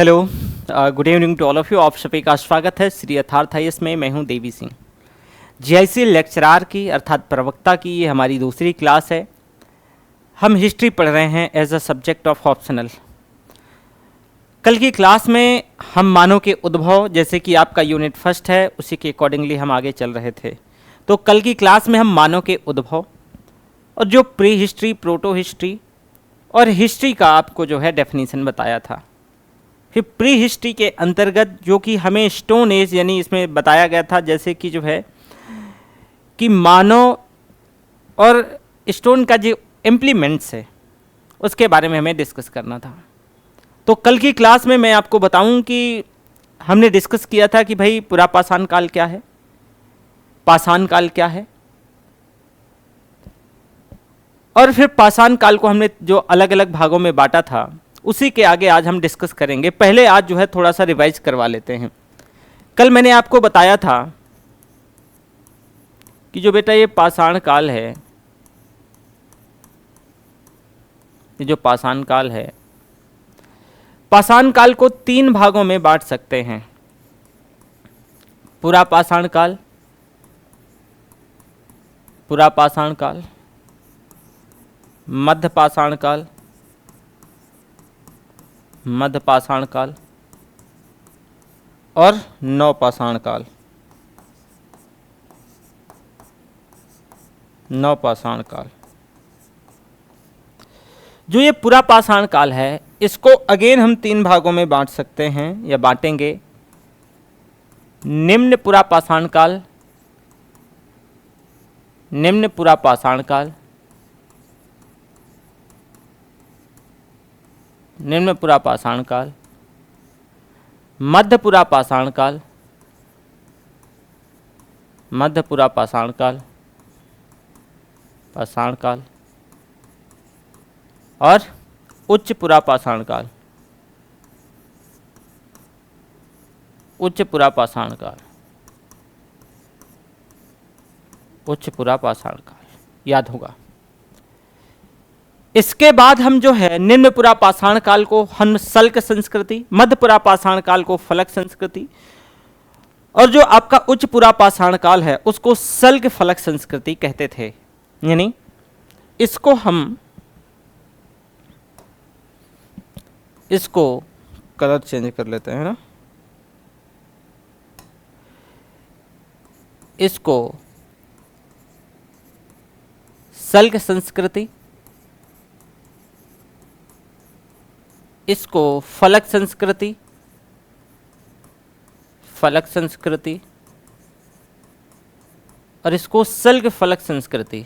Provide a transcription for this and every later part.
Hello, good evening to all of you. आप सभी का स्वागत है श्री यथार्थ आईएएस में। मैं हूं देवी सिंह। जीआईसी लेक्चरार की अर्थात प्रवक्ता की ये हमारी दूसरी क्लास है। हम हिस्ट्री पढ़ रहे हैं as a subject of optional. कल की क्लास में हम मानव के उद्भव, जैसे कि आपका यूनिट फर्स्ट है, उसी के अकॉर्डिंगली हम आगे चल रहे थे। तो कल की क्लास में हम मानव के उद्भव और जो प्री हिस्ट्री, प्रोटो हिस्ट्री और हिस्ट्री का आपको जो है डेफिनेशन बताया था। फिर प्री हिस्ट्री के अंतर्गत जो कि हमें स्टोन एज यानी इसमें बताया गया था, जैसे कि जो है कि मानव और स्टोन का जो इम्प्लीमेंट्स है उसके बारे में हमें डिस्कस करना था। तो कल की क्लास में मैं आपको बताऊं कि हमने डिस्कस किया था कि भाई पुरापाषाण काल क्या है, पाषाण काल क्या है, और फिर पाषाण काल को हमने जो अलग अलग भागों में बांटा था उसी के आगे आज हम डिस्कस करेंगे। पहले आज जो है थोड़ा सा रिवाइज करवा लेते हैं। कल मैंने आपको बताया था कि जो बेटा ये पाषाण काल है, ये जो पाषाण काल है, पाषाण काल को तीन भागों में बांट सकते हैं। पुरापाषाण काल, पुरापाषाण काल, मध्यपाषाण काल, मध्यपाषाण काल और नवपाषाण काल। नवपाषाण काल जो ये पुरापाषाण काल है, इसको अगेन हम तीन भागों में बांट सकते हैं या बांटेंगे। निम्न पुरापाषाण काल, निम्न पुरापाषाण काल, निम्न पुरापाषाण काल, मध्य पुरापाषाण काल, मध्य पुरापाषाण काल, पाषाण काल और उच्च पुरापाषाण काल, उच्च पुरापाषाण काल, उच्च पुरापाषाण काल, याद होगा। इसके बाद हम जो है निम्न पुरापाषाण काल को हम सल्क संस्कृति, मध्य पुरापाषाण काल को फलक संस्कृति और जो आपका उच्च पुरापाषाण काल है उसको सल्क फलक संस्कृति कहते थे। यानी इसको हम, इसको कलर चेंज कर लेते हैं ना, इसको सल्क संस्कृति, इसको फलक संस्कृति, फलक संस्कृति और इसको सल्क फलक संस्कृति,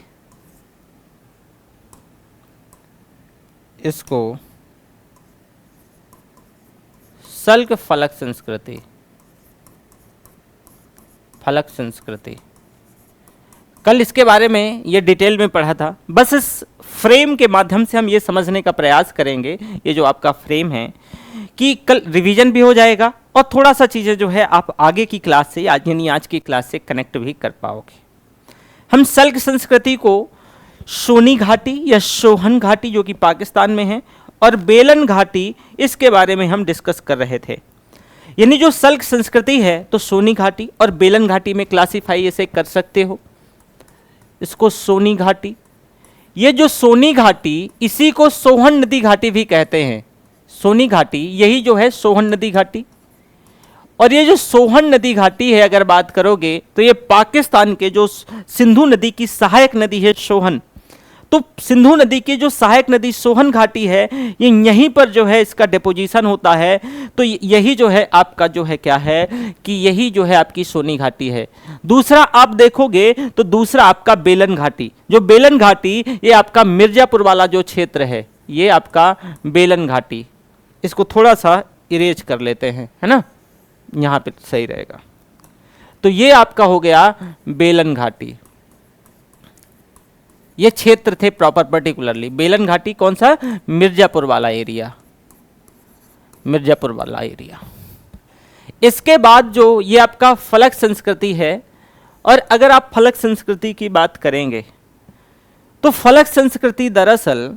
इसको सल्क फलक संस्कृति, फलक संस्कृति। कल इसके बारे में ये डिटेल में पढ़ा था। बस इस फ्रेम के माध्यम से हम ये समझने का प्रयास करेंगे, ये जो आपका फ्रेम है, कि कल रिवीजन भी हो जाएगा और थोड़ा सा चीज़ें जो है आप आगे की क्लास से, आज यानी आज की क्लास से कनेक्ट भी कर पाओगे। हम सल्क संस्कृति को सोनी घाटी या सोहन घाटी जो कि पाकिस्तान में है और बेलन घाटी, इसके बारे में हम डिस्कस कर रहे थे। यानी जो सल्क संस्कृति है तो सोनी घाटी और बेलन घाटी में क्लासीफाई ऐसे कर सकते हो। इसको सोनी घाटी, ये जो सोनी घाटी, इसी को सोहन नदी घाटी भी कहते हैं। सोनी घाटी यही जो है सोहन नदी घाटी, और ये जो सोहन नदी घाटी है अगर बात करोगे तो ये पाकिस्तान के जो सिंधु नदी की सहायक नदी है सोहन, तो सिंधु नदी की जो सहायक नदी सोहन घाटी है, ये यहीं पर जो है इसका डिपोजिशन होता है। तो यही जो है आपका जो है क्या है कि यही जो है आपकी सोनी घाटी है। दूसरा आप देखोगे तो दूसरा आपका बेलन घाटी, जो बेलन घाटी ये आपका मिर्जापुर वाला जो क्षेत्र है, ये आपका बेलन घाटी। इसको थोड़ा सा इरेज कर लेते हैं, है ना, यहाँ पे सही रहेगा। तो ये आपका हो गया बेलन घाटी। ये क्षेत्र थे प्रॉपर पर्टिकुलरली। बेलन घाटी कौन सा? मिर्जापुर वाला एरिया, मिर्जापुर वाला एरिया। इसके बाद जो ये आपका फलक संस्कृति है, और अगर आप फलक संस्कृति की बात करेंगे तो फलक संस्कृति दरअसल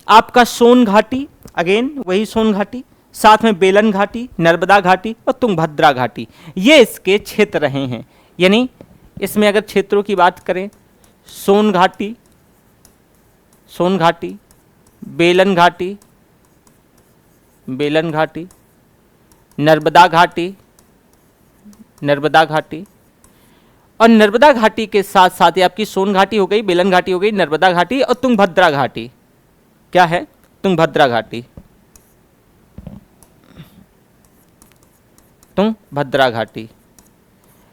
आपका सोन घाटी, अगेन वही सोन घाटी, साथ में बेलन घाटी, नर्मदा घाटी और तुंगभद्रा घाटी, ये इसके क्षेत्र रहे हैं। यानी इसमें अगर क्षेत्रों की बात करें, सोन घाटी, बेलन घाटी, नर्मदा घाटी और नर्मदा घाटी के साथ साथ ही आपकी सोन घाटी हो गई, बेलन घाटी हो गई, नर्मदा घाटी और तुंगभद्रा घाटी। क्या है? तुंगभद्रा घाटी,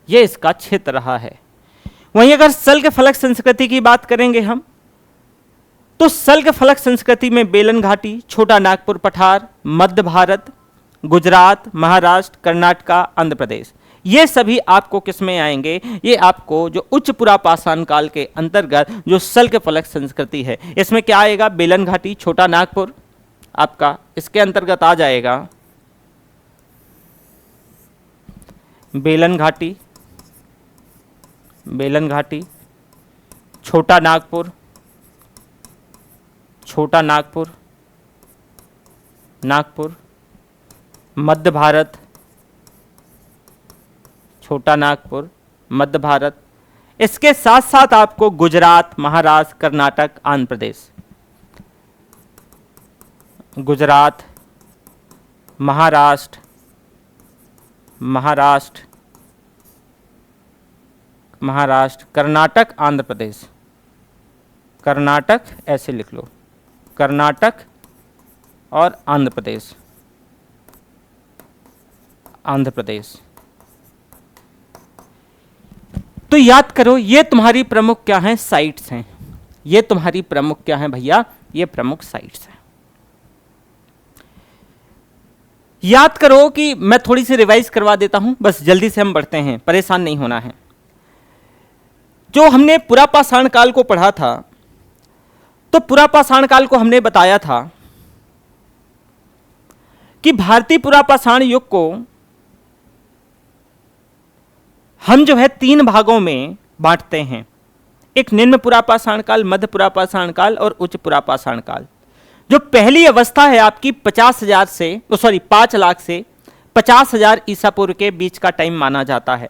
ये इसका क्षेत्र रहा है। वहीं अगर सल्क फलक संस्कृति की बात करेंगे हम, तो सल्क फलक संस्कृति में बेलन घाटी, छोटा नागपुर पठार, मध्य भारत, गुजरात, महाराष्ट्र, कर्नाटका, आंध्र प्रदेश, ये सभी आपको किस में आएंगे? ये आपको जो उच्च पुरापाषाण काल के अंतर्गत जो सल्क फलक संस्कृति है, इसमें क्या आएगा? बेलन घाटी, छोटा नागपुर आपका इसके अंतर्गत आ जाएगा। बेलन घाटी, छोटा नागपुर, मध्य भारत, छोटा नागपुर, मध्य भारत, इसके साथ साथ आपको गुजरात, महाराष्ट्र, कर्नाटक, आंध्र प्रदेश, गुजरात, महाराष्ट्र, कर्नाटक, आंध्र प्रदेश, कर्नाटक ऐसे लिख लो, कर्नाटक और आंध्र प्रदेश। तो याद करो, ये तुम्हारी प्रमुख क्या हैं? साइट्स हैं। ये तुम्हारी प्रमुख क्या हैं भैया? ये प्रमुख साइट्स हैं। याद करो कि मैं थोड़ी सी रिवाइज करवा देता हूं, बस जल्दी से हम बढ़ते हैं, परेशान नहीं होना है। जो हमने पुरापाषाण काल को पढ़ा था, तो पुरापाषाण काल को हमने बताया था कि भारतीय पुरापाषाण युग को हम जो है 3 भागों में बांटते हैं। एक निम्न पुरापाषाण काल, मध्य पुरापाषाण काल और उच्च पुरापाषाण काल। जो पहली अवस्था है आपकी 5 लाख से 50,000 ईसा पूर्व के बीच का टाइम माना जाता है।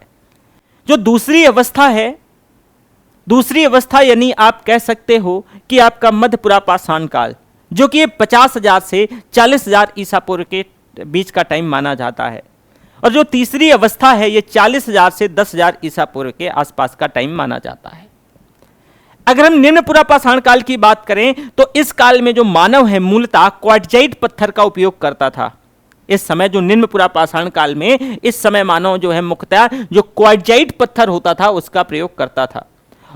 जो दूसरी अवस्था यानी आप कह सकते हो कि आपका मध्य पुरापाषाण काल, जो कि 50,000 से 40,000 ईसा पूर्व के बीच का टाइम माना जाता है। और जो तीसरी अवस्था है, ये 40,000 से 10,000 ईसा पूर्व के आसपास का टाइम माना जाता है। अगर हम निम्न पुरापाषाण काल की बात करें, तो इस काल में जो मानव है मूलतः क्वार्टजाइट पत्थर का उपयोग करता था। इस समय जो निम्न पुरापाषाण काल में इस समय मानव जो है मुख्यतः जो क्वार्टजाइट पत्थर होता था उसका प्रयोग करता था।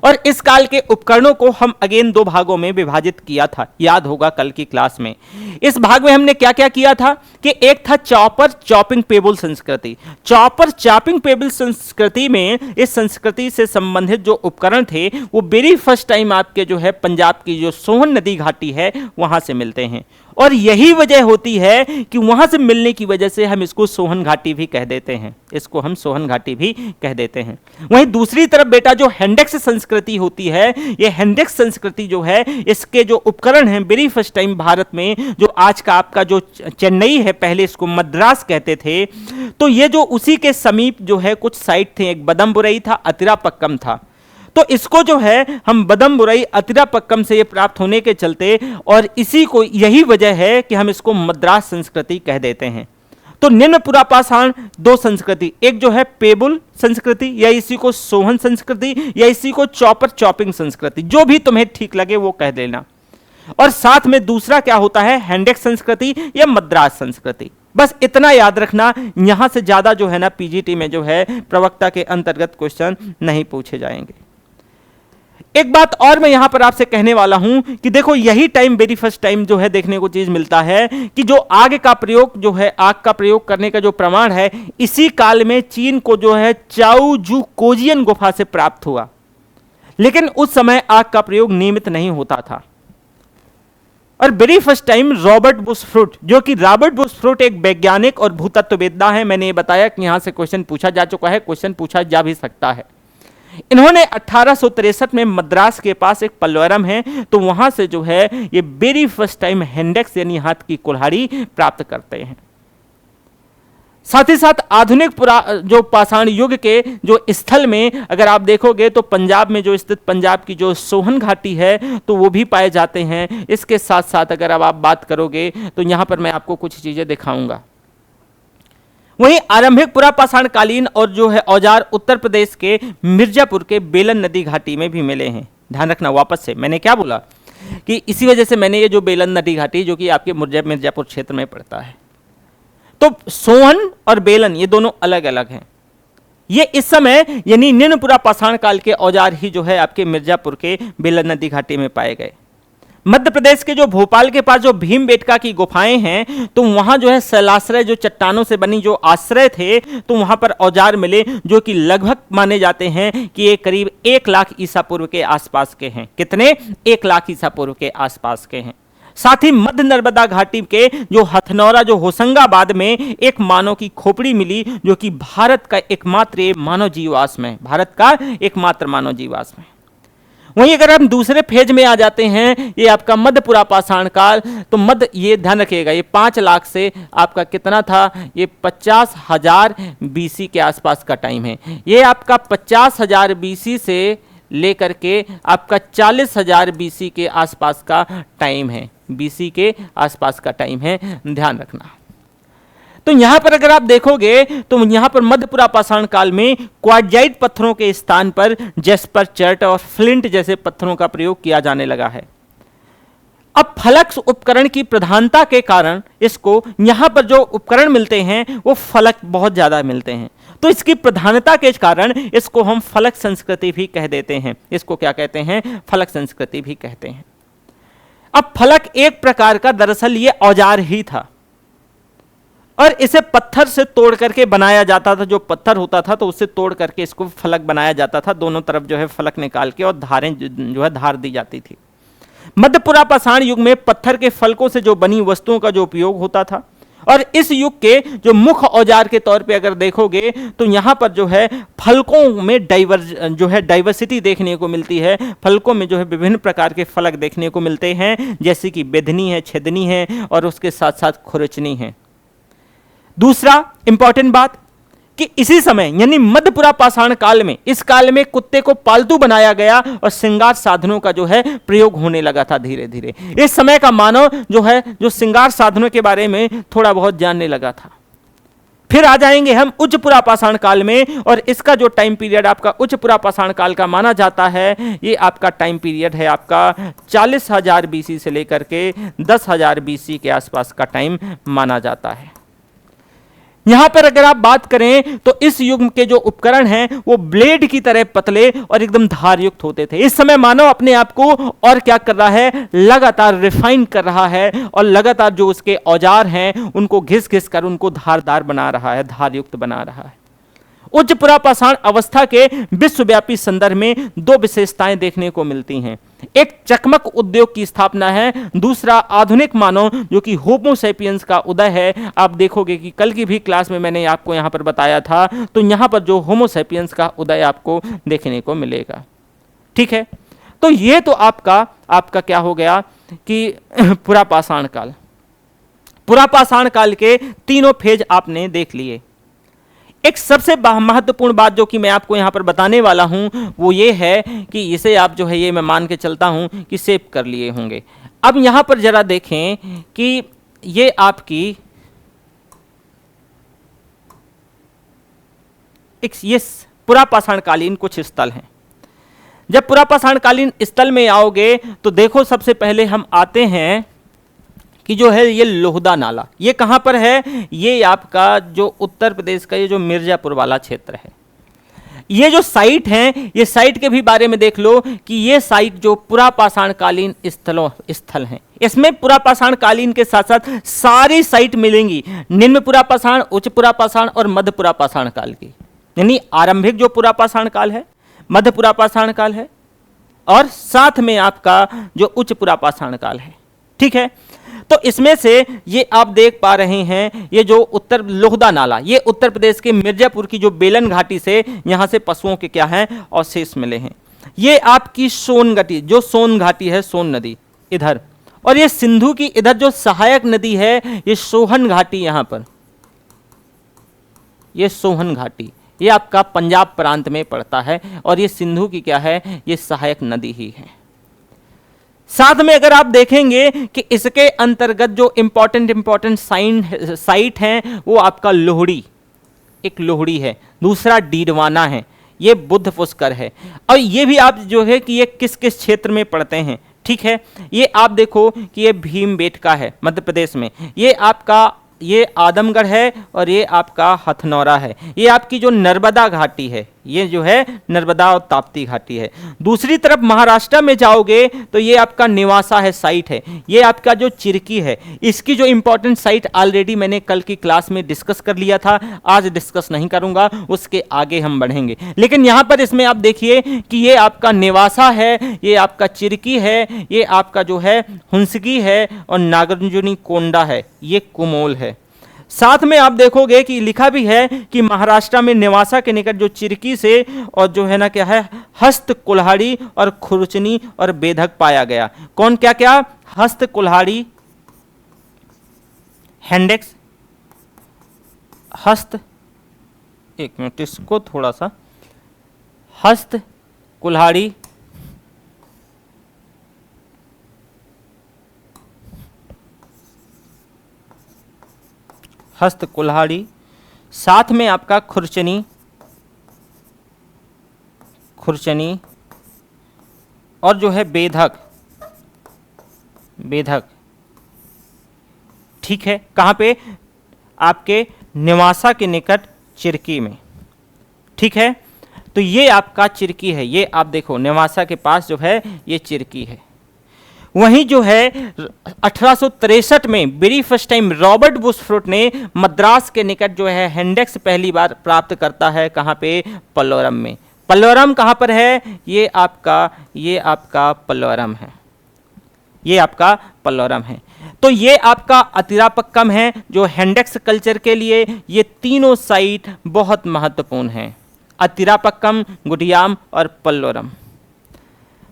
और इस काल के उपकरणों को हम अगेन 2 भागों में विभाजित किया था, याद होगा कल की क्लास में। इस भाग में हमने क्या क्या किया था कि एक था चॉपर चॉपिंग पेबल संस्कृति। चॉपर चॉपिंग पेबल संस्कृति में इस संस्कृति से संबंधित जो उपकरण थे वो वेरी फर्स्ट टाइम आपके जो है पंजाब की जो सोहन नदी घाटी है वहां से मिलते हैं। और यही वजह होती है कि वहां से मिलने की वजह से हम इसको सोहन घाटी भी कह देते हैं, वहीं दूसरी तरफ बेटा जो हेंडेक्स संस्कृति होती है, ये हेंडेक्स संस्कृति जो है इसके जो उपकरण हैं वेरी फर्स्ट टाइम भारत में, जो आज का आपका जो चेन्नई है, पहले इसको मद्रास कहते थे, तो ये जो उसी के समीप जो है कुछ साइट थे, एक बदमबुरई था, अतिरापक्कम था। तो इसको जो है हम बदमबुरई अतिरापक्कम से ये प्राप्त होने के चलते, और इसी को यही वजह है कि हम इसको मद्रास संस्कृति कह देते हैं। तो निम्न पुरापाषाण 2 संस्कृति, एक जो है पेबुल संस्कृति या इसी को सोहन संस्कृति या इसी को चॉपर चॉपिंग संस्कृति, जो भी तुम्हें ठीक लगे वो कह देना। और साथ में दूसरा क्या होता है, हैंडेक्स संस्कृति या मद्रास संस्कृति। बस इतना याद रखना, यहां से ज्यादा जो है ना पीजीटी में जो है प्रवक्ता के अंतर्गत क्वेश्चन नहीं पूछे जाएंगे। एक बात और मैं यहां पर आपसे कहने वाला हूं कि देखो यही टाइम वेरी फर्स्ट टाइम जो है देखने को चीज मिलता है कि जो आग का प्रयोग जो है, आग का प्रयोग करने का जो प्रमाण है, इसी काल में चीन को जो है चाओजू कोजियन गुफा से प्राप्त हुआ। लेकिन उस समय आग का प्रयोग नियमित नहीं होता था। और वेरी फर्स्ट टाइम रॉबर्ट बुशफ्रूट, जो कि रॉबर्ट बुशफ्रूट एक वैज्ञानिक और भूतत्ववेत्ता है, मैंने ये बताया कि यहां से क्वेश्चन पूछा जा चुका है, क्वेश्चन पूछा जा भी सकता है। इन्होंने 1863 में मद्रास के पास एक पल्वरम है, तो वहां से जो है ये वेरी फर्स्ट टाइम हैंडेक्स यानी हाथ की कुल्हाड़ी प्राप्त करते हैं। साथ ही साथ आधुनिक जो पाषाण युग के जो स्थल में अगर आप देखोगे तो पंजाब में जो स्थित पंजाब की जो सोहन घाटी है तो वो भी पाए जाते हैं। इसके साथ साथ अगर अब आप बात करोगे तो यहां पर मैं आपको कुछ चीजें दिखाऊंगा। वहीं आरंभिक पुरापाषाण कालीन और जो है औजार उत्तर प्रदेश के मिर्जापुर के बेलन नदी घाटी में भी मिले हैं। ध्यान रखना, वापस से मैंने क्या बोला कि इसी वजह से मैंने ये जो बेलन नदी घाटी जो कि आपके मिर्जापुर क्षेत्र में पड़ता है, तो सोहन और बेलन ये दोनों अलग अलग हैं। ये इस समय यानी निम्न पुरापाषाण काल के औजार ही जो है आपके मिर्जापुर के बेलन नदी घाटी में पाए गए। मध्य प्रदेश के जो भोपाल के पास जो भीमबेटका की गुफाएं हैं तो वहां जो है शैलाश्रय जो चट्टानों से बनी जो आश्रय थे तो वहां पर औजार मिले जो कि लगभग माने जाते हैं कि ये करीब 1 लाख ईसा पूर्व के आसपास के हैं। कितने? 1 लाख ईसा पूर्व के आसपास के हैं। साथ ही मध्य नर्मदा घाटी के जो हथनौरा जो होशंगाबाद में एक मानव की खोपड़ी मिली जो कि भारत का एकमात्र मानव जीवाश्म में, भारत का एकमात्र मानव जीवाश्म है। वहीं अगर हम दूसरे फेज में आ जाते हैं, ये आपका मध्य पुरापाषाण काल, तो मध्य, ये ध्यान रखिएगा, ये 5 लाख से आपका कितना था, ये 50,000 बीसी के आसपास का टाइम है। ये आपका 50,000 बीसी से लेकर के आपका 40,000 बीसी के आसपास का टाइम है। बीसी के आसपास का टाइम है, ध्यान रखना। तो यहां पर अगर आप देखोगे तो यहां पर मध्य पुरापाषाण काल में क्वार्टजाइट पत्थरों के स्थान पर जेस्पर, चर्ट और फ्लिंट जैसे पत्थरों का प्रयोग किया जाने लगा है। अब फलक उपकरण की प्रधानता के कारण इसको यहां पर जो उपकरण मिलते हैं वो फलक बहुत ज्यादा मिलते हैं, तो इसकी प्रधानता के कारण इसको हम फलक संस्कृति भी कह देते हैं। इसको क्या कहते हैं? फलक संस्कृति भी कहते हैं। अब फलक एक प्रकार का दरअसल ये औजार ही था और इसे पत्थर से तोड़ करके बनाया जाता था। जो पत्थर होता था तो उससे तोड़ करके इसको फलक बनाया जाता था। दोनों तरफ जो है फलक निकाल के और धारें जो है धार दी जाती थी। मध्य पुरापाषाण युग में पत्थर के फलकों से जो बनी वस्तुओं का जो उपयोग होता था और इस युग के जो मुख्य औजार के तौर पे अगर देखोगे तो यहां पर जो है फलकों में डाइवर्सिटी देखने को मिलती है। फलकों में जो है विभिन्न प्रकार के फलक देखने को मिलते हैं, जैसे कि बेधनी है, छेदनी है और उसके साथ साथ खुरचनी है। दूसरा इंपॉर्टेंट बात कि इसी समय यानी मध्य पुरापाषाण काल में, इस काल में कुत्ते को पालतू बनाया गया और श्रृंगार साधनों का जो है प्रयोग होने लगा था धीरे धीरे। इस समय का मानव जो है जो श्रृंगार साधनों के बारे में थोड़ा बहुत जानने लगा था। फिर आ जाएंगे हम उच्च पुरापाषाण काल में और इसका जो टाइम पीरियड आपका उच्च पुरापाषाण काल का माना जाता है, ये आपका टाइम पीरियड है आपका 40,000 बीसी से लेकर के 10,000 बीसी के आसपास का टाइम माना जाता है। यहां पर अगर आप बात करें तो इस युग के जो उपकरण हैं वो ब्लेड की तरह पतले और एकदम धारयुक्त होते थे। इस समय मानव अपने आप को और क्या कर रहा है, लगातार रिफाइन कर रहा है और लगातार जो उसके औजार हैं उनको घिस घिस कर उनको धारदार बना रहा है, धारयुक्त बना रहा है। उच्च पुरापाषाण अवस्था के विश्वव्यापी संदर्भ में 2 विशेषताएं देखने को मिलती हैं। एक चकमक उद्योग की स्थापना है, दूसरा आधुनिक मानव जो कि होमो सैपियंस का उदय है। आप देखोगे कि कल की भी क्लास में मैंने आपको यहां पर बताया था, तो यहां पर जो होमो सैपियंस का उदय आपको देखने को मिलेगा। ठीक है, तो ये तो आपका क्या हो गया कि पुरापाषाण काल, पुरापाषाण काल के तीनों फेज आपने देख लिए। एक सबसे महत्वपूर्ण बात जो कि मैं आपको यहां पर बताने वाला हूं वो ये है कि इसे आप जो है ये मैं मान के चलता हूं कि सेव कर लिए होंगे। अब यहां पर जरा देखें कि ये आपकी ये पुरापाषाण कालीन कुछ स्थल हैं। जब पुरापाषाण कालीन स्थल में आओगे तो देखो सबसे पहले हम आते हैं कि जो है ये लोहदा नाला, ये कहां पर है, ये आपका जो उत्तर प्रदेश का ये जो मिर्जापुर वाला क्षेत्र है। ये जो साइट है, ये साइट के भी बारे में देख लो कि ये साइट जो पुरापाषाण कालीन स्थल हैं। इसमें पुरापाषाण कालीन के साथ साथ सारी साइट मिलेंगी, निम्न पुरापाषाण, उच्च पुरापाषाण और मध्य पुरापाषाण काल की। यानी आरंभिक जो पुरापाषाण काल है, मध्य पुरापाषाण काल है और साथ में आपका जो उच्च पुरापाषाण काल है। ठीक है, तो इसमें से ये आप देख पा रहे हैं ये जो उत्तर लोहदा नाला, ये उत्तर प्रदेश के मिर्जापुर की जो बेलन घाटी से यहां से पशुओं के क्या हैं अवशेष मिले हैं। ये आपकी सोन घाटी, जो सोन घाटी है, सोन नदी इधर, और ये सिंधु की इधर जो सहायक नदी है ये सोहन घाटी, यहां पर ये सोहन घाटी, ये आपका पंजाब प्रांत में पड़ता है और ये सिंधु की क्या है, ये सहायक नदी ही है। साथ में अगर आप देखेंगे कि इसके अंतर्गत जो इंपॉर्टेंट साइट हैं वो आपका लोहड़ी, एक लोहड़ी है, दूसरा डीडवाना है, ये बुद्ध पुष्कर है। और ये भी आप जो है कि ये किस किस क्षेत्र में पड़ते हैं, ठीक है। ये आप देखो कि ये भीमबेटका है मध्य प्रदेश में, ये आपका ये आदमगढ़ है और ये आपका हथनौरा है। ये आपकी जो नर्मदा घाटी है, ये जो है नर्मदा और ताप्ती घाटी है। दूसरी तरफ महाराष्ट्र में जाओगे तो ये आपका निवासा है, साइट है, ये आपका जो चिरकी है। इसकी जो इंपॉर्टेंट साइट ऑलरेडी मैंने कल की क्लास में डिस्कस कर लिया था, आज डिस्कस नहीं करूंगा, उसके आगे हम बढ़ेंगे। लेकिन यहां पर इसमें आप देखिए कि ये आपका निवासा है, ये आपका चिरकी है, ये आपका जो है हुंसगी है और नागार्जुनी कोंडा है, ये कुमोल है। साथ में आप देखोगे कि लिखा भी है कि महाराष्ट्र में निवासा के निकट जो चिरकी से और जो है ना क्या है हस्त कुल्हाड़ी और खुरचनी और बेधक पाया गया। कौन क्या क्या, हस्त कुल्हाड़ी, हैंडेक्स, हस्त, एक मिनट इसको थोड़ा सा, हस्त कुल्हाड़ी, हस्त कुल्हाड़ी, साथ में आपका खुरचनी, खुरचनी और जो है बेधक, बेधक, ठीक है। कहाँ पे, आपके निवासा के निकट चिरकी में, ठीक है। तो ये आपका चिरकी है, ये आप देखो निवासा के पास जो है ये चिरकी है। वहीं जो है 1863 में वेरी फर्स्ट टाइम रॉबर्ट बुशफ्रूट ने मद्रास के निकट जो है हैंडेक्स पहली बार प्राप्त करता है। कहाँ पे, पल्लवरम में। पल्लवरम कहाँ पर है, ये आपका पल्लवरम है, ये आपका पल्लवरम है। तो ये आपका अतिरापक्कम है जो हैंडेक्स कल्चर के लिए ये तीनों साइट बहुत महत्वपूर्ण हैं, अतिरापक्कम, गुडियाम और पल्लवरम।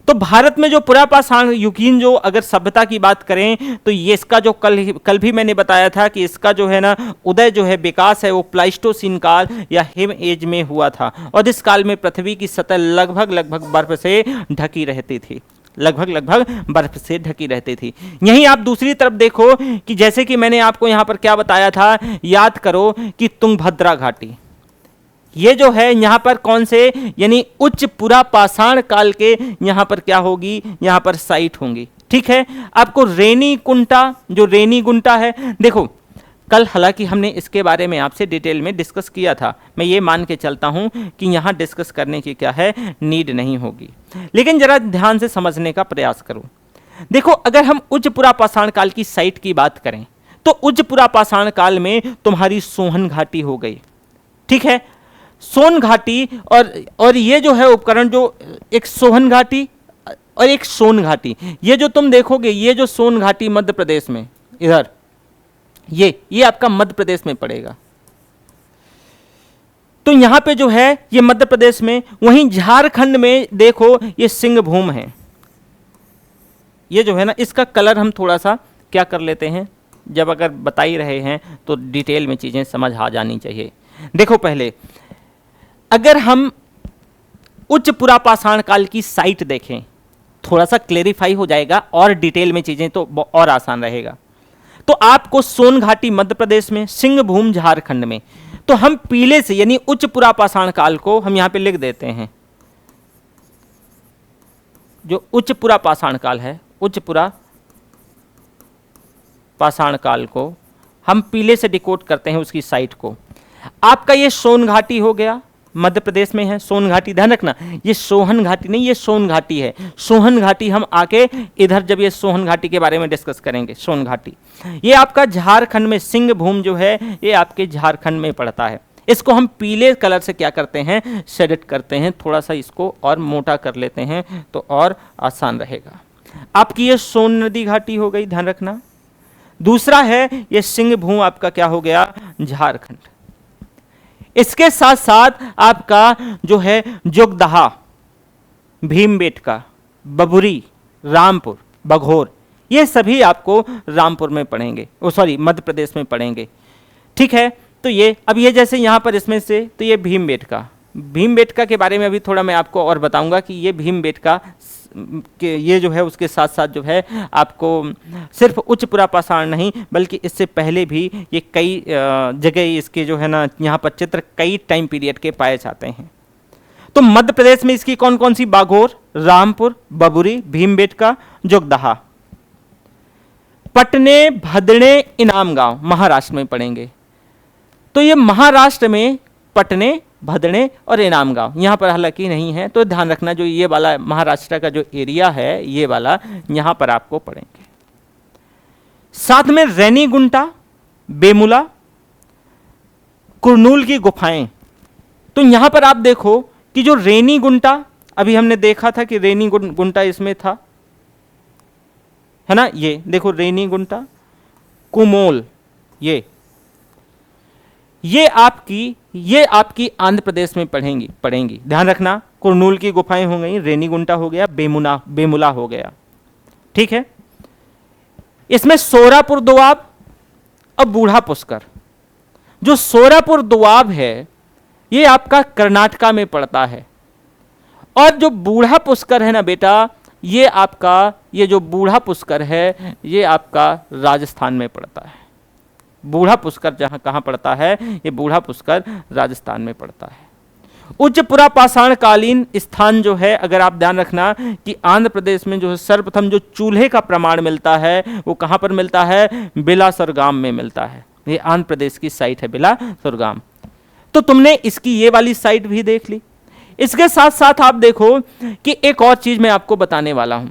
तो भारत में जो पुरापाषाण युगीन जो अगर सभ्यता की बात करें तो ये इसका जो कल भी मैंने बताया था कि इसका जो है ना उदय जो है विकास है वो प्लाइस्टोसीन काल या हिम एज में हुआ था और इस काल में पृथ्वी की सतह लगभग बर्फ से ढकी रहती थी, लगभग बर्फ से ढकी रहती थी। यहीं आप दूसरी तरफ देखो कि जैसे कि मैंने आपको यहाँ पर क्या बताया था, याद करो कि तुंगभद्रा घाटी, ये जो है यहाँ पर कौन से यानी उच्च पुरापाषाण काल के यहाँ पर क्या होगी, यहाँ पर साइट होंगी, ठीक है। आपको रेनीकुंटा, जो रेनीगुंटा है, देखो कल हालांकि हमने इसके बारे में आपसे डिटेल में डिस्कस किया था, मैं ये मान के चलता हूँ कि यहाँ डिस्कस करने की क्या है नीड नहीं होगी, लेकिन जरा ध्यान से समझने का प्रयास करो। देखो अगर हम उच्च पुरापाषाण काल की साइट की बात करें तो उच्च पुरापाषाण काल में तुम्हारी सोहन घाटी हो गई, ठीक है। सोन घाटी और ये जो है उपकरण, जो एक सोहन घाटी और एक सोन घाटी, ये जो तुम देखोगे ये जो सोन घाटी मध्य प्रदेश में इधर ये आपका मध्य प्रदेश में पड़ेगा। तो यहां पे जो है ये मध्य प्रदेश में, वहीं झारखंड में देखो ये सिंहभूम है। ये जो है ना इसका कलर हम थोड़ा सा क्या कर लेते हैं, जब अगर बता ही रहे हैं तो डिटेल में चीजें समझ आ जानी चाहिए। देखो पहले अगर हम उच्च पुरापाषाण काल की साइट देखें, थोड़ा सा क्लेरिफाई हो जाएगा और डिटेल में चीजें तो और आसान रहेगा। तो आपको सोन घाटी मध्य प्रदेश में, सिंहभूम झारखंड में, तो हम पीले से यानी उच्च पुरापाषाण काल को हम यहां पे लिख देते हैं। जो उच्च पुरापाषाण काल है, उच्च पुरापाषाण काल को हम पीले से डिकोड करते हैं उसकी साइट को। आपका ये सोन घाटी हो गया, मध्य प्रदेश में है सोन घाटी, ध्यान रखना ये सोहन घाटी नहीं, ये सोन घाटी है। सोहन घाटी हम आके इधर जब ये सोहन घाटी के बारे में डिस्कस करेंगे, सोन घाटी ये आपका झारखंड में, सिंहभूम जो है ये आपके झारखंड में पड़ता है। इसको हम पीले कलर से क्या करते हैं, शेडेड करते हैं, थोड़ा सा इसको और मोटा कर लेते हैं तो और आसान रहेगा। आपकी ये सोन नदी घाटी हो गई, ध्यान रखना। दूसरा है ये सिंहभूम आपका क्या हो गया, झारखंड। इसके साथ साथ आपका जो है जोगदहा, भीमबेटका, बबुरी, रामपुर, बघोर, ये सभी आपको रामपुर में पढ़ेंगे, मध्य प्रदेश में पढ़ेंगे, ठीक है। तो ये अब ये जैसे यहाँ पर इसमें से तो ये भीमबेटका के बारे में अभी थोड़ा मैं आपको और बताऊंगा कि ये भीमबेटका कि ये जो है उसके साथ साथ जो है आपको सिर्फ उच्च पुरापाषाण नहीं बल्कि इससे पहले भी ये कई जगह इसके जो है ना यहाँ पर चित्र कई टाइम पीरियड के पाए जाते हैं। तो मध्य प्रदेश में इसकी कौन कौन सी, बाघोर, रामपुर, बबुरी, भीमबेटका, जोगदहा। पटने, भदणे, इनाम गांव महाराष्ट्र में पड़ेंगे। तो ये महाराष्ट्र में पटने, भदणे और इनाम गांव यहाँ पर हालांकि नहीं है, तो ध्यान रखना जो ये वाला महाराष्ट्र का जो एरिया है ये वाला यहाँ पर आपको पड़ेंगे। साथ में रेनीगुंटा, बेमुला, कुरनूल की गुफाएं। तो यहाँ पर आप देखो कि जो रेनीगुंटा अभी हमने देखा था कि रेनीगुंटा इसमें था, है ना, ये देखो रेनीगुंटा, कुमोल, ये आपकी आंध्र प्रदेश में पड़ेंगी। ध्यान रखना, कुरनूल की गुफाएं हो गई, रेनीगुंटा हो गया, बेमुला हो गया, ठीक है। इसमें सोरापुर दोआब और बूढ़ा पुष्कर। जो सोरापुर दोआब है ये आपका कर्नाटका में पड़ता है, और जो बूढ़ा पुष्कर है ना बेटा, ये जो बूढ़ा पुष्कर है ये आपका राजस्थान में पड़ता है। बूढ़ा पुष्कर जहां कहां पड़ता है, ये बूढ़ा पुष्कर राजस्थान में पड़ता है। उच्च पुरापाषाण कालीन स्थान जो है, अगर आप ध्यान रखना कि आंध्र प्रदेश में जो है सर्वप्रथम जो चूल्हे का प्रमाण मिलता है वो कहां पर मिलता है, बिलासुरगाम में मिलता है। ये आंध्र प्रदेश की साइट है बिलासुरगाम। तो तुमने इसकी ये वाली साइट भी देख ली। इसके साथ साथ आप देखो कि एक और चीज मैं आपको बताने वाला हूं।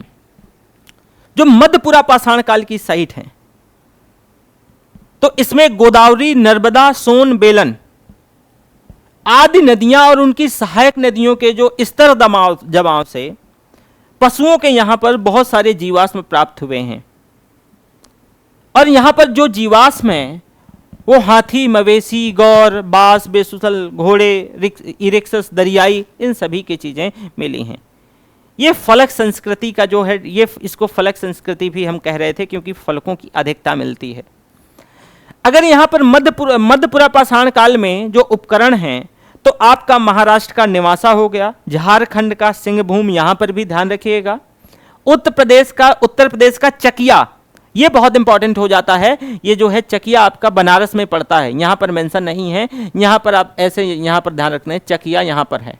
जो मध्य पुरापाषाण काल की साइट है तो इसमें गोदावरी, नर्मदा, सोन, बेलन आदि नदियां और उनकी सहायक नदियों के जो स्तर जमाव से पशुओं के यहां पर बहुत सारे जीवाश्म प्राप्त हुए हैं। और यहां पर जो जीवाश्म है वो हाथी, मवेशी, गौर, बास, बेसुसल, घोड़े, इरेक्सस, दरियाई, इन सभी की चीजें मिली हैं। ये फलक संस्कृति का जो है, ये इसको फलक संस्कृति भी हम कह रहे थे क्योंकि फलकों की अधिकता मिलती है। अगर यहाँ पर मध्य पुरापाषाण काल में जो उपकरण हैं तो आपका महाराष्ट्र का निवासा हो गया, झारखंड का सिंहभूम, यहाँ पर भी ध्यान रखिएगा। उत्तर प्रदेश का चकिया, ये बहुत इंपॉर्टेंट हो जाता है। ये जो है चकिया आपका बनारस में पड़ता है, यहाँ पर मेंशन नहीं है, यहाँ पर आप ऐसे यहाँ पर ध्यान रखना है, चकिया यहाँ पर है,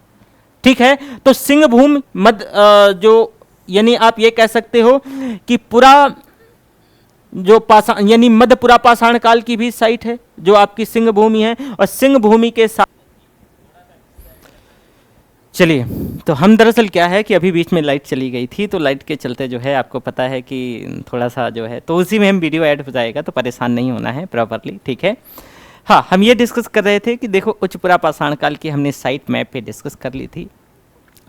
ठीक है। तो सिंहभूम जो यानी आप ये कह सकते हो कि जो पाषाण यानी मध्य पुरापाषाण काल की भी साइट है जो आपकी सिंह भूमि है। और सिंह भूमि के साथ चलिए, तो हम दरअसल क्या है कि अभी बीच में लाइट चली गई थी, तो लाइट के चलते जो है आपको पता है कि थोड़ा सा जो है तो उसी में हम वीडियो ऐड हो जाएगा, तो परेशान नहीं होना है प्रॉपरली, ठीक है। हाँ, हम ये डिस्कस कर रहे थे कि देखो उच्च पुरापाषाण काल की हमने साइट मैप पे डिस्कस कर ली थी।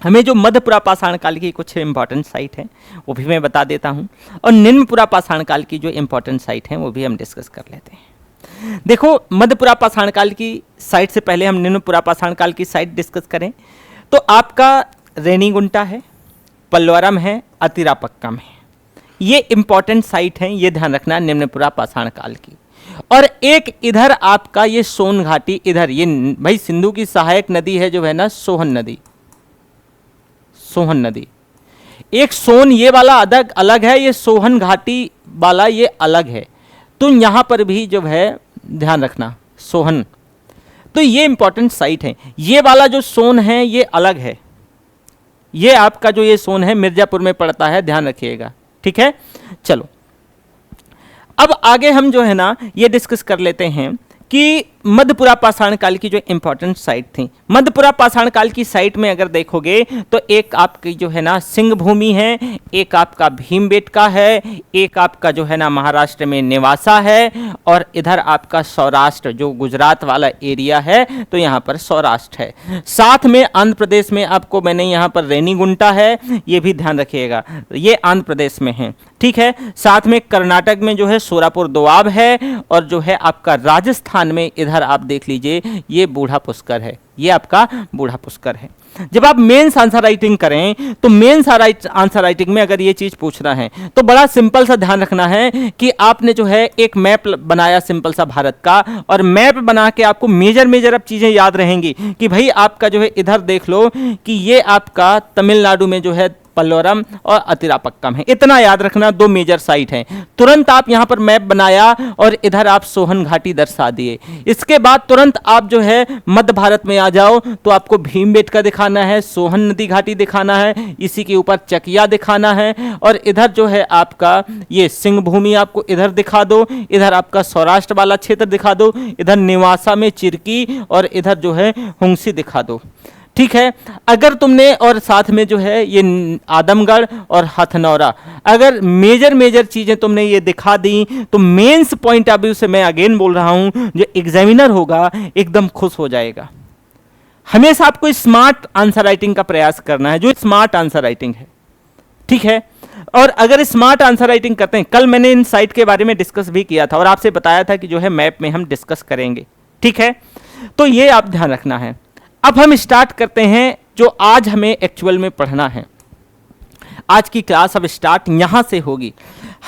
हमें जो मध्य पुरापाषाण काल की कुछ इंपॉर्टेंट साइट है वो भी मैं बता देता हूँ, और निम्न पुरापाषाण काल की जो इंपॉर्टेंट साइट है वो भी हम डिस्कस कर लेते हैं। देखो, मध्य पुरापाषाण काल की साइट से पहले हम निम्न पुरापाषाण काल की साइट डिस्कस करें तो आपका रेनीगुंटा है, पल्लवरम है, अतिरापक्कम है, ये इंपॉर्टेंट साइट हैं, ये ध्यान रखना निम्न पुरापाषाण काल की। और एक इधर आपका ये सोन घाटी, इधर ये भाई सिंधु की सहायक नदी है जो है ना, सोहन नदी। एक सोन ये वाला अलग है, ये सोहन घाटी वाला ये अलग है, तो यहां पर भी जो है ध्यान रखना सोहन, तो ये इंपॉर्टेंट साइट है। ये वाला जो सोन है ये अलग है, ये आपका जो ये सोन है मिर्जापुर में पड़ता है, ध्यान रखिएगा, ठीक है। चलो अब आगे हम जो है ना ये डिस्कस कर लेते हैं कि मध्य पुरापाषाण काल की जो इंपॉर्टेंट साइट थी। मध्य पुरापाषाण काल की साइट में अगर देखोगे तो एक आपकी जो है ना सिंह भूमि है, एक आपका भीमबेटका है, एक आपका जो है ना महाराष्ट्र में निवासा है, और इधर आपका सौराष्ट्र जो गुजरात वाला एरिया है तो यहाँ पर सौराष्ट्र है। साथ में आंध्र प्रदेश में आपको मैंने यहाँ पर रेनीगुंटा है, ये भी ध्यान रखिएगा, ये आंध्र प्रदेश में है, ठीक है। साथ में कर्नाटक में जो है सोरापुर दोआब है, और जो है आपका राजस्थान में इधर आप देख लीजिए ये बूढ़ा पुष्कर है, ये आपका बूढ़ा पुष्कर है। जब आप मेंस आंसर राइटिंग करें तो मेंस आंसर राइटिंग में अगर ये चीज पूछना है तो बड़ा सिंपल सा ध्यान रखना है कि आपने जो है एक मैप बनाया सिंपल सा भारत का, और मैप बना के आपको मेजर अब चीजें याद रहेंगी कि भाई आपका जो है इधर देख लो कि ये आपका तमिलनाडु में जो है पल्लोरम और अतिरापक्कम है, इतना याद रखना, दो मेजर साइट हैं। तुरंत आप यहां पर मैप बनाया और इधर आप सोहन घाटी दर्शा दिए। इसके बाद तुरंत आप जो है मध्य भारत में आ जाओ तो आपको भीमबेटका दिखाना है, सोहन नदी घाटी दिखाना है, इसी के ऊपर चकिया दिखाना है, और इधर जो है आपका ये सिंह भूमि आपको इधर दिखा दो, इधर आपका सौराष्ट्र वाला क्षेत्र दिखा दो, इधर निवासा में चिरकी और इधर जो है हुंसी दिखा दो। ठीक है, अगर तुमने और साथ में जो है ये आदमगढ़ और हथनौरा, अगर मेजर चीजें तुमने ये दिखा दी तो मेंस पॉइंट ऑफ व्यू से मैं अगेन बोल रहा हूं जो एग्जामिनर होगा एकदम खुश हो जाएगा। हमेशा आपको स्मार्ट आंसर राइटिंग का प्रयास करना है, जो स्मार्ट आंसर राइटिंग है। ठीक है, और अगर स्मार्ट आंसर राइटिंग करते हैं, कल मैंने इन साइट के बारे में डिस्कस भी किया था और आपसे बताया था कि जो है मैप में हम डिस्कस करेंगे। ठीक है, तो ये आप ध्यान रखना है। अब हम स्टार्ट करते हैं जो आज हमें एक्चुअल में पढ़ना है। आज की क्लास अब स्टार्ट यहां से होगी।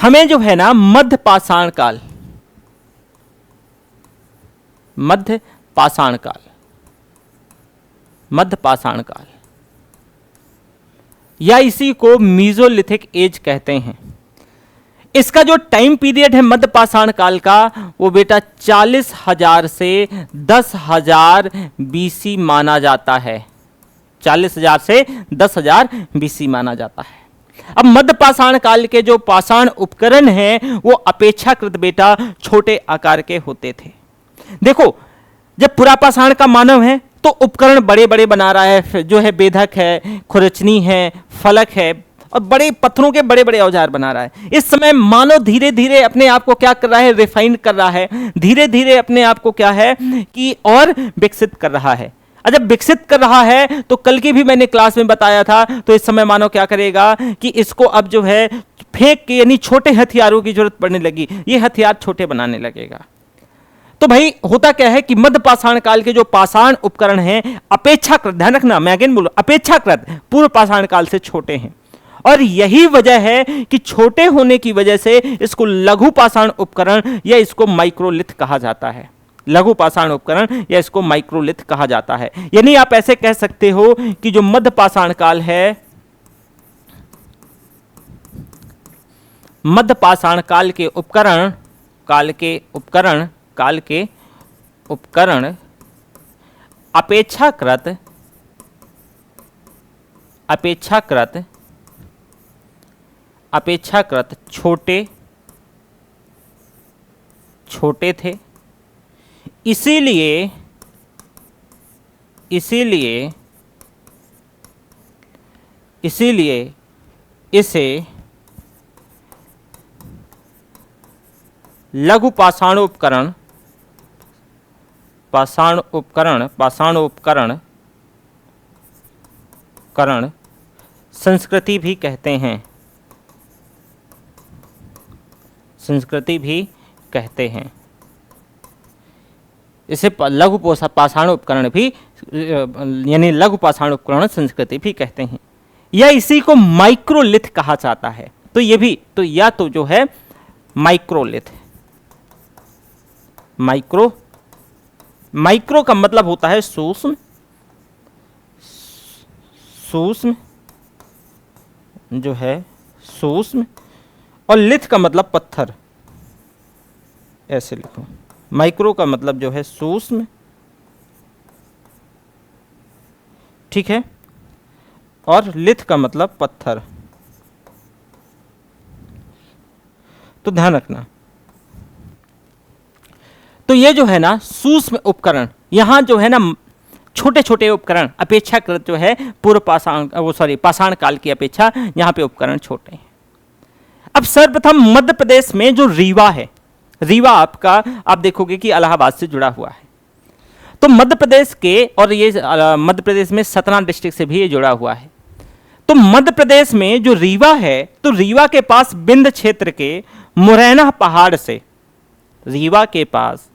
हमें जो है ना मध्य पाषाण काल, मध्य पाषाण काल, मध्य पाषाण काल या इसी को मीजोलिथिक एज कहते हैं। इसका जो टाइम पीरियड है मध्य पाषाण काल का वो बेटा 40,000 से 10,000 बीसी माना जाता है। 40,000 से 10,000 बीसी माना जाता है। अब मध्य पाषाण काल के जो पाषाण उपकरण हैं वो अपेक्षाकृत बेटा छोटे आकार के होते थे। देखो, जब पुरापाषाण का मानव है तो उपकरण बड़े बड़े बना रहा है, जो है बेधक है, खुरचनी है, फलक है, और बड़े पत्थरों के बड़े बड़े औजार बना रहा है। इस समय मानव धीरे धीरे अपने आप को क्या कर रहा है, रिफाइन कर रहा है, धीरे धीरे अपने आप को क्या है कि और विकसित कर रहा है। जब विकसित कर रहा है तो कल की भी मैंने क्लास में बताया था, तो इस समय मानव क्या करेगा कि इसको अब जो है फेंक के, यानी छोटे हथियारों की जरूरत पड़ने लगी, ये हथियार छोटे बनाने लगेगा। तो भाई होता क्या है कि मध्य पाषाण काल के जो पाषाण उपकरण हैं अपेक्षाकृत, ध्यान रखना मैं अगेन बोलूं, अपेक्षाकृत पूर्व पाषाण काल से छोटे हैं, और यही वजह है कि छोटे होने की वजह से इसको लघु पाषाण उपकरण या इसको माइक्रोलिथ कहा जाता है। लघु पाषाण उपकरण या इसको माइक्रोलिथ कहा जाता है। यानी आप ऐसे कह सकते हो कि जो मध्य पाषाण काल है, मध्य पाषाण काल के उपकरण, काल के उपकरण अपेक्षाकृत छोटे थे। इसीलिए इसे लघु पाषाण उपकरण संस्कृति भी कहते हैं। इसे लघु पाषाण उपकरण भी, यानी लघु पाषाण उपकरण संस्कृति भी कहते हैं, या इसी को माइक्रोलिथ कहा जाता है। तो ये भी तो या तो जो है माइक्रोलिथ, माइक्रो का मतलब होता है सूक्ष्म, जो है सूक्ष्म, और लिथ का मतलब पत्थर, ऐसे लिखो। माइक्रो का मतलब जो है सूक्ष्म, ठीक है, और लिथ का मतलब पत्थर। तो ध्यान रखना। तो ये जो है ना सूक्ष्म उपकरण, यहां जो है ना छोटे छोटे उपकरण अपेक्षाकृत जो है पूर्व पाषाण काल की अपेक्षा यहां पे उपकरण छोटे हैं। अब सर्वप्रथम मध्य प्रदेश में जो रीवा है, रीवा आपका आप देखोगे कि इलाहाबाद से जुड़ा हुआ है। तो मध्य प्रदेश के, और ये मध्य प्रदेश में सतना डिस्ट्रिक्ट से भी ये जुड़ा हुआ है। तो मध्य प्रदेश में जो रीवा है, तो रीवा के पास विंध्य क्षेत्र के मुरैना पहाड़ से, रीवा के पास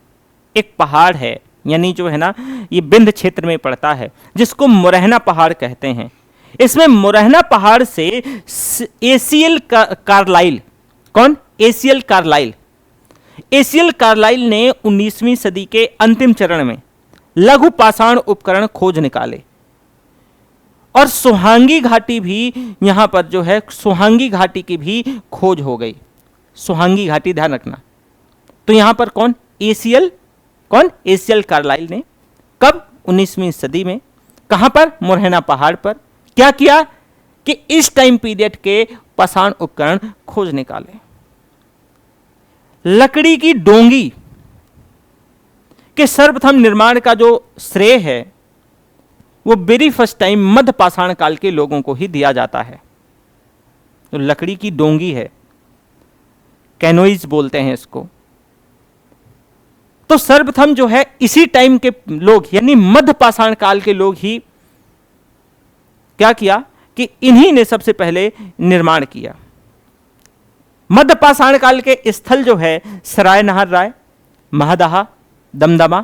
एक पहाड़ है यानी जो है ना ये विंध्य क्षेत्र में पड़ता है, जिसको मुरैना पहाड़ कहते हैं। इसमें मुरैना पहाड़ से एसीएल कार्लाइल, कौन? ACL Carlyle. एसीएल कार्लाइल ने 19वीं सदी के अंतिम चरण में लघु पाषाण उपकरण खोज निकाले, और सोहांगी घाटी भी यहां पर जो है, सोहांगी घाटी की भी खोज हो गई। सोहांगी घाटी ध्यान रखना। तो यहां पर कौन? एसीएल, कौन? एसीएल कार्लाइल ने कब? 19वीं सदी में। कहां पर? मुरैना पहाड़ पर। क्या किया कि इस टाइम पीरियड के पाषाण उपकरण खोज निकाले। लकड़ी की डोंगी के सर्वप्रथम निर्माण का जो श्रेय है वो वेरी फर्स्ट टाइम मध्य पाषाण काल के लोगों को ही दिया जाता है। तो लकड़ी की डोंगी है, कैनोइज बोलते हैं इसको। तो सर्वप्रथम जो है इसी टाइम के लोग, यानी मध्य पाषाण काल के लोग ही क्या किया कि इन्हीं ने सबसे पहले निर्माण किया। मध्य पाषाण काल के स्थल जो है सराय नहर राय, महदहा, दमदमा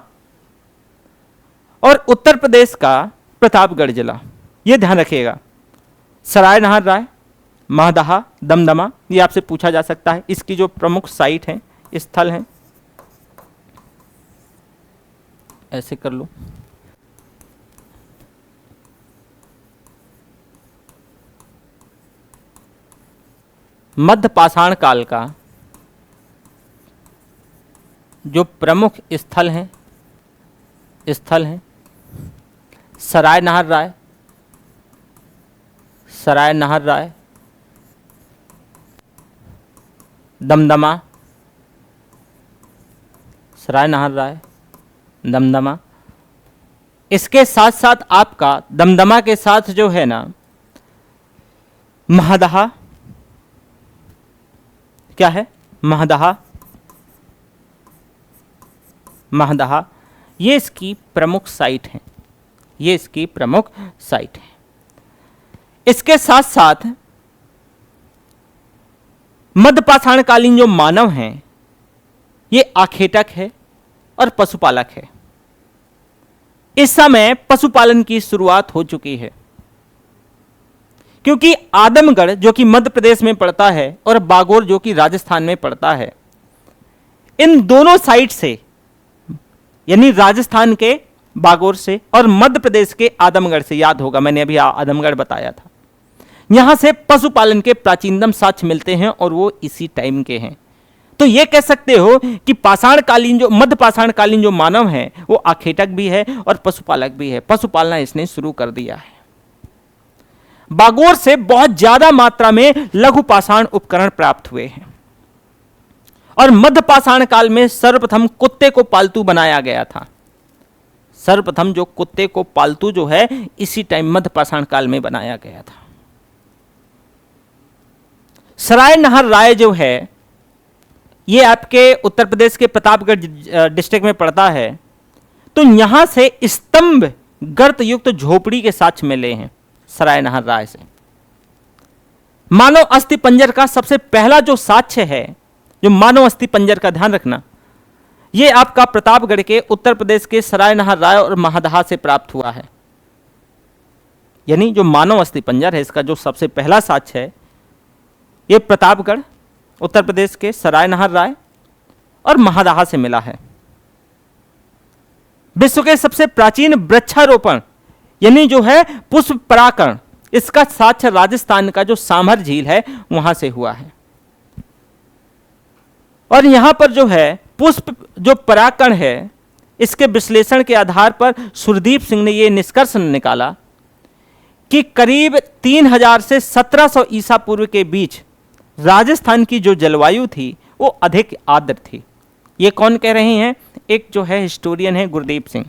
और उत्तर प्रदेश का प्रतापगढ़ जिला। यह ध्यान रखिएगा, सराय नहर राय, महदहा, दमदमा, ये आपसे पूछा जा सकता है। इसकी जो प्रमुख साइट हैं, स्थल हैं, ऐसे कर लो। मध्य पाषाण काल का जो प्रमुख स्थल हैं सराय नहर राय, सराय नहर राय, दमदमा, सराय नहर राय, दमदमा। इसके साथ साथ आपका दमदमा के साथ जो है ना महदहा, क्या है? महदहा, महदहा, ये इसकी प्रमुख साइट है, ये इसकी प्रमुख साइट है। इसके साथ साथ मध्य पाषाणकालीन जो मानव हैं ये आखेटक है और पशुपालक है। इस समय पशुपालन की शुरुआत हो चुकी है, क्योंकि आदमगढ़ जो कि मध्य प्रदेश में पड़ता है और बागोर जो कि राजस्थान में पड़ता है, इन दोनों साइड से, यानी राजस्थान के बागोर से और मध्य प्रदेश के आदमगढ़ से, याद होगा मैंने अभी आदमगढ़ बताया था, यहां से पशुपालन के प्राचीनतम साक्ष्य मिलते हैं और वो इसी टाइम के हैं। तो ये कह सकते हो कि पाषाणकालीन जो मध्य पाषाणकालीन जो मानव है वो आखेटक भी है और पशुपालक भी है। पशुपालना इसने शुरू कर दिया है। बागोर से बहुत ज्यादा मात्रा में लघु पाषाण उपकरण प्राप्त हुए हैं और मध्य पाषाण काल में सर्वप्रथम कुत्ते को पालतू बनाया गया था। सर्वप्रथम जो कुत्ते को पालतू जो है इसी टाइम मध्य पाषाण काल में बनाया गया था। सराय नहर राय जो है ये आपके उत्तर प्रदेश के प्रतापगढ़ डिस्ट्रिक्ट में पड़ता है। तो यहां से स्तंभ गर्त युक्त झोपड़ी के साक्ष्य मिले हैं सराय नहर राय से। मानव अस्थि पंजर का सबसे पहला जो साक्ष्य है, जो मानव अस्थि पंजर का ध्यान रखना, यह आपका प्रतापगढ़ के उत्तर प्रदेश के सराय नहर राय और महदहा से प्राप्त हुआ है। यानी जो मानव अस्थि पंजर है इसका जो सबसे पहला साक्ष्य है यह प्रतापगढ़ उत्तर प्रदेश के सराय नहर राय और महदहा से मिला है। विश्व के सबसे प्राचीन वृक्षारोपण यानी जो है पुष्प पराकरण, इसका साक्ष्य राजस्थान का जो सामर झील है वहां से हुआ है। और यहां पर जो है पुष्प जो पराकरण है इसके विश्लेषण के आधार पर सुरदीप सिंह ने यह निष्कर्ष निकाला कि करीब 3000 से 1700 ईसा पूर्व के बीच राजस्थान की जो जलवायु थी वो अधिक आर्द्र थी। ये कौन कह रहे हैं? एक जो है हिस्टोरियन है गुरदीप सिंह।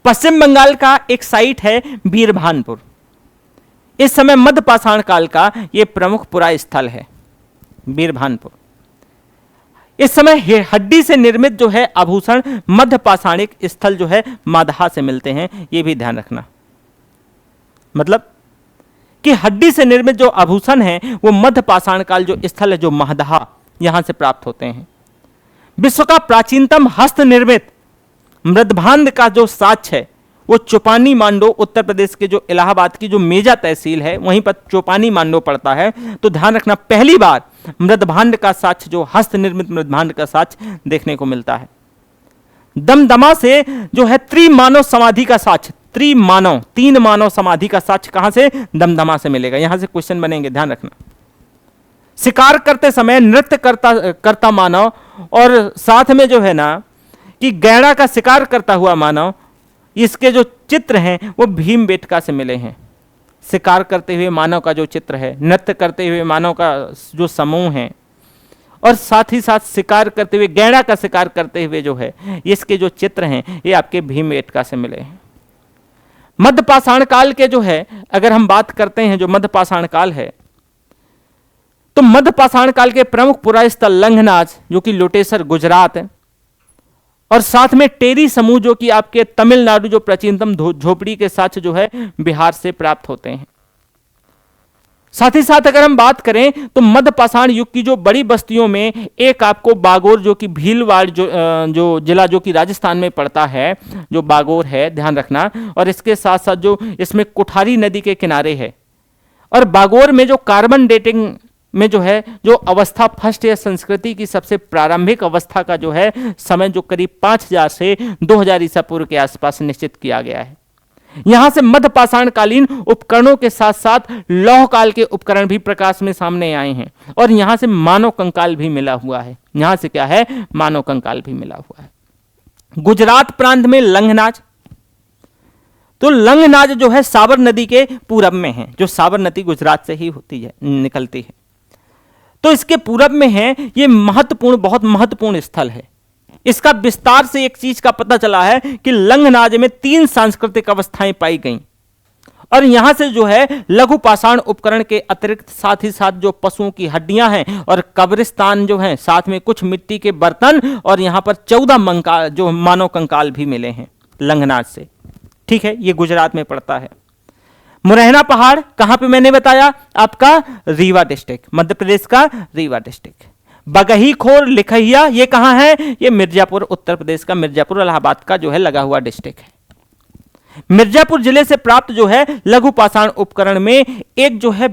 पश्चिम बंगाल का एक साइट है बीरभानपुर, इस समय मध्य पाषाण काल का यह प्रमुख पुरा स्थल है बीरभानपुर। इस समय हड्डी से निर्मित जो है आभूषण मध्य पाषाणिक स्थल जो है महदहा से मिलते हैं, यह भी ध्यान रखना। मतलब कि हड्डी से निर्मित जो आभूषण है वो मध्य पाषाण काल जो स्थल है जो महदहा यहां से प्राप्त होते हैं। विश्व का प्राचीनतम हस्त निर्मित मृदभांड का जो साक्ष्य है वो चौपानी मांडो, उत्तर प्रदेश के जो इलाहाबाद की जो मेजा तहसील है वहीं पर चौपानी मांडो पड़ता है। तो ध्यान रखना, पहली बार मृदभांड का साक्ष्य, जो हस्त निर्मित मृदभांड का साक्ष्य देखने को मिलता है। दमदमा से जो है त्रिमानव समाधि का साक्ष्य, त्रिमानव, 3 मानव समाधि का साक्ष्य कहां से? दमदमा से मिलेगा। यहां से क्वेश्चन बनेंगे, ध्यान रखना। शिकार करते समय नृत्य करता मानव, और साथ में जो है ना कि गैड़ा का शिकार करता हुआ मानव, इसके जो चित्र हैं वो भीमबेटका से मिले हैं। शिकार करते हुए मानव का जो चित्र है, नृत्य करते हुए मानव का जो समूह है, और साथ ही साथ शिकार करते हुए, गैड़ा का शिकार करते हुए जो है इसके जो चित्र हैं ये आपके भीमबेटका से मिले हैं। मध्य पाषाण काल के जो है अगर हम बात करते हैं, जो मध्य पाषाण काल है, तो मध्य पाषाण काल के प्रमुख पुरास्थल लंघनाज जो कि लोटेसर गुजरात है, और साथ में टेरी समूह जो कि आपके तमिलनाडु, जो प्राचीनतम झोपड़ी के साक्ष्य जो है बिहार से प्राप्त होते हैं। साथ ही साथ अगर हम बात करें तो मध्य पाषाण युग की जो बड़ी बस्तियों में एक आपको बागोर जो कि भीलवाड़ जो जिला जो कि राजस्थान में पड़ता है, जो बागोर है, ध्यान रखना। और इसके साथ साथ जो इसमें कुठारी नदी के किनारे है, और बागोर में जो कार्बन डेटिंग में जो है जो अवस्था फर्स्ट या संस्कृति की सबसे प्रारंभिक अवस्था का जो है समय जो करीब 5000 से 2000 ईसा पूर्व के आसपास निश्चित किया गया है। यहां से मध्य पाषाण कालीन उपकरणों के साथ साथ लौह काल के उपकरण भी प्रकाश में सामने आए हैं, और यहां से मानव कंकाल भी मिला हुआ है। यहां से क्या है? मानव कंकाल भी मिला हुआ है। गुजरात प्रांत में लंघनाज, तो लंघनाज जो है साबर नदी के पूरब में है, जो साबर नदी गुजरात से ही होती है, निकलती है, तो इसके पूरब में है। ये महत्वपूर्ण, बहुत महत्वपूर्ण स्थल है। इसका विस्तार से एक चीज का पता चला है कि लंघनाज में 3 सांस्कृतिक अवस्थाएं पाई गईं, और यहां से जो है लघु पाषाण उपकरण के अतिरिक्त साथ ही साथ जो पशुओं की हड्डियां हैं और कब्रिस्तान जो हैं, साथ में कुछ मिट्टी के बर्तन, और यहां पर 14 जो मानव कंकाल भी मिले हैं लंघनाज से। ठीक है, ये गुजरात में पड़ता है। मुरैना पहाड़ कहां पे? मैंने बताया आपका रीवा डिस्ट्रिक्ट, मध्य प्रदेश का रीवा डिस्ट्रिक्ट। बगही खोर लिखैया ये कहां है? ये मिर्जापुर, उत्तर प्रदेश का मिर्जापुर, इलाहाबाद का जो है लगा हुआ डिस्ट्रिक्ट है। मिर्जापुर जिले से प्राप्त जो है लघु पाषाण उपकरण में एक जो है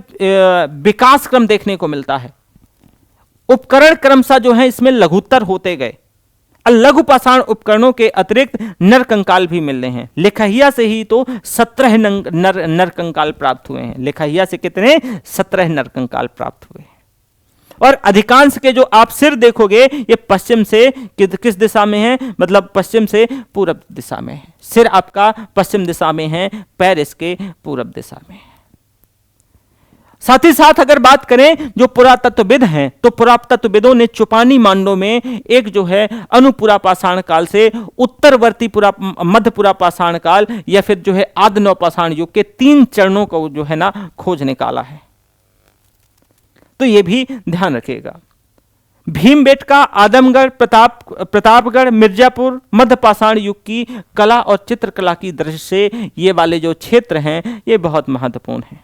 विकास क्रम देखने को मिलता है। उपकरण क्रमशः जो है इसमें लघुत्तर होते गए। लघु पाषाण उपकरणों के अतिरिक्त नर कंकाल भी मिल रहे हैं। लिखैया से ही तो 17 नर कंकाल प्राप्त हुए हैं। लिखैया से कितने? 17 नर कंकाल प्राप्त हुए हैं। और अधिकांश के जो आप सिर देखोगे ये पश्चिम से किस दिशा में है? मतलब पश्चिम से पूरब दिशा में है। सिर आपका पश्चिम दिशा में है, पैर इसके पूरब दिशा में है। साथ ही साथ अगर बात करें जो पुरातत्वविद हैं, तो पुरातत्वविदों ने चौपानी मांडो में एक जो है अनुपुरा पाषाण काल से उत्तरवर्ती मध्य पुरा पाषाण काल या फिर जो है आदि नवपाषाण युग के 3 चरणों को जो है ना खोज निकाला है। तो यह भी ध्यान रखिएगा। भीमबेटका, आदमगढ़, प्रतापगढ़, मिर्जापुर मध्य पाषाण युग की कला और चित्रकला की दृष्टि से ये वाले जो क्षेत्र हैं ये बहुत महत्वपूर्ण हैं।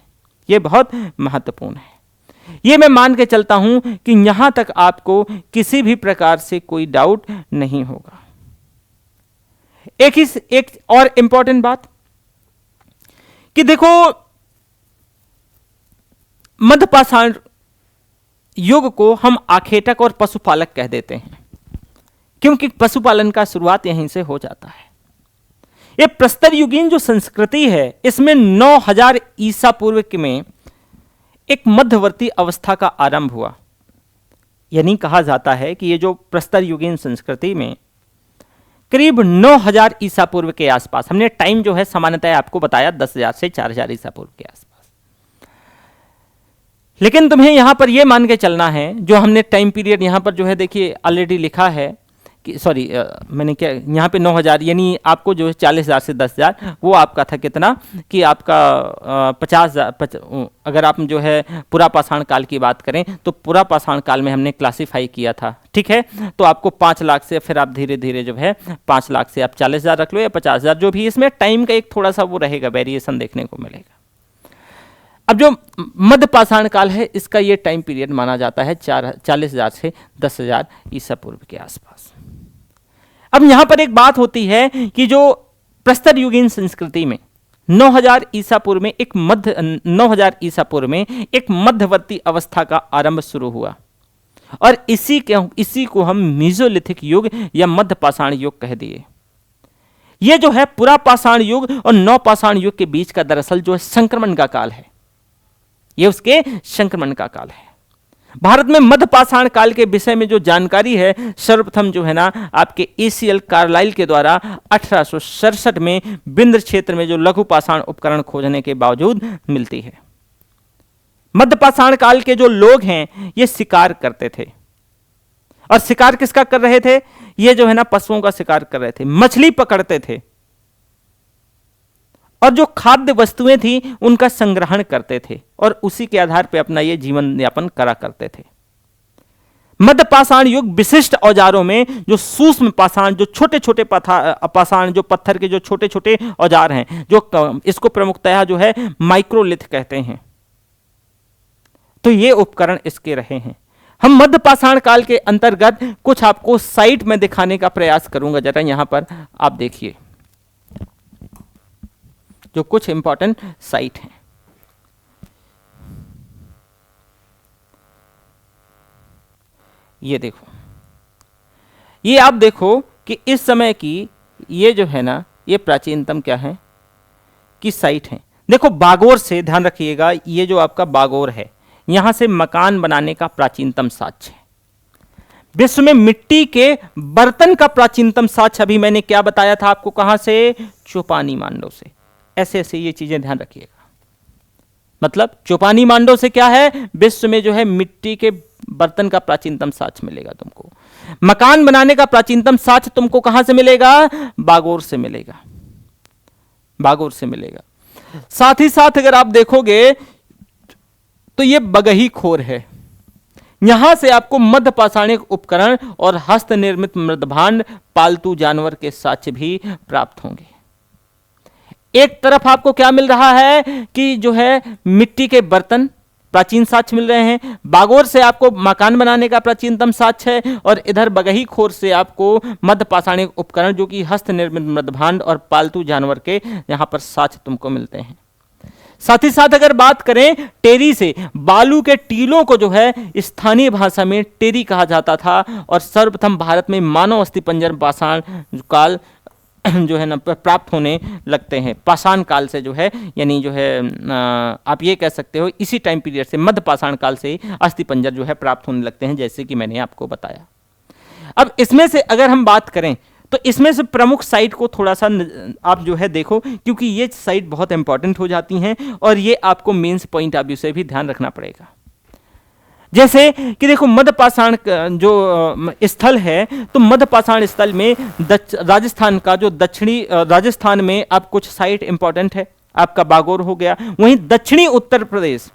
ये बहुत महत्वपूर्ण है। ये मैं मान के चलता हूं कि यहां तक आपको किसी भी प्रकार से कोई डाउट नहीं होगा। एक और इंपॉर्टेंट बात कि देखो, मध्य पाषाण युग को हम आखेटक और पशुपालक कह देते हैं, क्योंकि पशुपालन का शुरुआत यहीं से हो जाता है। ये प्रस्तर युगीन जो संस्कृति है इसमें 9000 ईसा पूर्व में एक मध्यवर्ती अवस्था का आरंभ हुआ। यानी कहा जाता है कि ये जो प्रस्तर युगीन संस्कृति में करीब 9000 ईसा पूर्व के आसपास, हमने टाइम जो है सामान्यतः आपको बताया 10,000 से 4000 ईसा पूर्व के आसपास, लेकिन तुम्हें यहां पर यह मान के चलना है, जो हमने टाइम पीरियड यहां पर जो है देखिए ऑलरेडी लिखा है कि सॉरी मैंने क्या यहाँ पे 9000 यानी आपको जो है 40,000 से 10,000 वो आपका था कितना कि आपका 50,000। अगर आप जो है पुरा पाषाण काल की बात करें तो पुरा पाषाण काल में हमने क्लासीफाई किया था, ठीक है। तो आपको 5 लाख से फिर आप धीरे धीरे जो है 5 लाख से आप 40,000 रख लो या 50,000, जो भी इसमें टाइम का एक थोड़ा सा वो रहेगा, वेरिएशन देखने को मिलेगा। अब जो मध्य पाषाण काल है, इसका ये टाइम पीरियड माना जाता है 40,000 से 10,000 ईसा पूर्व के आसपास। अब यहां पर एक बात होती है कि जो प्रस्तर युगीन संस्कृति में 9000 ईसा पूर्व में 9000 ईसा पूर्व में एक मध्यवर्ती अवस्था का आरंभ शुरू हुआ, और इसी को हम मीजोलिथिक युग या मध्य पाषाण युग कह दिए। यह जो है पुरा पाषाण युग और नव पाषाण युग के बीच का दरअसल जो है संक्रमण का काल है, यह उसके संक्रमण का काल है। भारत में मध्य पाषाण काल के विषय में जो जानकारी है, सर्वप्रथम जो है ना आपके एसीएल कार्लाइल के द्वारा 1867 में विंध्य क्षेत्र में जो लघु पाषाण उपकरण खोजने के बावजूद मिलती है। मध्य पाषाण काल के जो लोग हैं ये शिकार करते थे, और शिकार किसका कर रहे थे? ये जो है ना पशुओं का शिकार कर रहे थे, मछली पकड़ते थे, और जो खाद्य वस्तुएं थी उनका संग्रहण करते थे, और उसी के आधार पर अपना ये जीवन यापन करा करते थे। मध्य पाषाण युग विशिष्ट औजारों में जो सूक्ष्म पाषाण, जो छोटे छोटे पाषाण, जो पत्थर के जो छोटे छोटे औजार हैं, जो इसको प्रमुखतया जो है माइक्रोलिथ कहते हैं, तो ये उपकरण इसके रहे हैं। हम मध्य पाषाण काल के अंतर्गत कुछ आपको साइट में दिखाने का प्रयास करूंगा। जरा यहां पर आप देखिए जो कुछ इंपॉर्टेंट साइट हैं। ये देखो, ये आप देखो कि इस समय की ये जो है ना ये प्राचीनतम क्या है कि साइट है। देखो बागोर से, ध्यान रखिएगा, ये जो आपका बागोर है, यहां से मकान बनाने का प्राचीनतम साक्ष्य है। विश्व में मिट्टी के बर्तन का प्राचीनतम साक्ष्य अभी मैंने क्या बताया था आपको, कहां से? चोपानी मांडो से। ऐसे ऐसे ये चीजें ध्यान रखिएगा। मतलब चोपानी मांडो से क्या है, विश्व में जो है मिट्टी के बर्तन का प्राचीनतम साक्ष्य मिलेगा तुमको। मकान बनाने का प्राचीनतम साक्ष्य तुमको कहां से मिलेगा? बागोर से मिलेगा, बागोर से मिलेगा। साथ ही साथ अगर आप देखोगे तो ये बगही खोर है, यहां से आपको मध्य पाषाणिक उपकरण और हस्त निर्मित मृदभांड, पालतू जानवर के साक्ष्य भी प्राप्त होंगे। एक तरफ आपको क्या मिल रहा है कि जो है मिट्टी के बर्तन प्राचीन साक्ष्य मिल रहे हैं, बागोर से आपको मकान बनाने का प्राचीनतम साक्ष्य है, और इधर बगही खोर से आपको मध्य पाषाणिक उपकरण जो कि हस्त निर्मित मृदभांड और पालतू जानवर के यहां पर साक्ष्य तुमको मिलते हैं। साथ ही साथ अगर बात करें टेरी से, बालू के टीलों को जो है स्थानीय भाषा में टेरी कहा जाता था, और सर्वप्रथम भारत में मानव अस्थिपंजर पाषाण काल जो है ना प्राप्त होने लगते हैं। पाषाण काल से जो है, यानी जो है आप ये कह सकते हो इसी टाइम पीरियड से, मध्य पाषाण काल से अस्थिपंजर जो है प्राप्त होने लगते हैं, जैसे कि मैंने आपको बताया। अब इसमें से अगर हम बात करें तो इसमें से प्रमुख साइट को थोड़ा सा आप जो है देखो, क्योंकि ये साइट बहुत इंपॉर्टेंट हो जाती हैं, और ये आपको मेंस पॉइंट ऑफ व्यू से भी ध्यान रखना पड़ेगा। जैसे कि देखो मध्य पाषाण जो स्थल है, तो मध्य पाषाण स्थल में राजस्थान का जो दक्षिणी राजस्थान में अब कुछ साइट इंपॉर्टेंट है। आपका बागोर हो गया, वहीं दक्षिणी उत्तर प्रदेश,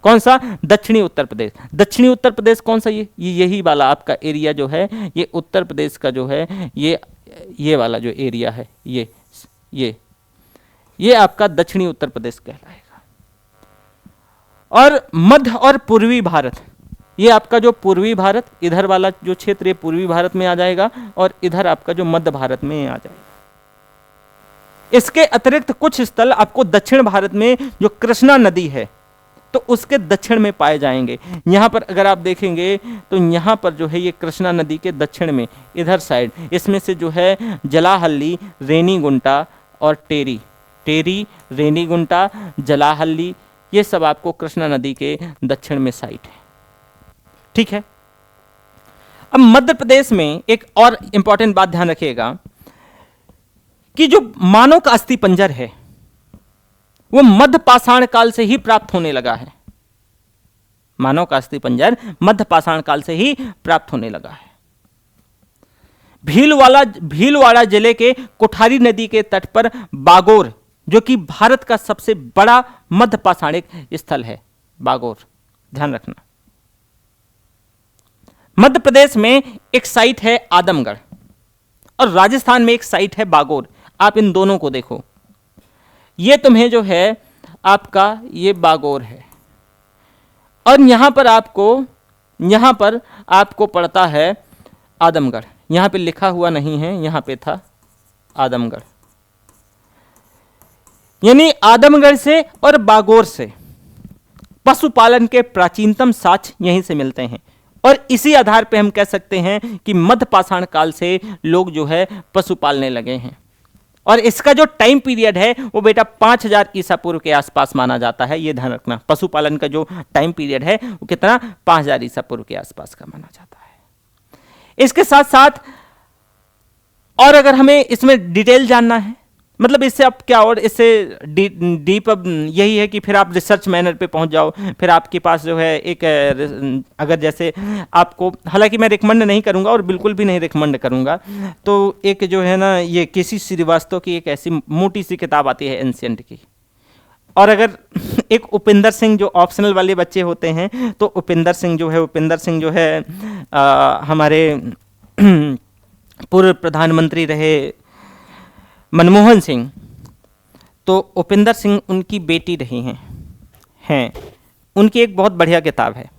कौन सा? दक्षिणी उत्तर प्रदेश। दक्षिणी उत्तर प्रदेश कौन सा? ये यही वाला आपका एरिया जो है, ये उत्तर प्रदेश का जो है ये वाला जो एरिया है, ये आपका दक्षिणी उत्तर प्रदेश कहलाएगा। और मध्य और पूर्वी भारत, ये आपका जो पूर्वी भारत, इधर वाला जो क्षेत्र ये पूर्वी भारत में आ जाएगा, और इधर आपका जो मध्य भारत में आ जाएगा। इसके अतिरिक्त कुछ स्थल आपको दक्षिण भारत में जो कृष्णा नदी है तो उसके दक्षिण में पाए जाएंगे। यहां पर अगर आप देखेंगे तो यहां पर जो है ये कृष्णा नदी के दक्षिण में इधर साइड, इसमें से जो है जलाहल्ली, रेनीगुंटा और टेरी, रेनीगुंटा, जलाहल्ली, ये सब आपको कृष्णा नदी के दक्षिण में साइट है। ठीक है। अब मध्य प्रदेश में एक और इंपॉर्टेंट बात ध्यान रखिएगा कि जो मानव का अस्थिपंजर है वो मध्य पाषाण काल से ही प्राप्त होने लगा है। मानव का अस्थिपंजर मध्य पाषाण काल से ही प्राप्त होने लगा है। भीलवाड़ा जिले के कोठारी नदी के तट पर बागोर, जो कि भारत का सबसे बड़ा मध्य पाषाणिक स्थल है, बागोर, ध्यान रखना। मध्य प्रदेश में एक साइट है आदमगढ़, और राजस्थान में एक साइट है बागोर। आप इन दोनों को देखो, ये तुम्हें जो है आपका ये बागोर है, और यहां पर आपको पड़ता है आदमगढ़। यहां पे लिखा हुआ नहीं है, यहां पे था आदमगढ़। यानी आदमगढ़ से और बागोर से पशुपालन के प्राचीनतम साक्ष्य यहीं से मिलते हैं, और इसी आधार पे हम कह सकते हैं कि मध्य पाषाण काल से लोग जो है पशु पालने लगे हैं। और इसका जो टाइम पीरियड है वो बेटा 5000 ईसा पूर्व के आसपास माना जाता है। ये ध्यान रखना, पशुपालन का जो टाइम पीरियड है वो कितना, 5000 ईसा पूर्व के आसपास का माना जाता है। इसके साथ साथ और अगर हमें इसमें डिटेल जानना है, मतलब इससे आप क्या और इससे डीप अब यही है कि फिर आप रिसर्च मैनर पे पहुंच जाओ, फिर आपके पास जो है एक अगर जैसे आपको, हालांकि मैं रिकमेंड नहीं करूंगा और बिल्कुल भी नहीं रिकमेंड करूंगा, तो एक जो है ना ये केसी श्रीवास्तव की एक ऐसी मोटी सी किताब आती है एंशिएंट की, और अगर एक उपिंदर सिंह जो ऑप्शनल वाले बच्चे होते हैं, तो उपिंदर सिंह जो है हमारे पूर्व प्रधानमंत्री रहे मनमोहन सिंह, तो उपिंदर सिंह उनकी बेटी रही हैं उनकी एक बहुत बढ़िया किताब है।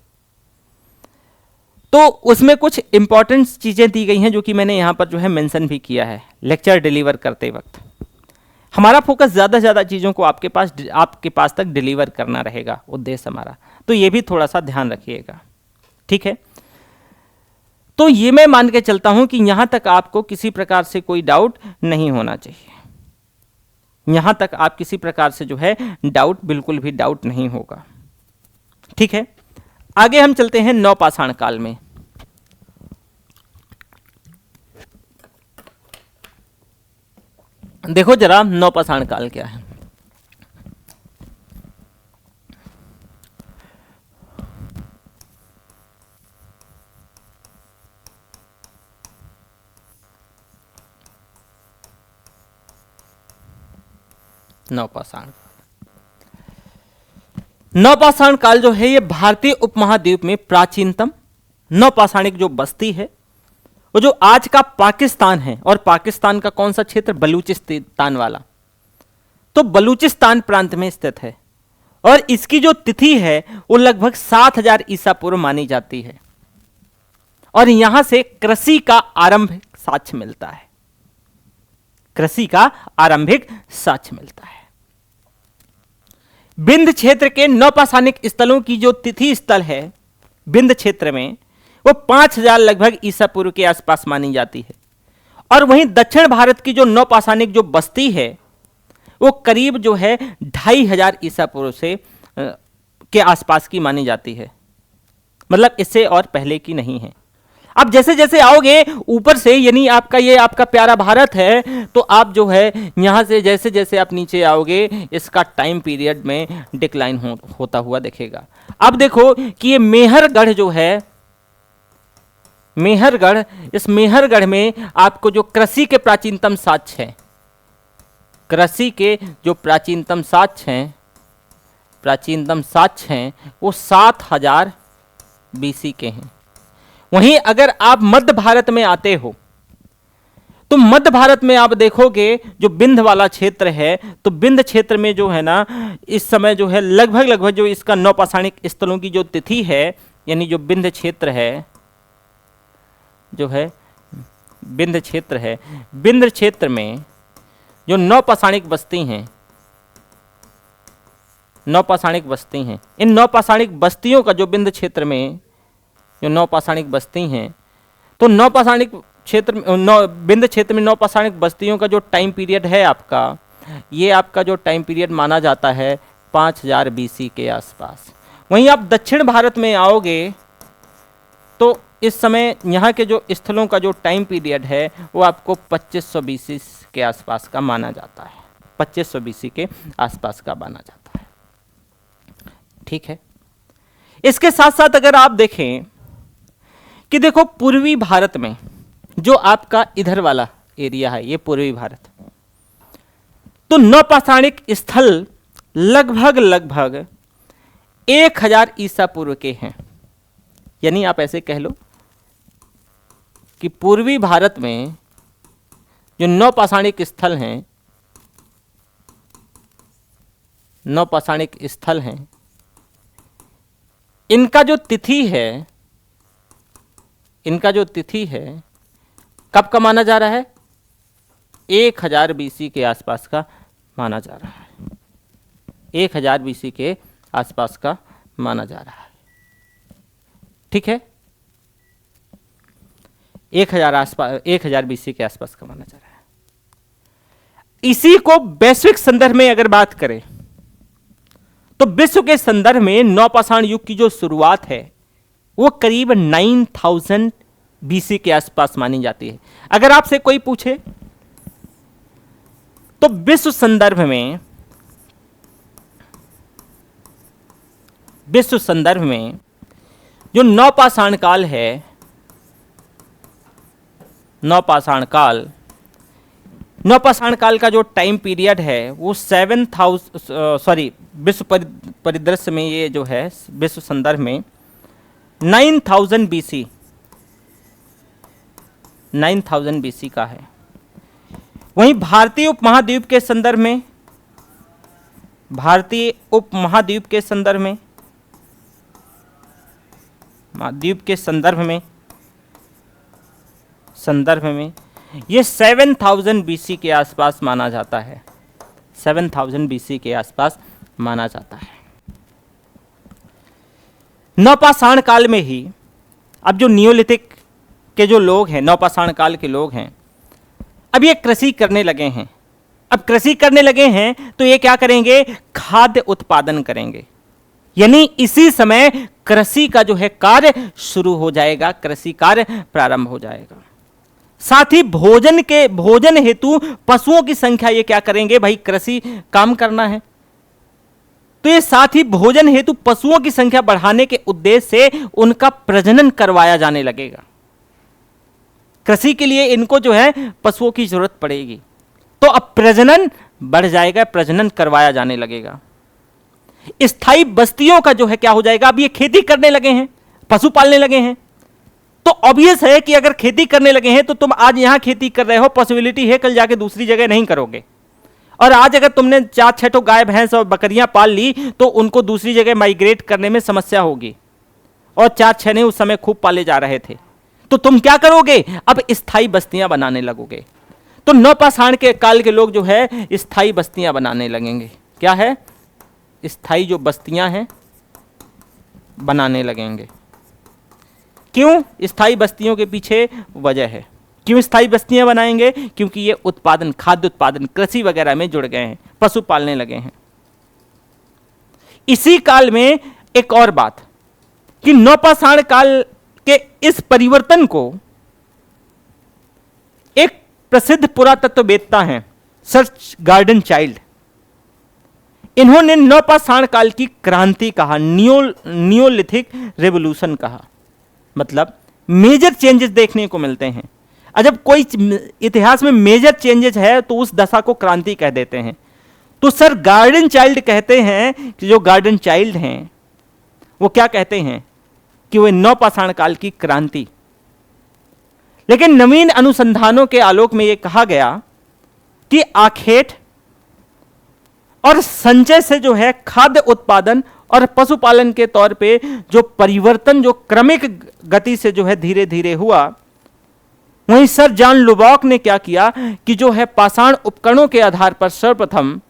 तो उसमें कुछ इंपॉर्टेंट चीज़ें दी गई हैं जो कि मैंने यहाँ पर जो है मेंशन भी किया है लेक्चर डिलीवर करते वक्त। हमारा फोकस ज़्यादा से ज़्यादा चीज़ों को आपके पास तक डिलीवर करना रहेगा उद्देश्य हमारा, तो ये भी थोड़ा सा ध्यान रखिएगा, ठीक है। तो ये मैं मान के चलता हूं कि यहां तक आपको किसी प्रकार से कोई डाउट नहीं होना चाहिए। यहां तक आप किसी प्रकार से जो है डाउट, बिल्कुल भी डाउट नहीं होगा, ठीक है। आगे हम चलते हैं नवपाषाण काल में। देखो जरा नवपाषाण काल क्या है। नवपाषाण काल जो है ये भारतीय उपमहाद्वीप में प्राचीनतम नवपाषाणिक जो बस्ती है वो जो आज का पाकिस्तान है, और पाकिस्तान का कौन सा क्षेत्र, बलूचिस्तान वाला, तो बलूचिस्तान प्रांत में स्थित है। और इसकी जो तिथि है वो लगभग 7000 ईसा पूर्व मानी जाती है, और यहां से कृषि का आरंभिक साक्ष्य मिलता है। कृषि का आरंभिक साक्ष्य मिलता है। विंध्य क्षेत्र के नवपाषाणिक स्थलों की जो तिथि स्थल है विंध्य क्षेत्र में, वो 5000 लगभग ईसा पूर्व के आसपास मानी जाती है। और वहीं दक्षिण भारत की जो नवपाषाणिक जो बस्ती है वो करीब जो है 2500 ईसा पूर्व से के आसपास की मानी जाती है, मतलब इससे और पहले की नहीं है। अब जैसे जैसे आओगे ऊपर से, यानी आपका ये आपका प्यारा भारत है, तो आप जो है यहां से जैसे जैसे आप नीचे आओगे इसका टाइम पीरियड में डिक्लाइन होता हुआ दिखेगा। अब देखो कि ये मेहरगढ़ जो है, मेहरगढ़, इस मेहरगढ़ में आपको जो कृषि के प्राचीनतम साक्ष्य हैं, कृषि के जो प्राचीनतम साक्ष्य हैं वो 7000 बीसी के हैं। वहीं अगर आप मध्य भारत में आते हो तो मध्य भारत में आप देखोगे जो विंध्य वाला क्षेत्र है, तो विंध्य क्षेत्र में जो है ना इस समय जो है लगभग जो इसका नवपाषाणिक स्थलों की जो तिथि है, यानी जो विंध्य क्षेत्र है, जो है विंध्य क्षेत्र है, विंध्य क्षेत्र में जो नवपाषाणिक बस्ती हैं, इन नवपाषाणिक बस्तियों का जो विंध्य क्षेत्र में जो नवपाषाणिक बस्ती हैं, तो नवपाषाणिक क्षेत्र में विंध्य क्षेत्र में नवपाषाणिक बस्तियों का जो टाइम पीरियड है आपका, ये आपका जो टाइम पीरियड माना जाता है 5000 बीसी के आसपास। वहीं आप दक्षिण भारत में आओगे तो इस समय यहाँ के जो स्थलों का जो टाइम पीरियड है वो आपको 2500 बीसी के आसपास का माना जाता है, 2500 बीसी के आसपास का माना जाता है, ठीक है। इसके साथ साथ अगर आप देखें कि देखो पूर्वी भारत में जो आपका इधर वाला एरिया है, ये पूर्वी भारत, तो नवपाषाणिक स्थल लगभग 1000 ईसा पूर्व के हैं। यानी आप ऐसे कह लो कि पूर्वी भारत में जो नवपाषाणिक स्थल हैं नौपाषाणिक स्थल हैं, इनका जो तिथि है, कब का माना जा रहा है? 1000 BC के आसपास का माना जा रहा है। 1000 BC के आसपास का माना जा रहा है। ठीक है, 1000 BC के आसपास का माना जा रहा है। इसी को वैश्विक संदर्भ में अगर बात करें तो विश्व के संदर्भ में नौपाषाण युग की जो शुरुआत है वो करीब 9000 BC के आसपास मानी जाती है। अगर आपसे कोई पूछे तो विश्व संदर्भ में जो नौपाषाण काल है, नौपाषाण काल का जो टाइम पीरियड है वो 7000 विश्व परिदृश्य में, ये जो है विश्व संदर्भ में 9000 BC का है। वहीं भारतीय उपमहाद्वीप के संदर्भ में, ये 7000 BC के आसपास माना जाता है। 7000 BC के आसपास माना जाता है। नौपाषाण काल में ही अब जो नियोलिथिक के जो लोग हैं, नौपाषाण काल के लोग हैं, अब ये कृषि करने लगे हैं। तो ये क्या करेंगे? खाद्य उत्पादन करेंगे। यानी इसी समय कृषि का जो है कार्य शुरू हो जाएगा, कृषि कार्य प्रारंभ हो जाएगा। साथ ही भोजन हेतु पशुओं की संख्या ये क्या करेंगे? भाई कृषि काम करना है तो ये साथ ही भोजन हेतु पशुओं की संख्या बढ़ाने के उद्देश्य से उनका प्रजनन करवाया जाने लगेगा। कृषि के लिए इनको जो है पशुओं की जरूरत पड़ेगी, तो अब प्रजनन बढ़ जाएगा, प्रजनन करवाया जाने लगेगा। स्थायी बस्तियों का जो है क्या हो जाएगा? अब ये खेती करने लगे हैं, पशु पालने लगे हैं, तो ऑब्वियस है कि अगर खेती करने लगे हैं तो तुम आज यहां खेती कर रहे हो, पॉसिबिलिटी है कल जाके दूसरी जगह नहीं करोगे। और आज अगर तुमने 4-6 गाय भैंस और बकरियां पाल ली तो उनको दूसरी जगह माइग्रेट करने में समस्या होगी, और 4-6 नहीं उस समय खूब पाले जा रहे थे, तो तुम क्या करोगे? अब स्थायी बस्तियां बनाने लगोगे। तो नौपाषाण के काल के लोग जो है स्थायी बस्तियां बनाने लगेंगे। क्या है? स्थायी जो बस्तियां हैं बनाने लगेंगे। क्यों? स्थायी बस्तियों के पीछे वजह है। क्यों स्थायी बस्तियां बनाएंगे? क्योंकि ये उत्पादन, खाद्य उत्पादन, कृषि वगैरह में जुड़ गए हैं, पशु पालने लगे हैं। इसी काल में एक और बात कि नौपाषाण काल के इस परिवर्तन को एक प्रसिद्ध पुरातत्ववेत्ता हैं सर गार्डन चाइल्ड, इन्होंने नौपाषाण काल की क्रांति कहा, नियोलिथिक रेवोल्यूशन कहा। मतलब मेजर चेंजेस देखने को मिलते हैं। जब कोई इतिहास में मेजर चेंजेस है तो उस दशा को क्रांति कह देते हैं। तो सर गार्डन चाइल्ड कहते हैं कि जो गार्डन चाइल्ड हैं वो क्या कहते हैं कि वो नौपाषाण काल की क्रांति। लेकिन नवीन अनुसंधानों के आलोक में यह कहा गया कि आखेट और संचय से जो है खाद्य उत्पादन और पशुपालन के तौर पे जो परिवर्तन जो क्रमिक गति से जो है धीरे धीरे हुआ, वहीं सर जॉन लुबॉक ने क्या किया कि जो है पाषाण उपकरणों के आधार पर सर्वप्रथम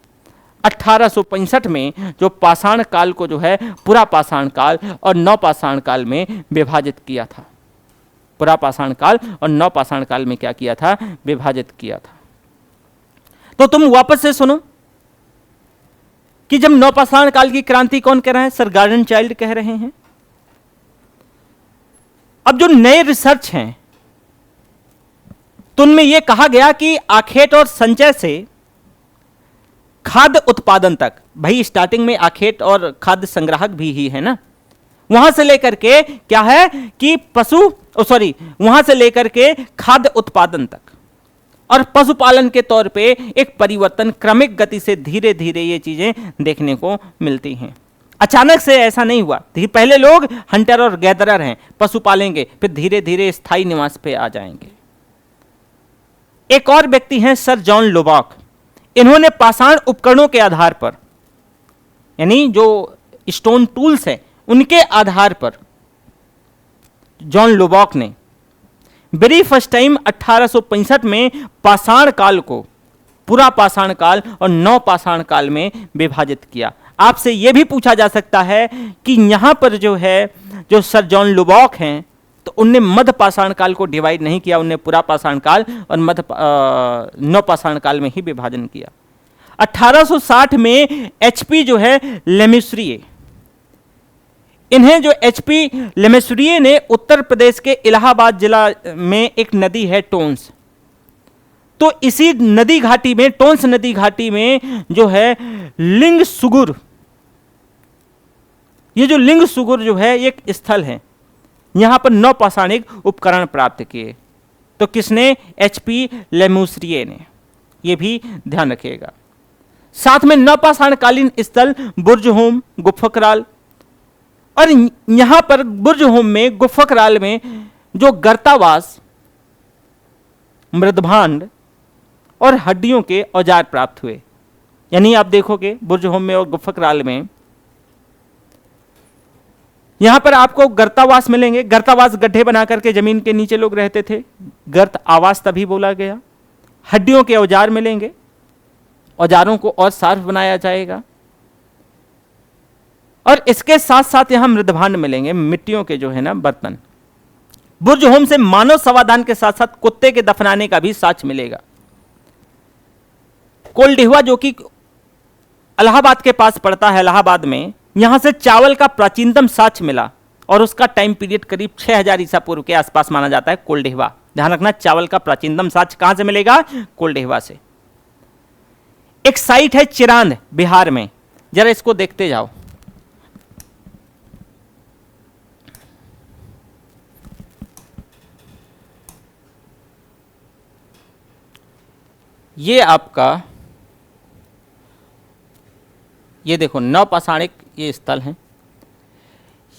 1865 में जो पाषाण काल को जो है पुरा पाषाण काल और नवपाषाण काल में विभाजित किया था। पुरा पाषाण काल और नवपाषाण काल में क्या किया था? विभाजित किया था। तो तुम वापस से सुनो कि जब नवपाषाण काल की क्रांति कौन कह रहा है? सर गार्डन चाइल्ड कह रहे हैं। अब जो नए रिसर्च हैं तो उनमें यह कहा गया कि आखेट और संचय से खाद्य उत्पादन तक, भाई स्टार्टिंग में आखेट और खाद्य संग्राहक भी ही है ना, वहां से लेकर के क्या है कि वहां से लेकर के खाद्य उत्पादन तक और पशुपालन के तौर पे एक परिवर्तन क्रमिक गति से धीरे धीरे ये चीजें देखने को मिलती हैं। अचानक से ऐसा नहीं हुआ। पहले लोग हंटर और गैदरर हैं, पशु पालेंगे, फिर धीरे धीरे स्थायी निवास पे आ जाएंगे। एक और व्यक्ति हैं सर जॉन लुबॉक, इन्होंने पाषाण उपकरणों के आधार पर यानी जो स्टोन टूल्स हैं उनके आधार पर जॉन लुबॉक ने वेरी फर्स्ट टाइम 1865 में पाषाण काल को, पूरा पाषाण काल और नव पाषाण काल में विभाजित किया। आपसे यह भी पूछा जा सकता है कि यहां पर जो है जो सर जॉन लुबॉक हैं तो उनने मध्य पाषाण काल को डिवाइड नहीं किया, उनने पूरा पाषाण काल और नव पाषाण काल में ही विभाजन किया। 1860 में एचपी जो है लेमिसुरिये, इन्हें जो एचपी लेमिसुरिये ने उत्तर प्रदेश के इलाहाबाद जिला में एक नदी है टोंस, तो इसी नदी घाटी में, टोंस नदी घाटी में जो है लिंग सुगुर, ये जो लिंग सुगुर जो है एक स्थल है, यहां पर नवपाषाणिक उपकरण प्राप्त किए। तो किसने? एचपी लेमिसुरिये ने। यह भी ध्यान रखिएगा। साथ में नवपाषाणकालीन स्थल बुर्जहोम, गुफकराल, और यहां पर बुर्जहोम में, गुफकराल में जो गर्तावास, मृदभांड और हड्डियों के औजार प्राप्त हुए। यानी आप देखोगे बुर्जहोम में और गुफकराल में यहां पर आपको गर्तावास मिलेंगे। गर्तावास गड्ढे बना करके जमीन के नीचे लोग रहते थे, गर्त आवास तभी बोला गया। हड्डियों के औजार मिलेंगे, औजारों को और साफ बनाया जाएगा। और इसके साथ साथ यहां मृदभांड मिलेंगे, मिट्टियों के जो है ना बर्तन। बुर्जहोम से मानव समाधान के साथ साथ कुत्ते के दफनाने का भी साक्ष्य मिलेगा। कोल्डिहवा जो कि इलाहाबाद के पास पड़ता है, इलाहाबाद में, यहां से चावल का प्राचीनतम साक्ष्य मिला और उसका टाइम पीरियड करीब 6000 ईसा पूर्व के आसपास माना जाता है। कोल्डिहवा, ध्यान रखना, चावल का प्राचीनतम साक्ष्य कहां से मिलेगा? कोल्डिहवा से। एक साइट है चिरांद, बिहार में, जरा इसको देखते जाओ। ये आपका, ये देखो नवपाषाणिक ये स्थल है।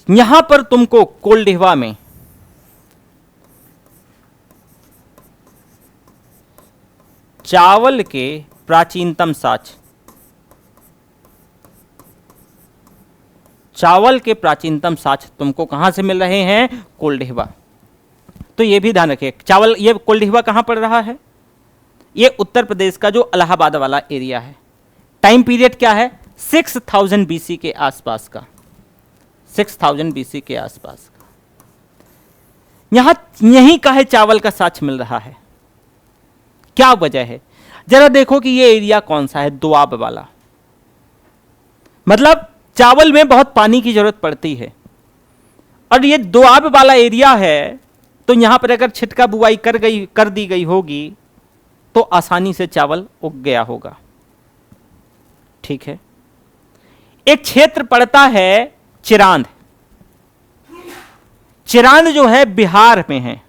यहां पर तुमको कोल्डिहवा में चावल के प्राचीनतम साक्ष्य, चावल के प्राचीनतम साक्ष्य तुमको कहां से मिल रहे हैं? कोल्डिहवा। तो ये भी ध्यान रखिए, चावल, ये कोल्डिहवा कहां पड़ रहा है? ये उत्तर प्रदेश का जो इलाहाबाद वाला एरिया है। टाइम पीरियड क्या है? 6000 बीसी के आसपास का, 6000 बीसी के आसपास का। यहां यहीं का है चावल का साक्ष्य मिल रहा है। क्या वजह है? जरा देखो कि ये एरिया कौन सा है? दोआब वाला। मतलब चावल में बहुत पानी की जरूरत पड़ती है और ये दोआब वाला एरिया है, तो यहां पर अगर छिटका बुआई कर दी गई होगी तो आसानी से चावल उग गया होगा। ठीक है। एक क्षेत्र पड़ता है चिरांद। चिरांद जो है बिहार में है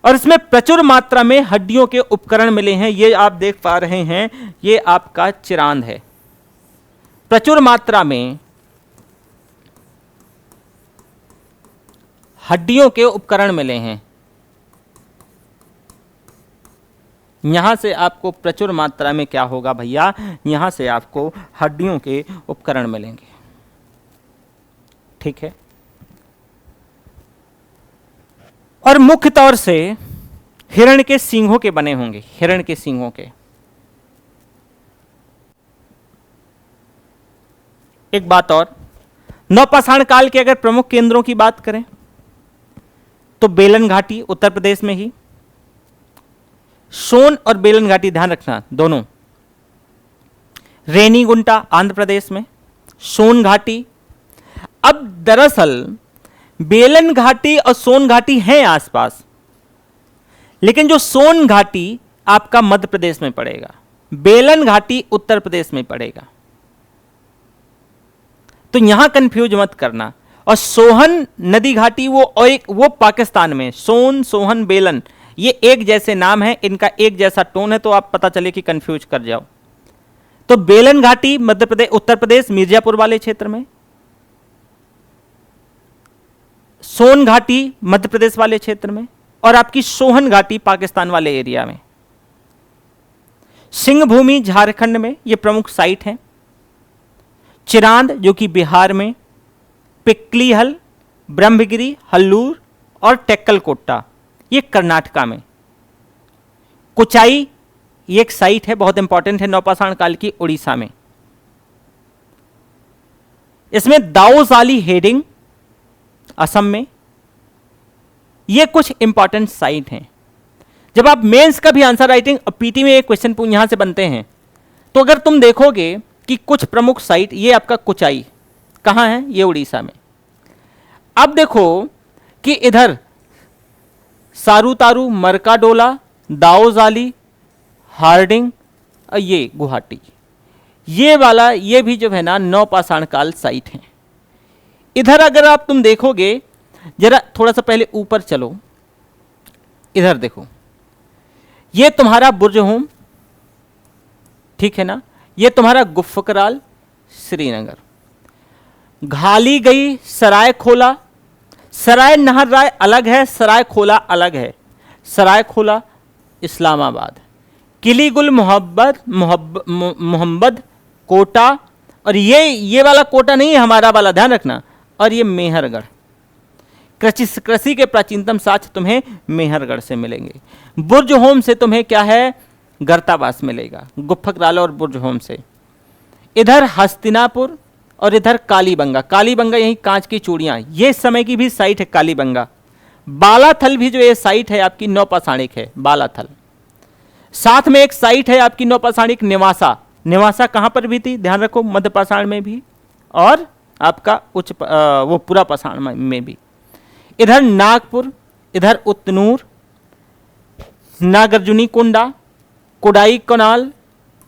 और इसमें प्रचुर मात्रा में हड्डियों के उपकरण मिले हैं। ये आप देख पा रहे हैं, ये आपका चिरांद है। प्रचुर मात्रा में हड्डियों के उपकरण मिले हैं। यहां से आपको प्रचुर मात्रा में क्या होगा भैया? यहां से आपको हड्डियों के उपकरण मिलेंगे। ठीक है। और मुख्य तौर से हिरण के सींगों के बने होंगे, हिरण के सींगों के। एक बात और, नवपाषाण काल के अगर प्रमुख केंद्रों की बात करें तो बेलन घाटी उत्तर प्रदेश में ही, सोन और बेलन घाटी ध्यान रखना दोनों, रेनीगुंटा आंध्र प्रदेश में, सोन घाटी। अब दरअसल बेलन घाटी और सोन घाटी हैं आसपास, लेकिन जो सोन घाटी आपका मध्य प्रदेश में पड़ेगा, बेलन घाटी उत्तर प्रदेश में पड़ेगा। तो यहां कंफ्यूज मत करना। और सोहन नदी घाटी वो पाकिस्तान में, सोन, सोहन, बेलन ये एक जैसे नाम है, इनका एक जैसा टोन है, तो आप पता चले कि कंफ्यूज कर जाओ। तो बेलन घाटी मध्य प्रदेश, उत्तर प्रदेश, मिर्जापुर वाले क्षेत्र में, सोन घाटी मध्य प्रदेश वाले क्षेत्र में, और आपकी सोहन घाटी पाकिस्तान वाले एरिया में। सिंह भूमि झारखंड में ये प्रमुख साइट है। चिरांद जो कि बिहार में, पिक्लीहल, ब्रह्मगिरी, हल्लूर और टेक्कलकोट्टा ये कर्नाटका में। कुचाई ये एक साइट है, बहुत इंपॉर्टेंट है नवपाषाण काल की, उड़ीसा में। इसमें दाओसाली हेडिंग असम में। ये कुछ इंपॉर्टेंट साइट हैं। जब आप मेंस का भी आंसर राइटिंग और पीटी में एक क्वेश्चन यहां से बनते हैं, तो अगर तुम देखोगे कि कुछ प्रमुख साइट, ये आपका कुचाई कहां है, ये उड़ीसा में। अब देखो कि इधर सारूतारू, मरकाडोला, दाओजाली, हार्डिंग और ये गुवाहाटी, ये वाला ये भी जो है ना नवपाषाण काल साइट है। इधर अगर आप तुम देखोगे, जरा थोड़ा सा पहले ऊपर चलो, इधर देखो, ये तुम्हारा बुर्जहोम, ठीक है ना, ये तुम्हारा गुफ्फकराल, श्रीनगर। घाली गई, सराय खोला, सराय नहर राय अलग है, सराय खोला अलग है। सराय खोला इस्लामाबाद, किलीगुल मोहम्मद कोटा, और ये वाला कोटा नहीं है हमारा वाला, ध्यान रखना। और ये मेहरगढ़। कृषि के प्राचीनतम साक्ष्य तुम्हें मेहरगढ़ से मिलेंगे। बुर्जहोम से तुम्हें क्या है, गर्तावास मिलेगा, गुफ्फकराल और बुर्जहोम से। इधर हस्तिनापुर और इधर कालीबंगा। कालीबंगा यही कांच की चूड़ियां, ये समय की भी साइट है कालीबंगा। बालाथल भी जो ये साइट है आपकी नवपाषाणिक है, बालाथल। साथ में एक साइट है आपकी नवपाषाणिक निवासा। निवासा कहां पर भी थी, ध्यान रखो, मध्यपाषाण में भी और आपका वो पूरा पाषाण में भी। इधर नागपुर, इधर उतनूर, नागार्जुनी कुंडा, कोडाई कनाल,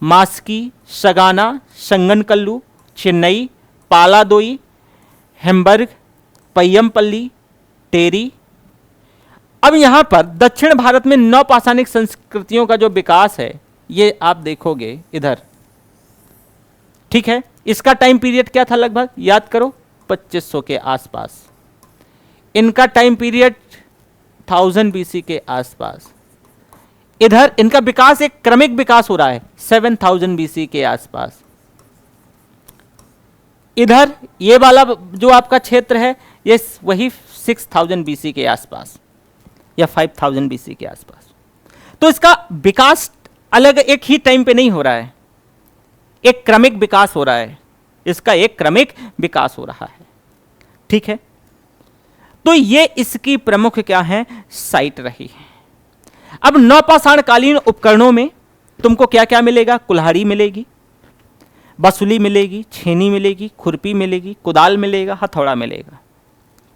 मास्की, सगाना, संगनकल्लू, चेन्नई, पालादोई, हेम्बर्ग, पय्यमपल्ली, टेरी। अब यहां पर दक्षिण भारत में नवपाषाणिक संस्कृतियों का जो विकास है, ये आप देखोगे इधर, ठीक है। इसका टाइम पीरियड क्या था, लगभग याद करो, 2500 के आसपास। इनका टाइम पीरियड 1000 बीसी के आसपास। इधर इनका विकास एक क्रमिक विकास हो रहा है 7000 बीसी के आसपास। इधर ये वाला जो आपका क्षेत्र है, ये वही 6000 बीसी के आसपास या 5000 बीसी के आसपास। तो इसका विकास अलग एक ही टाइम पे नहीं हो रहा है, एक क्रमिक विकास हो रहा है। इसका एक क्रमिक विकास हो रहा है, ठीक है। तो ये इसकी प्रमुख क्या है, साइट रही है। अब नवपाषाण कालीन उपकरणों में तुमको क्या क्या मिलेगा, कुल्हाड़ी मिलेगी, बसुली मिलेगी, छेनी मिलेगी, खुरपी मिलेगी, कुदाल मिलेगा, हथौड़ा मिलेगा।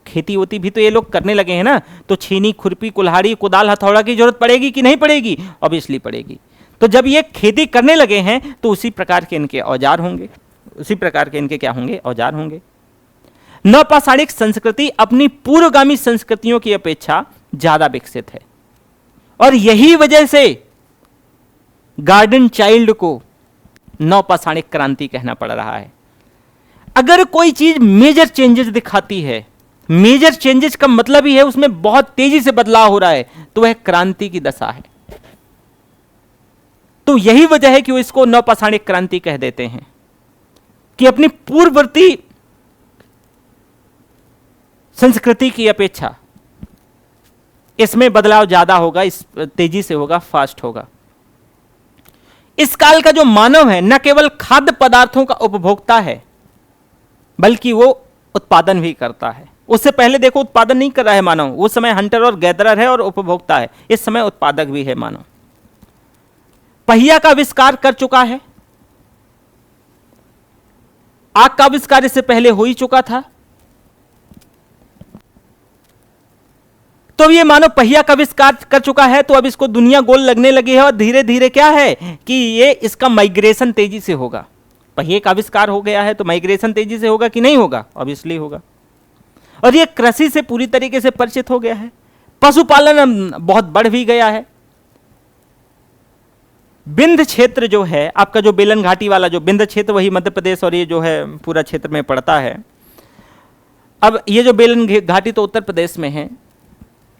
खेती होती भी तो ये लोग करने लगे हैं ना, तो छेनी, खुरपी, कुल्हाड़ी, कुदाल, हथौड़ा की जरूरत पड़ेगी कि नहीं पड़ेगी, ऑब्वियसली पड़ेगी। तो जब ये खेती करने लगे हैं तो उसी प्रकार के इनके औजार होंगे, उसी प्रकार के इनके क्या होंगे, औजार होंगे। नवपाषाणिक संस्कृति अपनी पूर्वगामी संस्कृतियों की अपेक्षा ज्यादा विकसित है, और यही वजह से गार्डन चाइल्ड को नवपाषाणिक क्रांति कहना पड़ रहा है। अगर कोई चीज मेजर चेंजेस दिखाती है, मेजर चेंजेस का मतलब ही है उसमें बहुत तेजी से बदलाव हो रहा है, तो वह क्रांति की दशा है। तो यही वजह है कि वो इसको नवपाषाणिक क्रांति कह देते हैं, कि अपनी पूर्ववर्ती संस्कृति की अपेक्षा इसमें बदलाव ज्यादा होगा, इस तेजी से होगा, फास्ट होगा। इस काल का जो मानव है न केवल खाद्य पदार्थों का उपभोक्ता है, बल्कि वो उत्पादन भी करता है। उससे पहले देखो उत्पादन नहीं कर रहा है मानव, उस समय हंटर और गैदरर है और उपभोक्ता है। इस समय उत्पादक भी है मानव। पहिया का आविष्कार कर चुका है, आग का आविष्कार इससे पहले हो ही चुका था। तो ये मानो पहिया का आविष्कार कर चुका है, तो अब इसको दुनिया गोल लगने लगी है, और धीरे धीरे क्या है कि ये इसका माइग्रेशन तेजी से होगा। पहिए का आविष्कार हो गया है तो माइग्रेशन तेजी से होगा कि नहीं होगा, ऑब्वियसली होगा। और ये कृषि से पूरी तरीके से परिचित हो गया है, पशुपालन बहुत बढ़ भी गया है। बिंद क्षेत्र जो है आपका, जो बेलन घाटी वाला जो बिंद क्षेत्र, वही मध्य प्रदेश और ये जो है पूरा क्षेत्र में पड़ता है। अब ये जो बेलन घाटी तो उत्तर प्रदेश में है,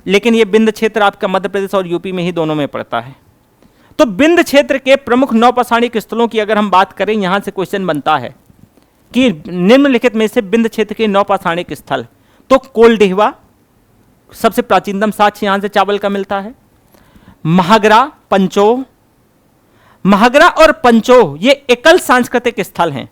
लेकिन ये बिंद क्षेत्र आपका मध्य प्रदेश और यूपी में ही दोनों में पड़ता है। तो बिंद क्षेत्र के प्रमुख नवपाषाणिक स्थलों की अगर हम बात करें, यहां से क्वेश्चन बनता है कि निम्नलिखित में से विंध्य क्षेत्र के 9 पाषाणिक स्थल, तो कोल्डिहवा सबसे प्राचीनतम साक्ष्य यहां से चावल का मिलता है। महागरा, पंचोह, महागरा और पंचोह ये एकल सांस्कृतिक स्थल हैं।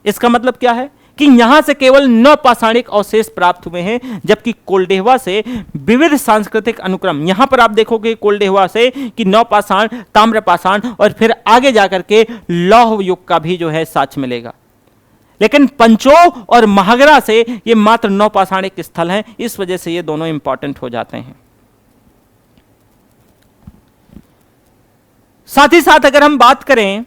इसका मतलब क्या है कि यहां से केवल 9 पाषाणिक अवशेष प्राप्त हुए हैं, जबकि कोल्डिहवा से विविध सांस्कृतिक अनुक्रम, यहां पर आप देखोगे कोल्डिहवा से कि 9 पाषाण, ताम्र पाषाण और फिर आगे जाकर के लौह युग का भी जो है साक्ष्य मिलेगा। लेकिन पंचोह और महागरा से ये मात्र 9 पाषाणिक स्थल हैं, इस वजह से ये दोनों इंपॉर्टेंट हो जाते हैं। साथ ही साथ अगर हम बात करें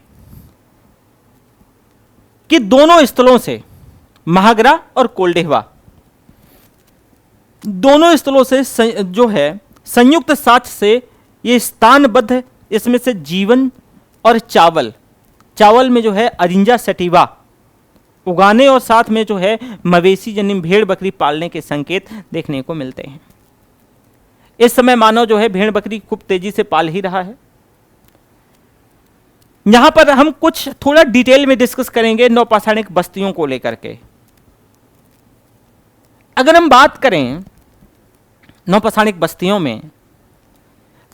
कि दोनों स्थलों से, महागरा और कोल्डिहवा दोनों स्थलों से जो है संयुक्त साक्ष्य से ये स्थानबद्ध, इसमें से जीवन और चावल, चावल में जो है अरिंजा सटिवा उगाने और साथ में जो है मवेशी यानी भेड़ बकरी पालने के संकेत देखने को मिलते हैं। इस समय मानव जो है भेड़ बकरी खूब तेजी से पाल ही रहा है। यहां पर हम कुछ थोड़ा डिटेल में डिस्कस करेंगे 9 पाषाणिक बस्तियों को लेकर के। अगर हम बात करें 9 पाषाणिक बस्तियों में,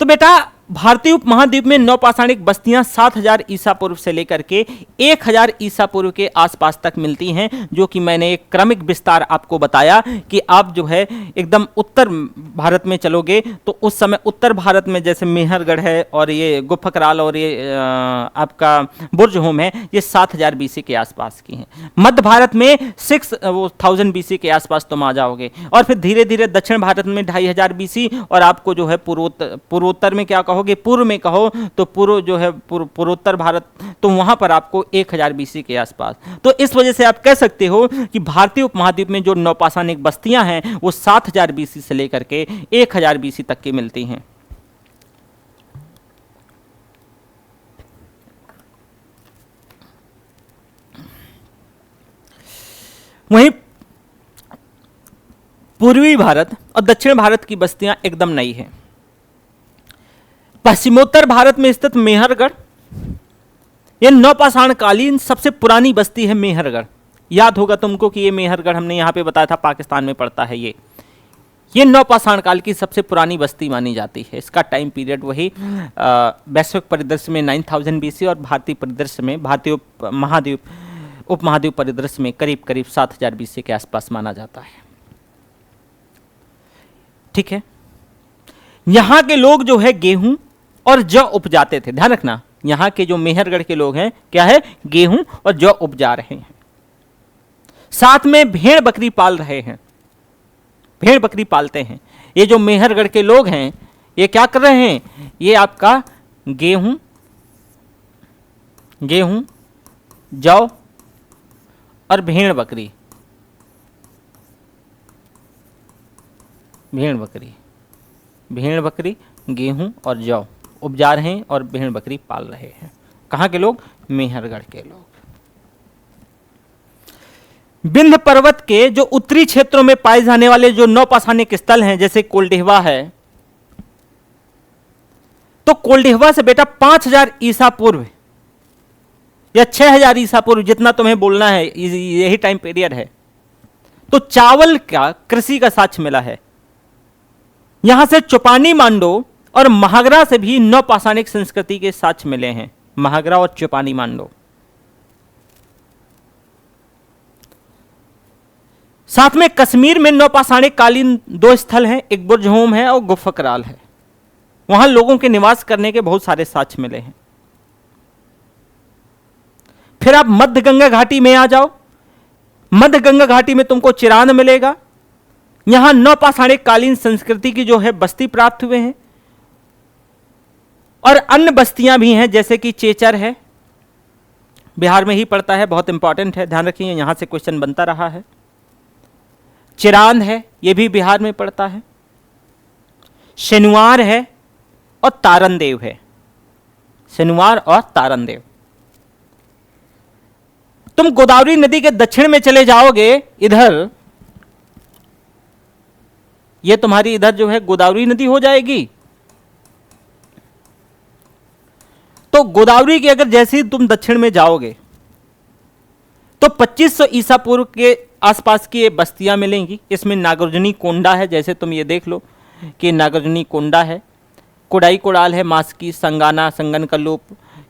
तो बेटा भारतीय उपमहाद्वीप में 9 पाषाणिक बस्तियां 7000 ईसा पूर्व से लेकर के 1000 ईसा पूर्व के आसपास तक मिलती हैं, जो कि मैंने एक क्रमिक विस्तार आपको बताया कि आप जो है एकदम उत्तर भारत में चलोगे तो उस समय उत्तर भारत में जैसे मेहरगढ़ है और ये गुफकराल और ये आपका बुर्ज होम है, ये 7000 बीसी के आसपास की हैं। मध्य भारत में 6000 बीसी के आसपास तुम आ जाओगे और फिर धीरे धीरे दक्षिण भारत में 2500 बीसी और आपको जो है पूर्वोत्तर में क्या कहो, पूर्व में कहो तो पूर्व जो है पूर्वोत्तर भारत, तो वहां पर आपको 1000 बीसी के आसपास। तो इस वजह से आप कह सकते हो कि भारतीय उपमहाद्वीप में जो 9 पाषाणिक बस्तियां हैं वो 7000 बीसी से लेकर के 1000 बीसी तक की मिलती हैं। वहीं पूर्वी भारत और दक्षिण भारत की बस्तियां एकदम नई हैं। पश्चिमोत्तर भारत में स्थित मेहरगढ़, यह 9 पाषाण कालीन सबसे पुरानी बस्ती है मेहरगढ़। याद होगा तुमको कि ये मेहरगढ़ हमने यहां पे बताया था, पाकिस्तान में पड़ता है। ये 9 पाषाण काल की सबसे पुरानी बस्ती मानी जाती है। इसका टाइम पीरियड वही वैश्विक परिदृश्य में 9000 बीसी और भारतीय परिदृश्य में, भारतीय उपमहाद्वीप परिदृश्य में करीब करीब 7000 बीसी के आसपास माना जाता है। ठीक है, यहां के लोग जो है गेहूं और जौ उपजाते थे। ध्यान रखना, यहां के जो मेहरगढ़ के लोग हैं क्या है, गेहूं और जौ उपजा रहे हैं, साथ में भेड़ बकरी पाल रहे हैं, भेड़ बकरी पालते हैं। ये जो मेहरगढ़ के लोग हैं ये क्या कर रहे हैं, ये आपका गेहूं जौ और भेड़ बकरी गेहूं और जौ उपजा रहे हैं और भेड़ बकरी पाल रहे हैं। कहां के लोग, मेहरगढ़ के लोग। विंध्य पर्वत के जो उत्तरी क्षेत्रों में पाए जाने वाले जो 9 पाषाणिक स्थल हैं, जैसे कोल्डिहवा है, तो कोल्डिहवा से बेटा 5000 ईसा पूर्व या 6000 ईसा पूर्व, जितना तुम्हें बोलना है, यही टाइम पीरियड है, तो चावल का कृषि का साक्ष्य मिला है। यहां से चुपानी मांडो और महागरा से भी 9 पाषाणिक संस्कृति के साक्ष्य मिले हैं, महागरा और चुपानी मांडो। साथ में कश्मीर में 9 पाषाणिक कालीन 2 स्थल हैं, एक बुर्ज होम है और गुफकराल है। वहां लोगों के निवास करने के बहुत सारे साक्ष्य मिले हैं। फिर आप मध्य गंगा घाटी में आ जाओ, मध्य गंगा घाटी में तुमको चिरांद मिलेगा। यहां 9 पाषाणिक कालीन संस्कृति की जो है बस्ती प्राप्त हुए हैं और अन्य बस्तियां भी हैं, जैसे कि चेचर है, बिहार में ही पड़ता है, बहुत इंपॉर्टेंट है, ध्यान रखिए, यहां से क्वेश्चन बनता रहा है। चिरांद है, यह भी बिहार में पड़ता है। शनिवार है और तारनदेव है, शनिवार और तारनदेव। तुम गोदावरी नदी के दक्षिण में चले जाओगे, इधर ये तुम्हारी इधर जो है गोदावरी नदी हो जाएगी। तो गोदावरी के अगर जैसे ही तुम दक्षिण में जाओगे तो 2500 ईसा पूर्व के आसपास की ये बस्तियां मिलेंगी। इसमें नागार्जुनी कोंडा है, जैसे तुम ये देख लो कि नागार्जुनी कोंडा है, कोडाई कोडाल है, मास्की, संगाना, संगनकलूप,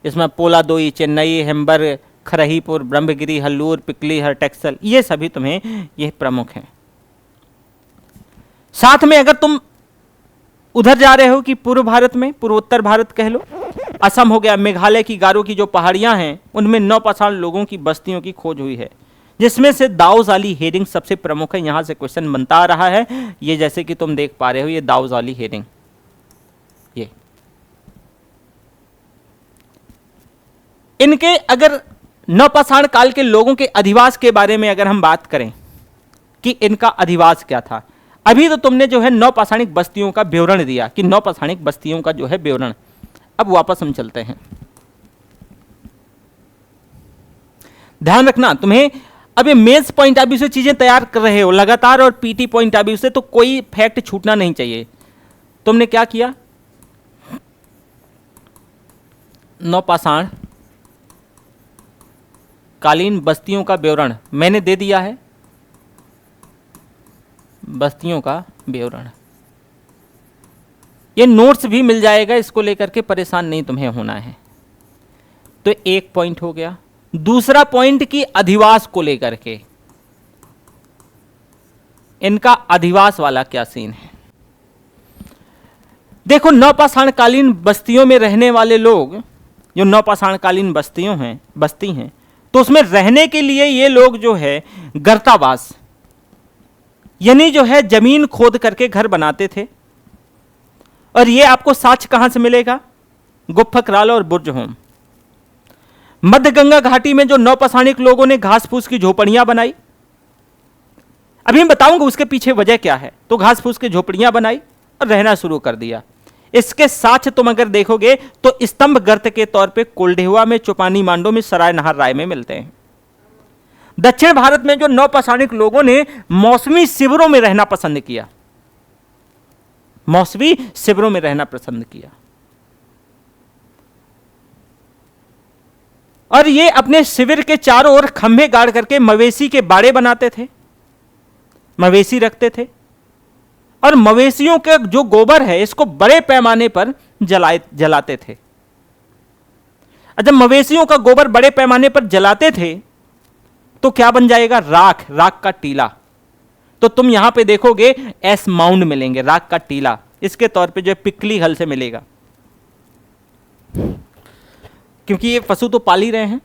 इसमें पोलादोई, चेन्नई, हेम्बर, खरहीपुर, ब्रह्मगिरी, हल्लूर, पिकली, हरटेक्सल, ये सभी तुम्हें ये प्रमुख हैं। साथ में अगर तुम उधर जा रहे हो कि पूर्व भारत में, पूर्वोत्तर भारत कह लो, असम हो गया, मेघालय की गारो की जो पहाड़ियां हैं उनमें नौपाषाण लोगों की बस्तियों की खोज हुई है, जिसमें से दाऊजाली हेरिंग सबसे प्रमुख है। यहां से क्वेश्चन बनता आ रहा है, ये जैसे कि तुम देख पा रहे हो, ये दाऊजाली हेरिंग, ये इनके अगर नौपाषाण काल के लोगों के अधिवास के बारे में अगर हम बात करें कि इनका अधिवास क्या था, अभी तो तुमने जो है नौपाषाणिक बस्तियों का विवरण दिया कि नौपाषाणिक बस्तियों का जो है विवरण। अब वापस हम चलते हैं। ध्यान रखना, तुम्हें अब ये मेंस पॉइंट ऑफ व्यू से चीजें तैयार कर रहे हो लगातार, और पीटी पॉइंट ऑफ व्यू से तो कोई फैक्ट छूटना नहीं चाहिए। तुमने क्या किया, नौपाषाण कालीन बस्तियों का विवरण मैंने दे दिया है, बस्तियों का विवरण, ये नोट्स भी मिल जाएगा, इसको लेकर के परेशान नहीं तुम्हें होना है। तो एक पॉइंट हो गया। दूसरा पॉइंट की अधिवास को लेकर के, इनका अधिवास वाला क्या सीन है। देखो, नौपाषाण कालीन बस्तियों में रहने वाले लोग, जो नौपाषाण कालीन बस्ती हैं, तो उसमें रहने के लिए ये लोग जो है गर्तावास, यानी जो है जमीन खोद करके घर बनाते थे। और ये आपको साक्ष्य कहां से मिलेगा, गुफा कराल और बुर्ज होम। मध्य गंगा घाटी में जो नौपाषाणिक लोगों ने घास फूस की झोपड़ियां बनाई, अभी मैं बताऊंगा उसके पीछे वजह क्या है। तो घास फूस की झोपड़ियां बनाई और रहना शुरू कर दिया। इसके साक्ष्य तुम अगर देखोगे तो स्तंभ गर्त के तौर पे कोल्डेहुआ में, चौपानी मांडो में, सराय नहर राय में मिलते हैं। दक्षिण भारत में जो नौपाषाणिक लोगों ने मौसमी शिविरों में रहना पसंद किया, मौसमी शिविरों में रहना पसंद किया, और ये अपने शिविर के चारों ओर खंभे गाड़ करके मवेशी के बाड़े बनाते थे, मवेशी रखते थे, और मवेशियों के जो गोबर है इसको बड़े पैमाने पर जलाते थे। जब मवेशियों का गोबर बड़े पैमाने पर जलाते थे तो क्या बन जाएगा, राख, राख का टीला। तो तुम यहां पे देखोगे एस माउंड मिलेंगे, राख का टीला, इसके तौर पे जो पिकली हल से मिलेगा, क्योंकि ये पशु तो पाल ही रहे हैं।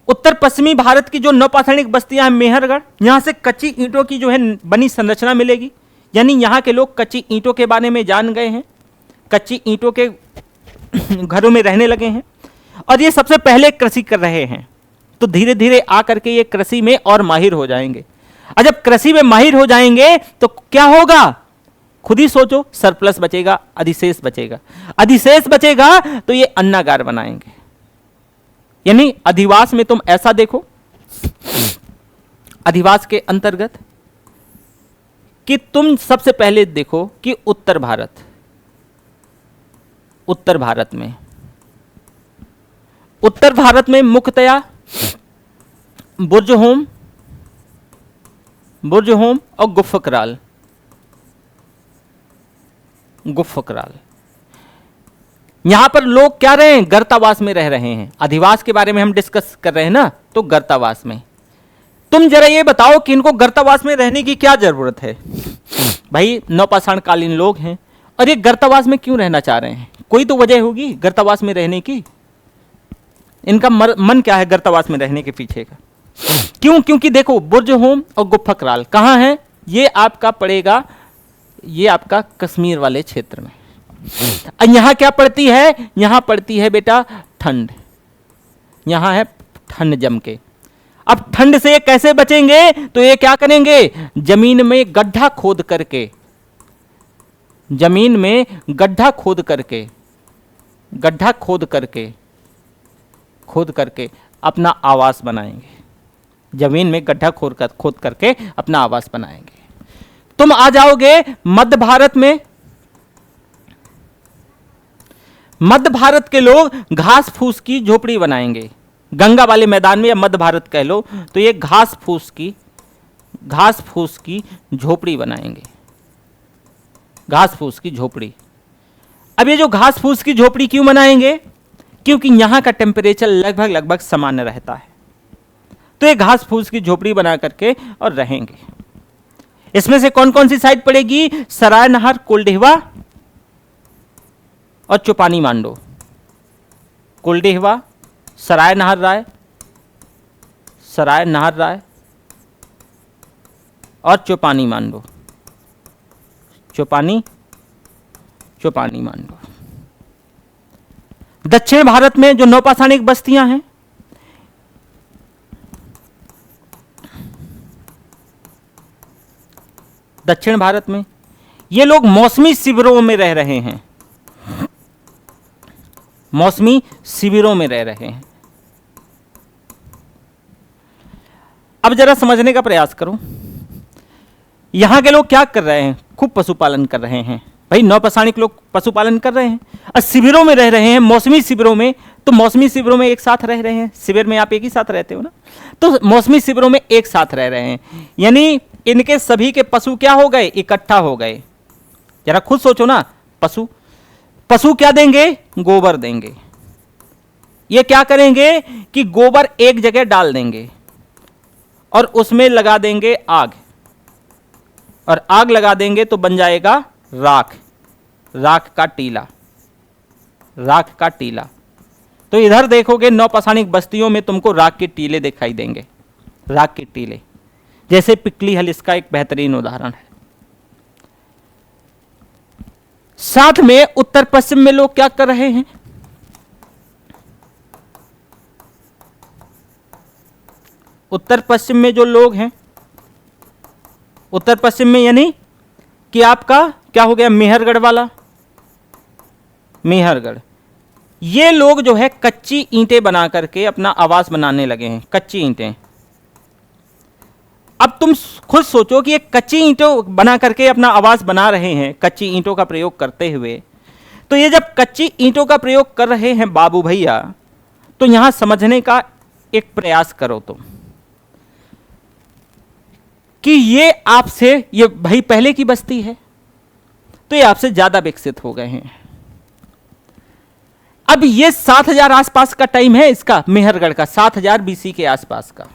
उत्तर पश्चिमी भारत की जो नौपाषाणिक बस्तियां हैं, मेहरगढ़, यहां से कच्ची ईंटों की जो है बनी संरचना मिलेगी, यानी यहां के लोग कच्ची ईंटों के बारे में जान गए हैं, कच्ची ईंटों के घरों में रहने लगे हैं, और ये सबसे पहले कृषि कर रहे हैं। तो धीरे धीरे आकर के ये कृषि में और माहिर हो जाएंगे। और जब कृषि में माहिर हो जाएंगे तो क्या होगा, खुद ही सोचो, सरप्लस बचेगा, अधिशेष बचेगा, अधिशेष बचेगा तो ये अन्नागार बनाएंगे। यानी अधिवास में तुम ऐसा देखो, अधिवास के अंतर्गत कि तुम सबसे पहले देखो कि उत्तर भारत में मुख्यतया बुर्ज होम और गुफा कराल, यहां पर लोग क्या रहे हैं, गर्तावास में रह रहे हैं। अधिवास के बारे में हम डिस्कस कर रहे हैं ना, तो गर्तावास में। तुम जरा ये बताओ कि इनको गर्तावास में रहने की क्या जरूरत है। भाई नौपाषाण कालीन लोग हैं और ये गर्तावास में क्यों रहना चाह रहे हैं, कोई तो वजह होगी गर्तावास में रहने की। इनका मन क्या है गर्तावास में रहने के पीछे का, क्यों, क्योंकि देखो बुर्ज होम और गुफा कराल कहां है, ये आपका पड़ेगा, ये आपका कश्मीर वाले क्षेत्र में। यहां क्या पड़ती है, यहां पड़ती है बेटा ठंड, यहां है ठंड जम के। अब ठंड से कैसे बचेंगे, तो ये क्या करेंगे, जमीन में गड्ढा खोद करके, जमीन में गड्ढा खोद करके अपना आवास बनाएंगे, जमीन में गड्ढा खोद करके अपना आवास बनाएंगे। तुम आ जाओगे मध्य भारत में, मध्य भारत के लोग घास फूस की झोपड़ी बनाएंगे, गंगा वाले मैदान में या मध्य भारत कह लो, तो ये घास फूस की झोपड़ी बनाएंगे, घास फूस की झोपड़ी। अब ये जो घास फूस की झोपड़ी क्यों बनाएंगे? क्योंकि यहां का टेम्परेचर लगभग सामान्य रहता है, तो ये घास फूस की झोपड़ी बना करके और रहेंगे। इसमें से कौन कौन सी साइट पड़ेगी? सराय नहर, कोल्डिहवा और चुपानी मांडो। कोल्डिहवा, सराय नहर राय और चुपानी मांडो। दक्षिण भारत में जो नौपाषाणिक बस्तियां हैं, दक्षिण भारत में ये लोग मौसमी शिविरों में रह रहे हैं, मौसमी शिविरों में रह रहे हैं। अब जरा समझने का प्रयास करो, यहां के लोग क्या कर रहे हैं? खूब पशुपालन कर रहे हैं। भाई नौपाषाणिक लोग पशुपालन कर रहे हैं और शिविरों में रह रहे हैं, मौसमी शिविरों में। तो मौसमी शिविरों में एक साथ रह रहे हैं, शिविर में आप एक ही साथ रहते हो ना, तो मौसमी शिविरों में एक साथ रह रहे हैं, यानी इनके सभी के पशु क्या हो गए? इकट्ठा हो गए। जरा खुद सोचो ना, पशु क्या देंगे? गोबर देंगे। ये क्या करेंगे कि गोबर एक जगह डाल देंगे और उसमें लगा देंगे आग, और आग लगा देंगे तो बन जाएगा राख का टीला। तो इधर देखोगे नौपाषाणिक बस्तियों में तुमको राख के टीले दिखाई देंगे, राख के टीले, जैसे पिकली हल इसका एक बेहतरीन उदाहरण है। साथ में उत्तर पश्चिम में लोग क्या कर रहे हैं? उत्तर पश्चिम में जो लोग हैं, उत्तर पश्चिम में यानी कि आपका क्या हो गया? मेहरगढ़ वाला, मेहरगढ़। ये लोग जो है कच्ची ईंटें बना करके अपना आवास बनाने लगे हैं, कच्ची ईंटें। अब तुम खुद सोचो कि ये कच्ची ईंटों बना करके अपना आवास बना रहे हैं, कच्ची ईंटों का प्रयोग करते हुए। तो ये जब कच्ची ईंटों का प्रयोग कर रहे हैं बाबू भैया, तो यहां समझने का एक प्रयास करो तुम कि ये आपसे, ये भाई पहले की बस्ती है, तो ये आपसे ज्यादा विकसित हो गए हैं। अब ये 7000 आसपास का टाइम है इसका, मेहरगढ़ का 7000 बीसी के आसपास का।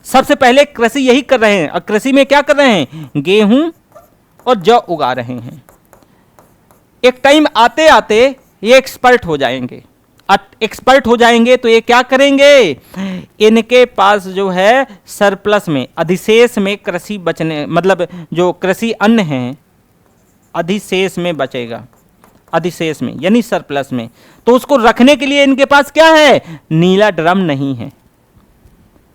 सबसे पहले कृषि यही कर रहे हैं, और कृषि में क्या कर रहे हैं? गेहूं और जौ उगा रहे हैं। एक टाइम आते आते ये एक्सपर्ट हो जाएंगे, एक्सपर्ट हो जाएंगे तो ये क्या करेंगे? इनके पास जो है सरप्लस में, अधिशेष में कृषि बचने, मतलब जो कृषि अन्न है अधिशेष में बचेगा, अधिशेष में यानी सरप्लस में, तो उसको रखने के लिए इनके पास क्या है? नीला ड्रम नहीं है,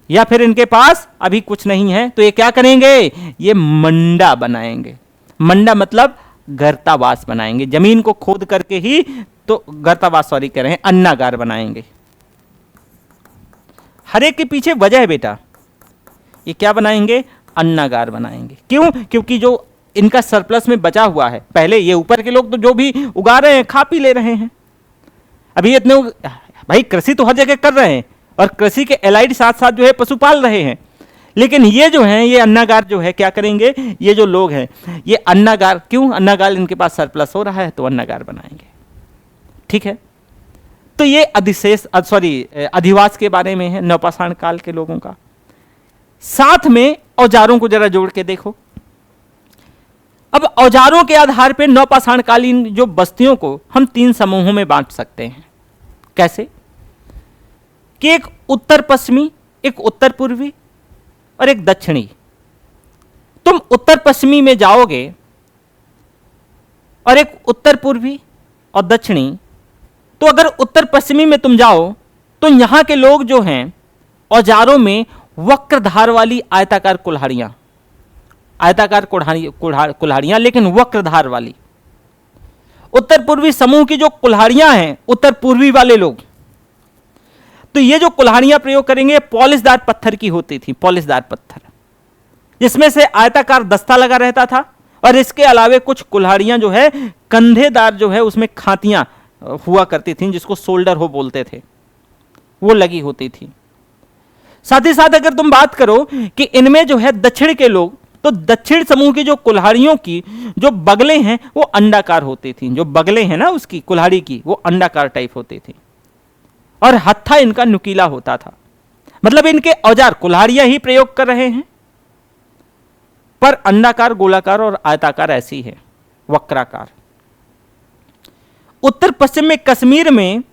या फिर इनके पास अभी कुछ नहीं है, तो ये क्या करेंगे? ये मंडा बनाएंगे। मंडा मतलब गर्तावास बनाएंगे, जमीन को खोद करके ही, तो गर्तावास सॉरी कह रहे हैं, अन्नागार बनाएंगे। हर एक के पीछे वजह है बेटा, ये क्या बनाएंगे? अन्नागार बनाएंगे। क्यों? क्योंकि जो इनका सरप्लस में बचा हुआ है, पहले ये ऊपर के लोग तो जो भी उगा रहे हैं खा पी ले रहे हैं, अभी इतने भाई कृषि तो हर जगह कर रहे हैं, और कृषि के एलाइड साथ साथ जो है पशुपाल रहे हैं, लेकिन ये जो हैं, ये अन्नागार जो है क्या करेंगे? ये जो लोग हैं ये अन्नागार, क्यों? अन्नागार इनके पास सरप्लस हो रहा है तो अन्नागार बनाएंगे। ठीक है, तो ये अधिशेष अधिवास के बारे में है, नवपाषाण काल के लोगों का। साथ में औजारों को जरा जोड़ के देखो। अब औजारों के आधार पर नवपाषाण कालीन जो बस्तियों को हम 3 समूहों में बांट सकते हैं। कैसे? कि एक उत्तर पश्चिमी, एक उत्तर पूर्वी और एक दक्षिणी। तुम उत्तर पश्चिमी में जाओगे और एक उत्तर पूर्वी और दक्षिणी, तो अगर उत्तर पश्चिमी में तुम जाओ तो यहां के लोग जो हैं औजारों में वक्रधार वाली आयताकार कुल्हाड़ियां, आयताकार कुल्हाड़ियां लेकिन वक्रधार वाली। उत्तर पूर्वी समूह की जो कुल्हाड़ियां हैं, उत्तर पूर्वी वाले लोग, तो ये जो कुल्हाड़ियां प्रयोग करेंगे पॉलिशदार पत्थर की होती थी, पॉलिशदार पत्थर, जिसमें से आयताकार दस्ता लगा रहता था, और इसके अलावे कुछ कुल्हाड़ियां जो है कंधेदार जो है उसमें खातियां हुआ करती थीं, जिसको शोल्डर हो बोलते थे। वो लगी होती थी। साथ ही साथ अगर तुम बात करो कि इनमें जो है दक्षिण के लोग, तो दक्षिण समूह की जो कुल्हाड़ियों की जो बगलें हैं वो अंडाकार होती थी। जो बगलें हैं ना उसकी कुल्हाड़ी की, वो अंडाकार टाइप होती थी और हत्था इनका नुकीला होता था। मतलब इनके औजार कुल्हाड़ियां ही प्रयोग कर रहे हैं, पर अंडाकार, गोलाकार और आयताकार ऐसी है, वक्राकार। उत्तर पश्चिम में कश्मीर में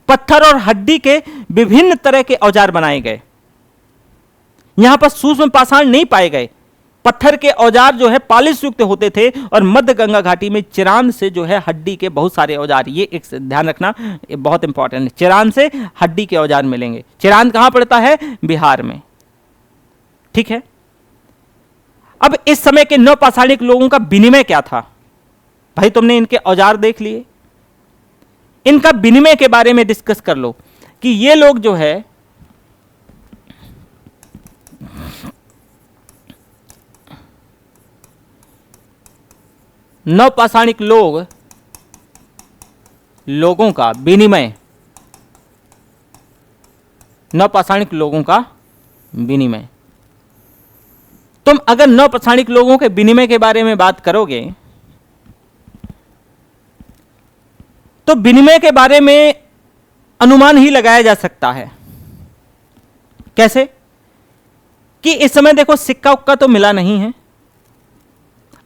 पत्थर और हड्डी के विभिन्न तरह के औजार बनाए गए। यहां पर सूक्ष्म पाषाण नहीं पाए गए। पत्थर के औजार जो है पालिश युक्त होते थे और मध्य गंगा घाटी में चिरान से जो है हड्डी के बहुत सारे औजार, ये एक ध्यान रखना, ये बहुत इंपॉर्टेंट है। चिरान से हड्डी के औजार मिलेंगे। चिरान कहां पड़ता है? बिहार में। ठीक है। अब इस समय के नवपाषाणिक लोगों का विनिमय क्या था? भाई तुमने इनके औजार देख लिए, इनका विनिमय के बारे में डिस्कस कर लो कि ये लोग जो है नवपाषाणिक लोगों का विनिमय, नवपाषाणिक लोगों का विनिमय। तुम अगर नवपाषाणिक लोगों के विनिमय के बारे में बात करोगे तो विनिमय के बारे में अनुमान ही लगाया जा सकता है। कैसे? कि इस समय देखो सिक्का उक्का तो मिला नहीं है,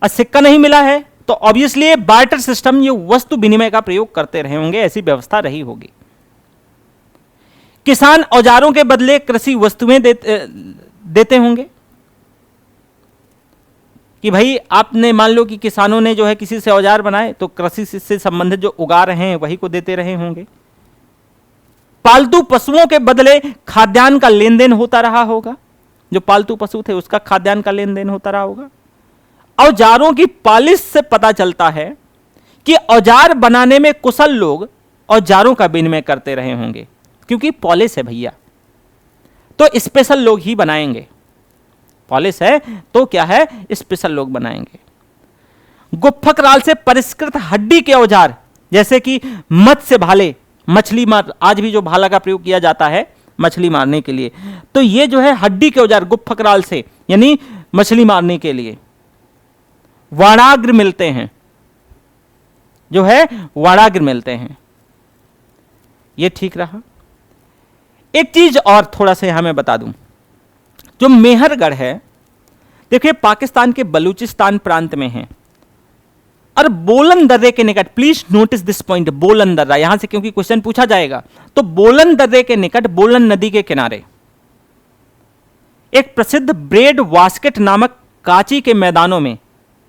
और सिक्का नहीं मिला है तो ऑब्वियसली बार्टर सिस्टम, ये वस्तु विनिमय का प्रयोग करते रहे होंगे, ऐसी व्यवस्था रही होगी। किसान औजारों के बदले कृषि वस्तुएं देते होंगे कि भाई आपने मान लो कि किसानों ने जो है किसी से औजार बनाए तो कृषि से संबंधित जो उगा रहे हैं वही को देते रहे होंगे। पालतू पशुओं के बदले खाद्यान्न का लेन देन होता रहा होगा, जो पालतू पशु थे उसका खाद्यान्न का लेन देन होता रहा होगा। औजारों की पालिश से पता चलता है कि औजार बनाने में कुशल लोग औजारों का विनिमय करते रहे होंगे, क्योंकि पॉलिश है भैया तो स्पेशल लोग ही बनाएंगे। पॉलिश है तो क्या है, स्पेशल लोग बनाएंगे। गुप्फक राल से परिष्कृत हड्डी के औजार जैसे कि मत्स्य भाले, मछली मार, आज भी जो भाला का प्रयोग किया जाता है मछली मारने के लिए, तो ये जो है हड्डी के औजार गुप्फक राल से, यानी मछली मारने के लिए। वाणाग्र मिलते हैं, जो है वाणाग्र मिलते हैं। ये ठीक रहा। एक चीज और थोड़ा सा यहां मैं बता दूं, जो मेहरगढ़ है देखिए पाकिस्तान के बलूचिस्तान प्रांत में है और बोलन दर्रे के निकट, प्लीज नोटिस दिस पॉइंट, बोलन दर्रा, यहां से क्योंकि क्वेश्चन पूछा जाएगा, तो बोलन दर्रे के निकट बोलन नदी के किनारे एक प्रसिद्ध ब्रेड वास्केट नामक कांची के मैदानों में,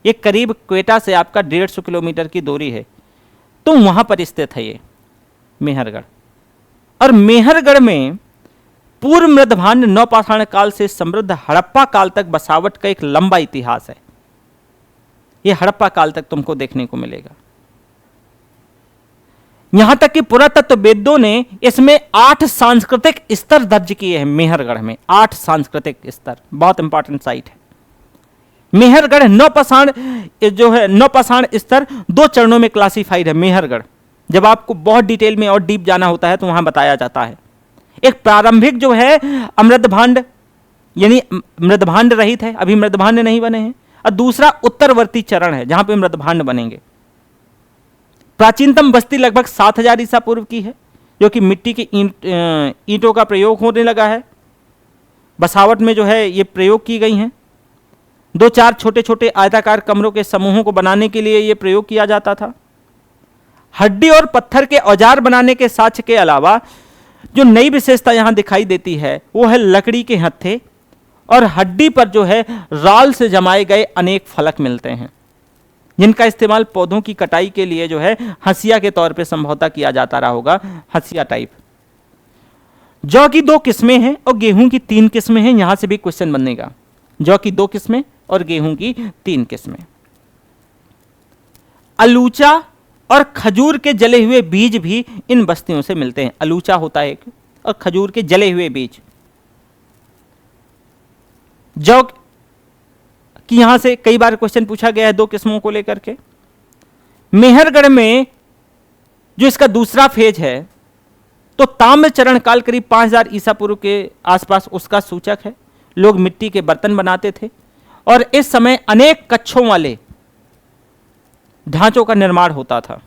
ये करीब क्वेटा से आपका 150 किलोमीटर की दूरी है, तो वहां पर स्थित है ये मेहरगढ़। और मेहरगढ़ में पूर्व मृदभांड नवपाषाण काल से समृद्ध हड़प्पा काल तक बसावट का एक लंबा इतिहास है। यह हड़प्पा काल तक तुमको देखने को मिलेगा। यहां तक कि पुरातत्ववेदों ने इसमें 8 सांस्कृतिक स्तर दर्ज किए हैं। मेहरगढ़ में 8 सांस्कृतिक स्तर, बहुत इंपॉर्टेंट साइट है मेहरगढ़। नवपाषाण जो है, नवपाषाण स्तर 2 चरणों में क्लासिफाइड है मेहरगढ़। जब आपको बहुत डिटेल में और डीप जाना होता है तो वहां बताया जाता है। एक प्रारंभिक जो है अमृतभांड, यानी मृदभांड रहित है, अभी मृदभांड नहीं बने हैं, और दूसरा उत्तरवर्ती चरण है जहां पे मृदभांड बनेंगे। प्राचीनतम बस्ती लगभग 7000 ईसा पूर्व की है, जो कि मिट्टी की ईंटों का प्रयोग होने लगा है। बसावट में जो है ये प्रयोग की गई हैं। 2-4 छोटे छोटे आयताकार कमरों के समूहों को बनाने के लिए ये प्रयोग किया जाता था। हड्डी और पत्थर के औजार बनाने के साक्ष्य के अलावा जो नई विशेषता यहां दिखाई देती है वो है लकड़ी के हत्थे और हड्डी पर जो है राल से जमाए गए अनेक फलक मिलते हैं, जिनका इस्तेमाल पौधों की कटाई के लिए जो है हंसिया के तौर पे संभवतः किया जाता रहा होगा, हंसिया टाइप। जौ की 2 किस्में हैं और गेहूं की 3 किस्में हैं। यहां से भी क्वेश्चन बनेगा। जौ की 2 किस्में और गेहूं की 3 किस्में। अलूचा और खजूर के जले हुए बीज भी इन बस्तियों से मिलते हैं। अलूचा होता है एक, और खजूर के जले हुए बीज। जौ कि यहां से कई बार क्वेश्चन पूछा गया है 2 किस्मों को लेकर के। मेहरगढ़ में जो इसका दूसरा फेज है तो ताम्र चरण काल करीब 5000 ईसा पूर्व के आसपास उसका सूचक है। लोग मिट्टी के बर्तन बनाते थे और इस समय अनेक कक्षों वाले ढांचों का निर्माण होता था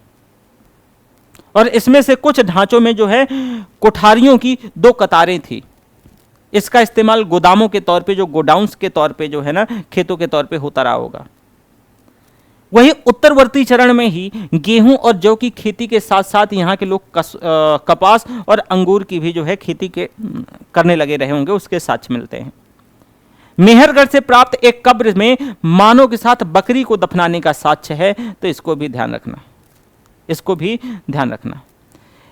और इसमें से कुछ ढांचों में जो है कोठारियों की 2 कतारें थी। इसका इस्तेमाल गोदामों के तौर पे, जो गोडाउन्स के तौर पे जो है ना, खेतों के तौर पे होता रहा होगा। वही उत्तरवर्ती चरण में ही गेहूं और जौ की खेती के साथ साथ यहाँ के लोग कपास और अंगूर की भी जो है खेती करने लगे रहे होंगे, उसके साक्ष्य मिलते हैं। मेहरगढ़ से प्राप्त एक कब्र में मानव के साथ बकरी को दफनाने का साक्ष्य है, तो इसको भी ध्यान रखना, इसको भी ध्यान रखना।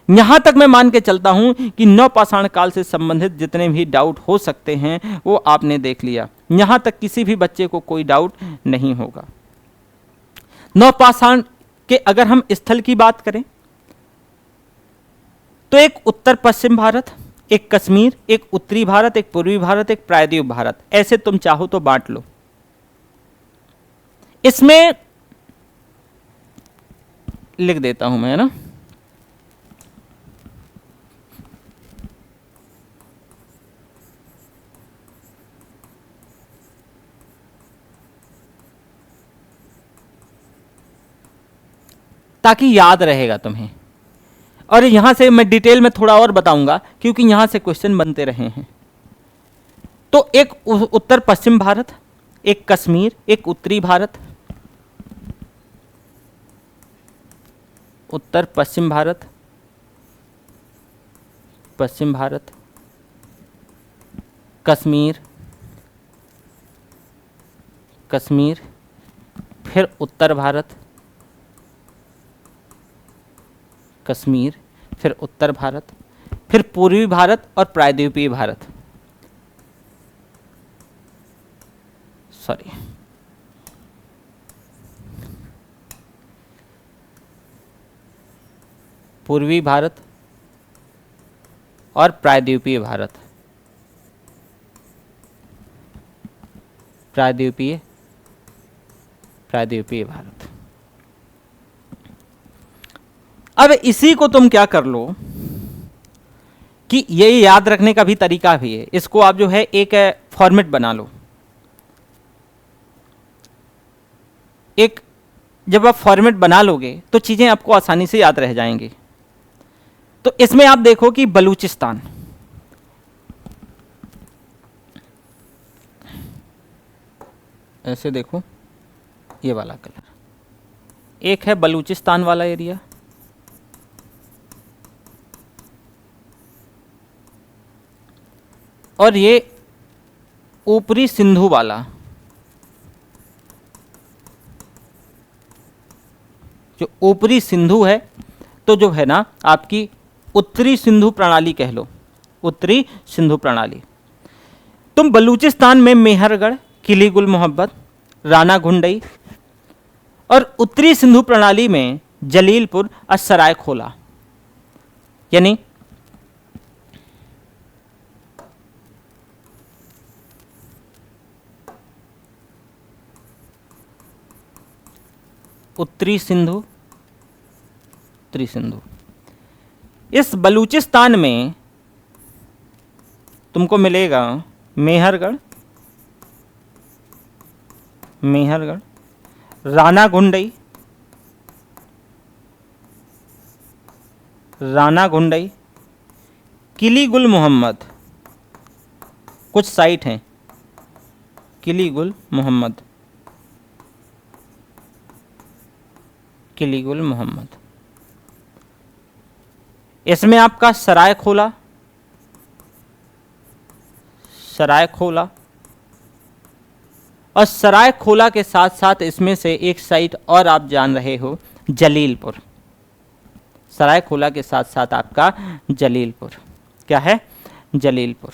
यहां तक मैं मान के चलता हूं कि नवपाषाण काल से संबंधित जितने भी डाउट हो सकते हैं वो आपने देख लिया। यहां तक किसी भी बच्चे को कोई डाउट नहीं होगा। नवपाषाण के अगर हम स्थल की बात करें तो एक उत्तर पश्चिम भारत, एक कश्मीर, एक उत्तरी भारत, एक पूर्वी भारत, एक प्रायद्वीप भारत, ऐसे तुम चाहो तो बांट लो। इसमें लिख देता हूं मैं, है ना, ताकि याद रहेगा तुम्हें। और यहां से मैं डिटेल में थोड़ा और बताऊंगा क्योंकि यहां से क्वेश्चन बनते रहे हैं। तो एक उत्तर पश्चिम भारत, एक कश्मीर, एक उत्तरी भारत, उत्तर पश्चिम भारत, पश्चिम भारत, कश्मीर, कश्मीर, फिर उत्तर भारत, कश्मीर, फिर उत्तर भारत, फिर पूर्वी भारत और प्रायद्वीपीय भारत, सॉरी, पूर्वी भारत और प्रायद्वीपीय भारत, प्रायद्वीपीय भारत। अब इसी को तुम क्या कर लो कि ये याद रखने का भी तरीका भी है। इसको आप जो है एक फॉर्मेट बना लो। एक जब आप फॉर्मेट बना लोगे तो चीजें आपको आसानी से याद रह जाएंगी। तो इसमें आप देखो कि बलूचिस्तान, ऐसे देखो, ये वाला कलर, एक है बलूचिस्तान वाला एरिया, और ये ऊपरी सिंधु वाला, जो ऊपरी सिंधु है, तो जो है ना आपकी उत्तरी सिंधु प्रणाली कह लो, उत्तरी सिंधु प्रणाली। तुम बलूचिस्तान में मेहरगढ़, किली गुल मोहब्बत, राना घुंडई, और उत्तरी सिंधु प्रणाली में जलीलपुर और सरायखोला, यानी उत्तरी सिंधु, उत्तरी सिंधु। इस बलूचिस्तान में तुमको मिलेगा मेहरगढ़, मेहरगढ़, राना घुंडई, राना घुंडई, किली गुल मोहम्मद, कुछ साइट हैं, किली गुल मोहम्मद, किली गुल मोहम्मद। इसमें आपका सरायखोला, सरायखोला, और सरायखोला के साथ साथ इसमें से एक साइट और आप जान रहे हो, जलीलपुर। सरायखोला के साथ साथ आपका जलीलपुर, क्या है, जलीलपुर।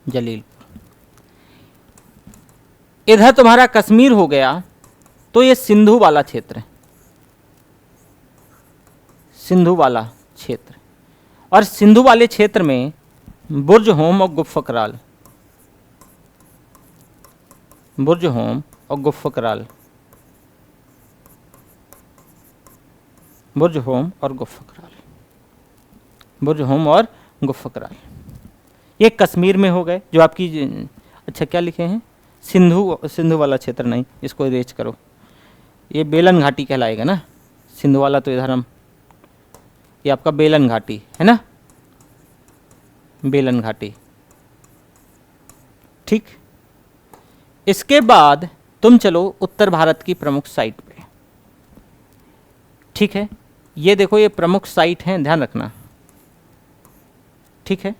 जलीलपुर। इधर तुम्हारा कश्मीर हो गया, तो ये सिंधु वाला क्षेत्र है, सिंधु वाला क्षेत्र। और सिंधु वाले क्षेत्र में बुर्ज होम और गुफ्फकराल, बुर्ज होम और गुफ्फकराल, बुर्ज होम और गुफकराल, बुर्ज होम और गुफकराल। ये कश्मीर में हो गए जो आपकी, अच्छा क्या लिखे हैं, सिंधु वाला क्षेत्र नहीं, इसको इरेज करो, ये बेलन घाटी कहलाएगा ना, सिंधु वाला तो इधर हम, ये आपका बेलन घाटी है ना, बेलन घाटी। ठीक, इसके बाद तुम चलो उत्तर भारत की प्रमुख साइट पे। ठीक है, ये देखो ये प्रमुख साइट हैं, ध्यान रखना। ठीक है,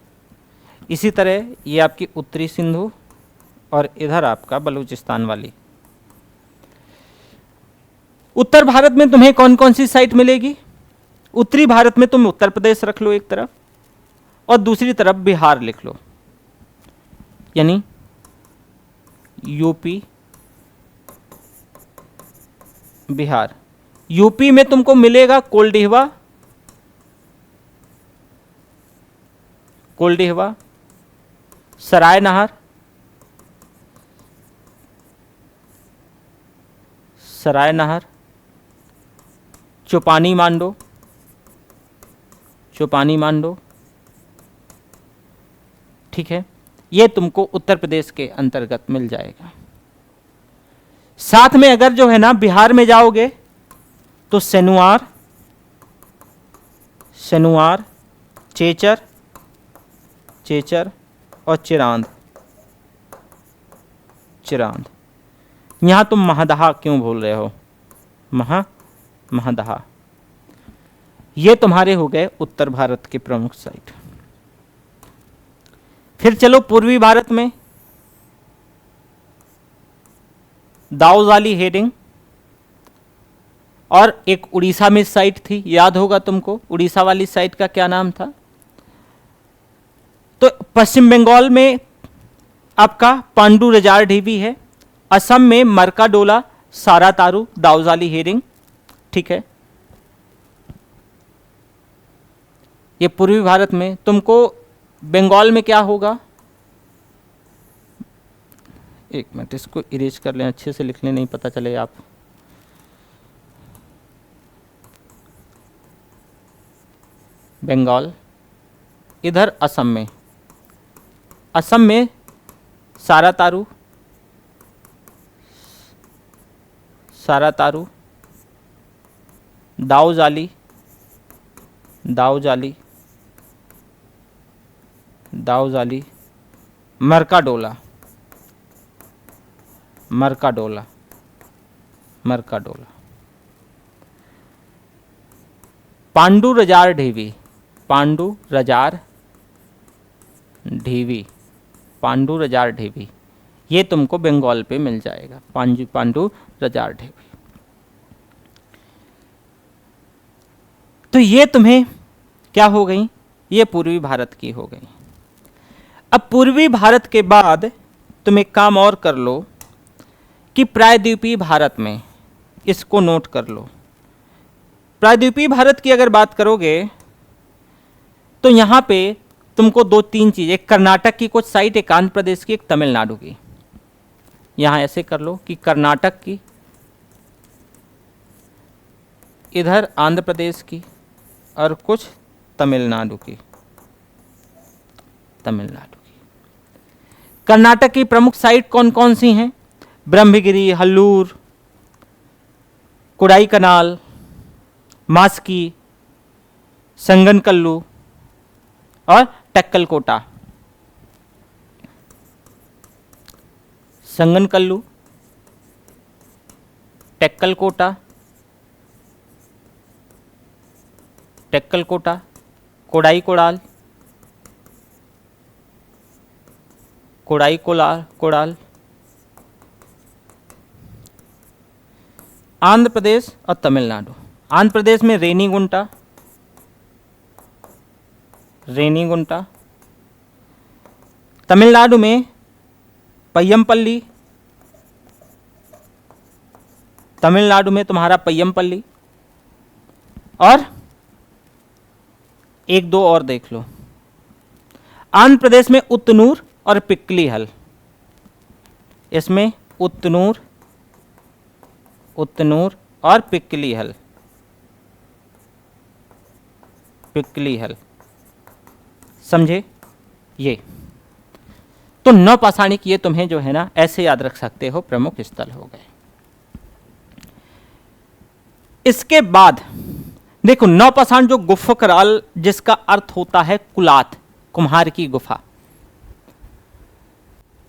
इसी तरह ये आपकी उत्तरी सिंधु और इधर आपका बलूचिस्तान वाली। उत्तर भारत में तुम्हें कौन कौन सी साइट मिलेगी? उत्तरी भारत में तुम उत्तर प्रदेश रख लो एक तरफ और दूसरी तरफ बिहार लिख लो, यानी यूपी बिहार। यूपी में तुमको मिलेगा कोल्डिहवा, कोल्डिहवा, सरायनहर, सरायनहर, चौपानी मांडो, चौपानी मांडो। ठीक है, ये तुमको उत्तर प्रदेश के अंतर्गत मिल जाएगा। साथ में अगर जो है ना बिहार में जाओगे तो सेनुआर, सेनुआर, चेचर, चेचर और चिरांद, चिरांद। यहां तुम महदहा क्यों भूल रहे हो, महदहा। ये तुम्हारे हो गए उत्तर भारत के प्रमुख साइट। फिर चलो पूर्वी भारत में, दाऊजाली हेडिंग, और एक उड़ीसा में साइट थी, याद होगा तुमको उड़ीसा वाली साइट का क्या नाम था। तो पश्चिम बंगाल में आपका पांडु रजार ढीवी है, असम में मरकाडोला, सारातारू, दाऊजाली हेडिंग। ठीक है, ये पूर्वी भारत में। तुमको बंगाल में क्या होगा, एक मिनट इसको इरेज कर लें, अच्छे से लिख लें, नहीं पता चले आप। बंगाल, इधर असम में, असम में सारातारू, सारातारू, दाऊजाली, दाऊजाली, दाऊजाली, मरकाडोला, मरकाडोला, मरकाडोला, पांडु रजार ढीवी, पांडु रजार ढीवी, पांडु रजार ढीवी, ये तुमको बंगाल पे मिल जाएगा, पांडु रजार ढीवी। तो ये तुम्हें क्या हो गई, ये पूर्वी भारत की हो गई। अब पूर्वी भारत के बाद तुम एक काम और कर लो कि प्रायद्वीपीय भारत में, इसको नोट कर लो। प्रायद्वीपीय भारत की अगर बात करोगे तो यहाँ पे तुमको दो तीन चीज़, एक कर्नाटक की कुछ साइट, एक आंध्र प्रदेश की, एक तमिलनाडु की। यहाँ ऐसे कर लो कि कर्नाटक की, इधर आंध्र प्रदेश की और कुछ तमिलनाडु की, तमिलनाडु की। कर्नाटक की प्रमुख साइट कौन कौन सी हैं? ब्रह्मगिरी, हल्लूर, कोडाई कनाल, मास्की, संगनकल्लू और टक्कलकोटा। संगनकल्लू, टक्कलकोटा, टक्कलकोटा, कोडाई कोडाल, कोडाई कोलाल, कोडाल, आंध्र प्रदेश और तमिलनाडु। आंध्र प्रदेश में रेनीगुंटा, रेनीगुंटा, तमिलनाडु में पय्यमपल्ली, तमिलनाडु में तुम्हारा पय्यमपल्ली, और एक दो और देख लो। आंध्र प्रदेश में उतनूर और पिक्कलीहल, इसमें उतनूर, उतनूर और पिक्कलीहल, पिकली हल, समझे? ये तो नौपाषाणिक ये तुम्हें जो है ना ऐसे याद रख सकते हो, प्रमुख स्थल हो गए। इसके बाद देखो नौपाषाण जो गुफकराल, जिसका अर्थ होता है कुलात, कुम्हार की गुफा।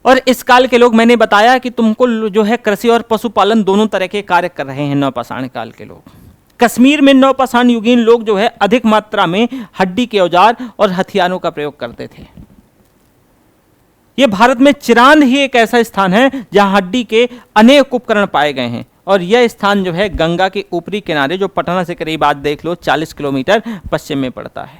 और इस काल के लोग, मैंने बताया कि तुमको जो है कृषि और पशुपालन दोनों तरह के कार्य कर रहे हैं नौपाषाण काल के लोग। कश्मीर में नौपाषाण युगीन लोग जो है अधिक मात्रा में हड्डी के औजार और हथियारों का प्रयोग करते थे। यह भारत में चिरांद ही एक ऐसा स्थान है जहां हड्डी के अनेक उपकरण पाए गए हैं, और यह स्थान जो है गंगा के ऊपरी किनारे, जो पटना से करीब आज देख लो 40 किलोमीटर पश्चिम में पड़ता है।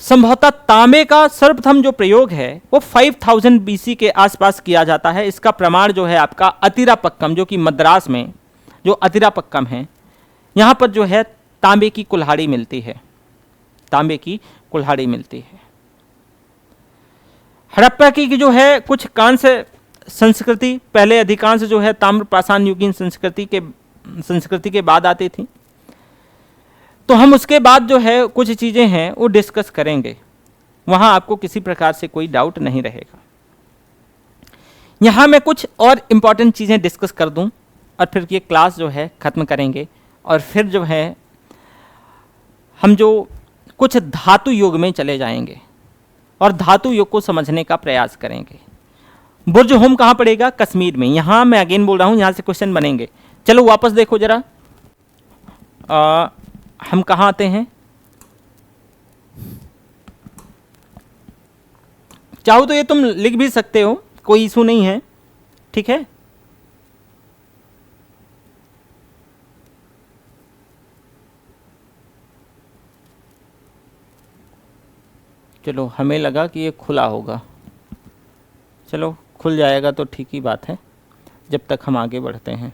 संभवतः तांबे का सर्वप्रथम जो प्रयोग है वो 5000 बीसी के आसपास किया जाता है। इसका प्रमाण जो है आपका अतिरापक्कम, जो कि मद्रास में जो अतिरापक्कम है, यहाँ पर जो है तांबे की कुल्हाड़ी मिलती है, तांबे की कुल्हाड़ी मिलती है। हड़प्पा की जो है कुछ कांस्य संस्कृति, पहले अधिकांश जो है ताम्रपाषाण युगीन संस्कृति के बाद आती थी। तो हम उसके बाद जो है कुछ चीज़ें हैं वो डिस्कस करेंगे, वहाँ आपको किसी प्रकार से कोई डाउट नहीं रहेगा। यहाँ मैं कुछ और इम्पॉर्टेंट चीज़ें डिस्कस कर दूँ और फिर ये क्लास जो है ख़त्म करेंगे, और फिर जो है हम जो कुछ धातु युग में चले जाएंगे और धातु युग को समझने का प्रयास करेंगे। बुर्ज होम कहाँ पड़ेगा? कश्मीर में। यहाँ मैं अगेन बोल रहा हूँ, यहाँ से क्वेश्चन बनेंगे। चलो वापस देखो जरा, हम कहाँ आते हैं? चाहो तो ये तुम लिख भी सकते हो, कोई इशू नहीं है, ठीक है। चलो हमें लगा कि ये खुला होगा, चलो खुल जाएगा तो ठीक ही बात है, जब तक हम आगे बढ़ते हैं।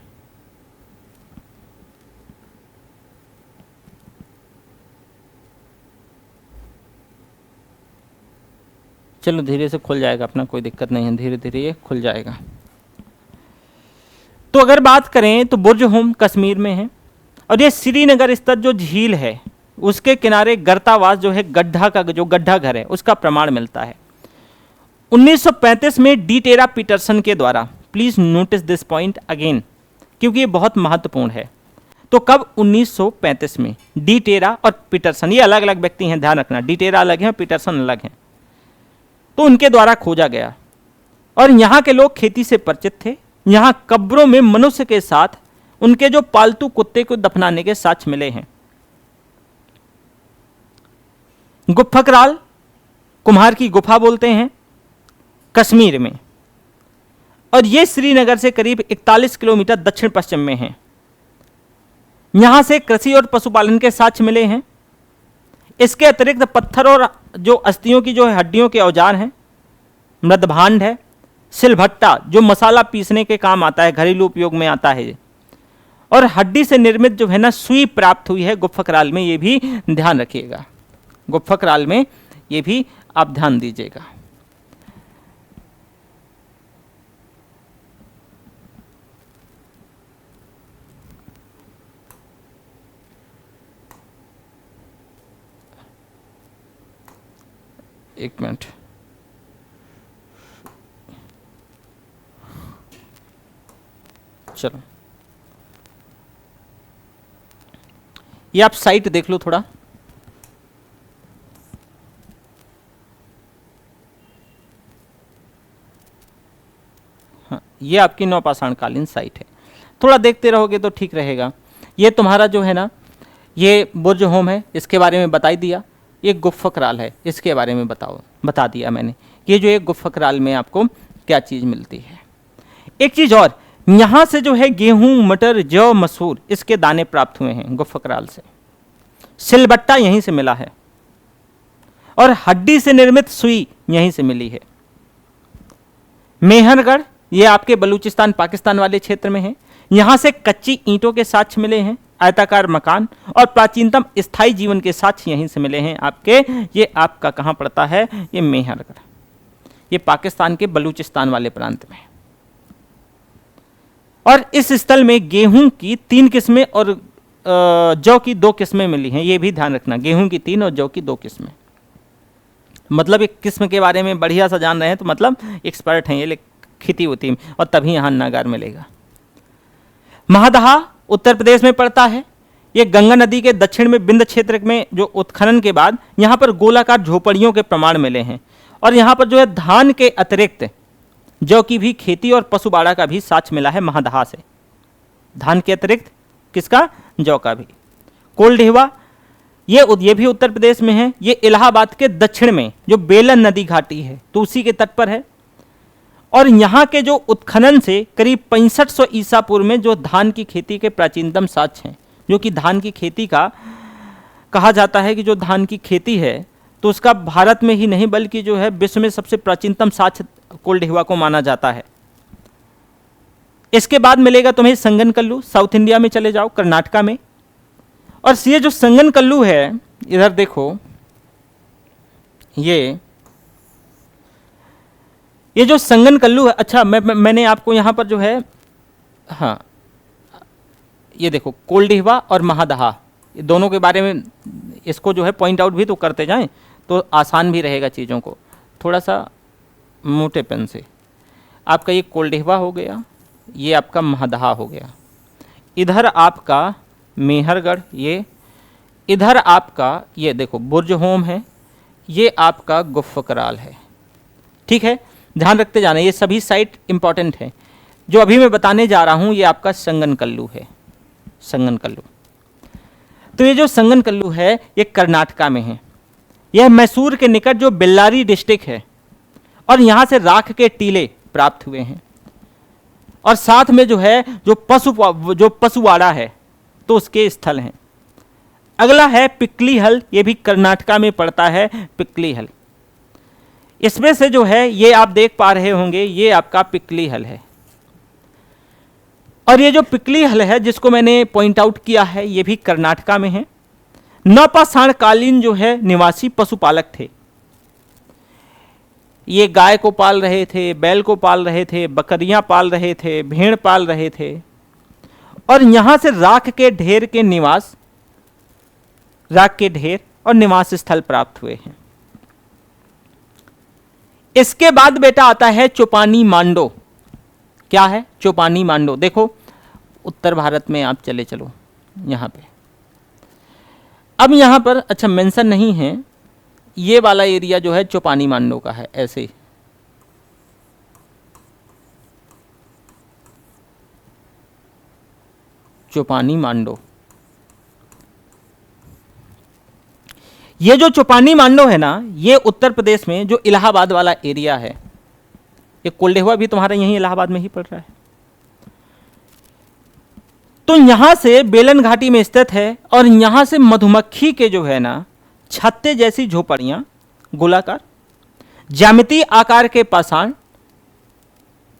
चलो धीरे से खुल जाएगा, अपना कोई दिक्कत नहीं है, धीरे धीरे ये खुल जाएगा। तो अगर बात करें तो बुर्ज होम कश्मीर में है, और ये श्रीनगर स्थित जो झील है उसके किनारे गर्तावास जो है, गड्ढा का जो गड्ढा घर है उसका प्रमाण मिलता है। 1935 में डी टेरा पीटरसन के द्वारा, please notice this point again क्योंकि ये बहुत महत्वपूर्ण है। तो कब? 1935 में डी टेरा और पीटरसन, ये अलग अलग व्यक्ति हैं, ध्यान रखना, डी टेरा अलग है, पीटरसन अलग है। तो उनके द्वारा खोजा गया, और यहाँ के लोग खेती से परिचित थे। यहाँ कब्रों में मनुष्य के साथ उनके जो पालतू कुत्ते को दफनाने के साक्ष्य मिले हैं। गुफकराल, कुम्हार की गुफा बोलते हैं, कश्मीर में, और ये श्रीनगर से करीब 41 किलोमीटर दक्षिण पश्चिम में है। यहां से कृषि और पशुपालन के साक्ष्य मिले हैं। इसके अतिरिक्त पत्थर और जो अस्थियों की जो हड्डियों के औजार हैं, मृदभांड है, सिलभट्टा जो मसाला पीसने के काम आता है, घरेलू उपयोग में आता है, और हड्डी से निर्मित जो है ना सुई प्राप्त हुई है गुफकराल में, ये भी ध्यान रखिएगा, गुफकराल में ये भी आप ध्यान दीजिएगा। एक मिनट, चलो ये आप साइट देख लो थोड़ा। हाँ, ये आपकी नौपाषाणकालीन साइट है, थोड़ा देखते रहोगे तो ठीक रहेगा। ये तुम्हारा जो है ना, ये बुर्ज होम है, इसके बारे में बता ही दिया। ये गुफकराल है, इसके बारे में बता दिया मैंने। ये जो एक गुफकराल में आपको क्या चीज़ मिलती है। एक चीज़ और, यहाँ से जो है गेहूं, मटर, जौ, मसूर, इसके दाने प्राप्त हुए हैं गुफकराल से। सिलबट्टा यहीं से मिला है, और हड्डी से निर्मित सुई यहीं से मिली है। मेहरगढ़, ये आपके बलूचिस्तान पाकिस्तान वाले क्षेत्र में है। यहाँ से कच्ची ईंटों के साक्ष्य मिले हैं, आयताकार मकान, और प्राचीनतम स्थायी जीवन के साक्ष्य यहीं से मिले हैं आपके। ये आपका कहाँ पड़ता है? ये मेहरगढ़, ये पाकिस्तान के बलूचिस्तान वाले प्रांत में। और इस स्थल में गेहूं की 3 किस्में और जौ की 2 किस्में मिली हैं, ये भी ध्यान रखना, गेहूं की 3 और जौ की 2 किस्में। मतलब एक किस्म के बारे में बढ़िया सा जान रहे हैं तो मतलब एक्सपर्ट हैं ये, खेती होती है और तभी यहाँ अन्नागार मिलेगा। महादहा उत्तर प्रदेश में पड़ता है। ये गंगा नदी के दक्षिण में बिंद क्षेत्र में जो उत्खनन के बाद यहाँ पर गोलाकार झोपड़ियों के प्रमाण मिले हैं और यहाँ पर जो है धान के अतिरिक्त जौ की भी खेती और पशुबाड़ा का भी साक्ष्य मिला है महादहा से। धान के अतिरिक्त किसका? जौ का भी। कोल्डेहवा ये भी उत्तर प्रदेश में है। ये इलाहाबाद के दक्षिण में जो बेलन नदी घाटी है तो उसी के तट पर है और यहाँ के जो उत्खनन से करीब 6500 ईसा पूर्व में जो धान की खेती के प्राचीनतम साक्ष्य हैं, जो कि धान की खेती का कहा जाता है कि जो धान की खेती है तो उसका भारत में ही नहीं बल्कि जो है विश्व में सबसे प्राचीनतम साक्ष्य कोल्डेहवा को माना जाता है। इसके बाद मिलेगा तुम्हें संगन कल्लू, साउथ इंडिया में चले जाओ, कर्नाटका में। और ये जो संगन कल्लू है, इधर देखो, ये जो संगन कल्लू है, अच्छा मैंने आपको यहाँ पर जो है, हाँ ये देखो कोल्डेहवा और महादहा, ये दोनों के बारे में इसको जो है पॉइंट आउट भी तो करते जाएं तो आसान भी रहेगा चीज़ों को, थोड़ा सा मोटे पेन से। आपका ये कोल्डेहवा हो गया, ये आपका महादहा हो गया, इधर आपका मेहरगढ़, ये इधर आपका ये देखो बुर्ज होम है, ये आपका गुफ्फकराल है। ठीक है, ध्यान रखते जाना, ये सभी साइट इंपॉर्टेंट है। जो अभी मैं बताने जा रहा हूँ ये आपका संगन कल्लू है, संगन कल्लू। तो ये जो संगन कल्लू है ये कर्नाटका में है। यह मैसूर के निकट जो बेल्लारी डिस्ट्रिक्ट है और यहाँ से राख के टीले प्राप्त हुए हैं और साथ में जो है जो पशुवाड़ा है तो उसके स्थल हैं। अगला है पिकली हल, ये भी कर्नाटका में पड़ता है पिकली हल। इसमें से जो है ये आप देख पा रहे होंगे ये आपका पिकली हल है और ये जो पिकली हल है जिसको मैंने पॉइंट आउट किया है ये भी कर्नाटका में है। नौपाषाण कालीन जो है निवासी पशुपालक थे, ये गाय को पाल रहे थे, बैल को पाल रहे थे, बकरियां पाल रहे थे, भेड़ पाल रहे थे और यहां से राख के ढेर और निवास स्थल प्राप्त हुए हैं। इसके बाद बेटा आता है चौपानी मांडो। क्या है? चौपानी मांडो। देखो उत्तर भारत में आप चले चलो यहां पे, अब यहां पर अच्छा मेंशन नहीं है, ये वाला एरिया जो है चौपानी मांडो का है, ऐसे चौपानी मांडो। ये जो चौपानी मांडो है ना, ये उत्तर प्रदेश में जो इलाहाबाद वाला एरिया है, ये कोल्डेहवा भी तुम्हारा यहीं इलाहाबाद में ही पड़ रहा है। तो यहां से बेलन घाटी में स्थित है और यहां से मधुमक्खी के जो है ना छत्ते जैसी झोपड़ियां, गोलाकार ज्यामितीय आकार के पाषाण,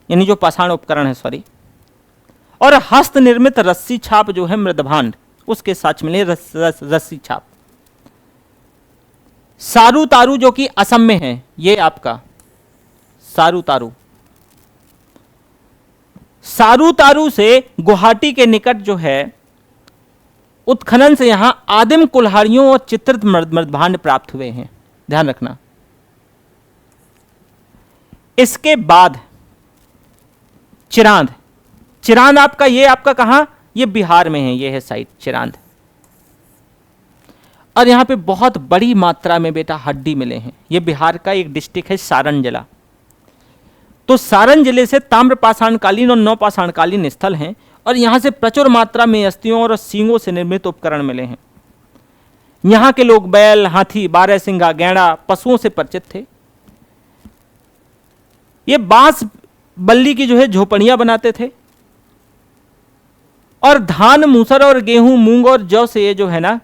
यानी जो पाषाण उपकरण है सॉरी, और हस्त निर्मित रस्सी छाप जो है मृदभांड, उसके साथ मिले रस्सी छाप। सारू तारू जो कि असम में है, ये आपका सारू तारू, सारू तारू से गुवाहाटी के निकट जो है उत्खनन से यहां आदिम कुल्हाड़ियों और चित्रित मृदभांड प्राप्त हुए हैं, ध्यान रखना। इसके बाद चिरांद, चिरांद आपका ये आपका कहां, ये बिहार में है, ये है साइट चिरांद। और यहां पे बहुत बड़ी मात्रा में बेटा हड्डी मिले हैं। ये बिहार का एक डिस्ट्रिक्ट है सारण जिला। तो सारण जिले से ताम्रपाषाणकालीन और नवपाषाणकालीन स्थल हैं और यहां से प्रचुर मात्रा में अस्थियों और सींगों से निर्मित उपकरण मिले हैं। यहां के लोग बैल, हाथी, बारहसिंगा, गैंडा पशुओं से परिचित थे। ये बांस बल्ली की जो है झोपड़ियां बनाते थे और धान, मूसर और गेहूं, मूंग और जौ से ये जो है ना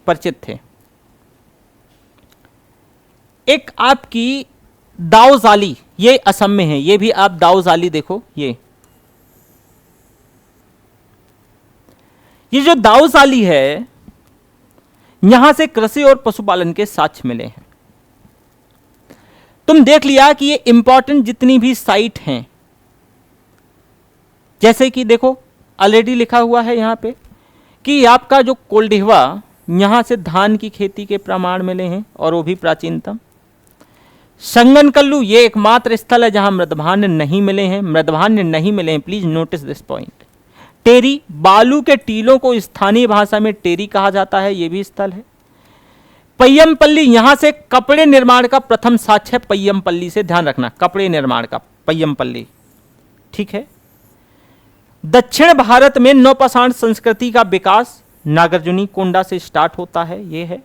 परिचित थे। एक आपकी दाऊजाली, ये असम में है, ये भी आप दाऊजाली देखो, ये जो दाऊजाली है यहां से कृषि और पशुपालन के साक्ष्य मिले हैं। तुम देख लिया कि ये इंपॉर्टेंट जितनी भी साइट हैं, जैसे कि देखो ऑलरेडी लिखा हुआ है यहां पे कि आपका जो कोल्डिहवा, यहाँ से धान की खेती के प्रमाण मिले हैं और वो भी प्राचीनतम। संगनकल्लू ये एकमात्र स्थल है जहां मृदभान्य नहीं मिले हैं, मृदभान्य नहीं मिले हैं, प्लीज नोटिस दिस पॉइंट। टेरी, बालू के टीलों को स्थानीय भाषा में टेरी कहा जाता है, यह भी स्थल है। पय्यमपल्ली, यहां से कपड़े निर्माण का प्रथम साक्ष्य है, पय्यमपल्ली से ध्यान रखना, कपड़े निर्माण का पय्यमपल्ली, ठीक है। दक्षिण भारत में नौपाषाण संस्कृति का विकास नागार्जुनी कोंडा से स्टार्ट होता है, ये है,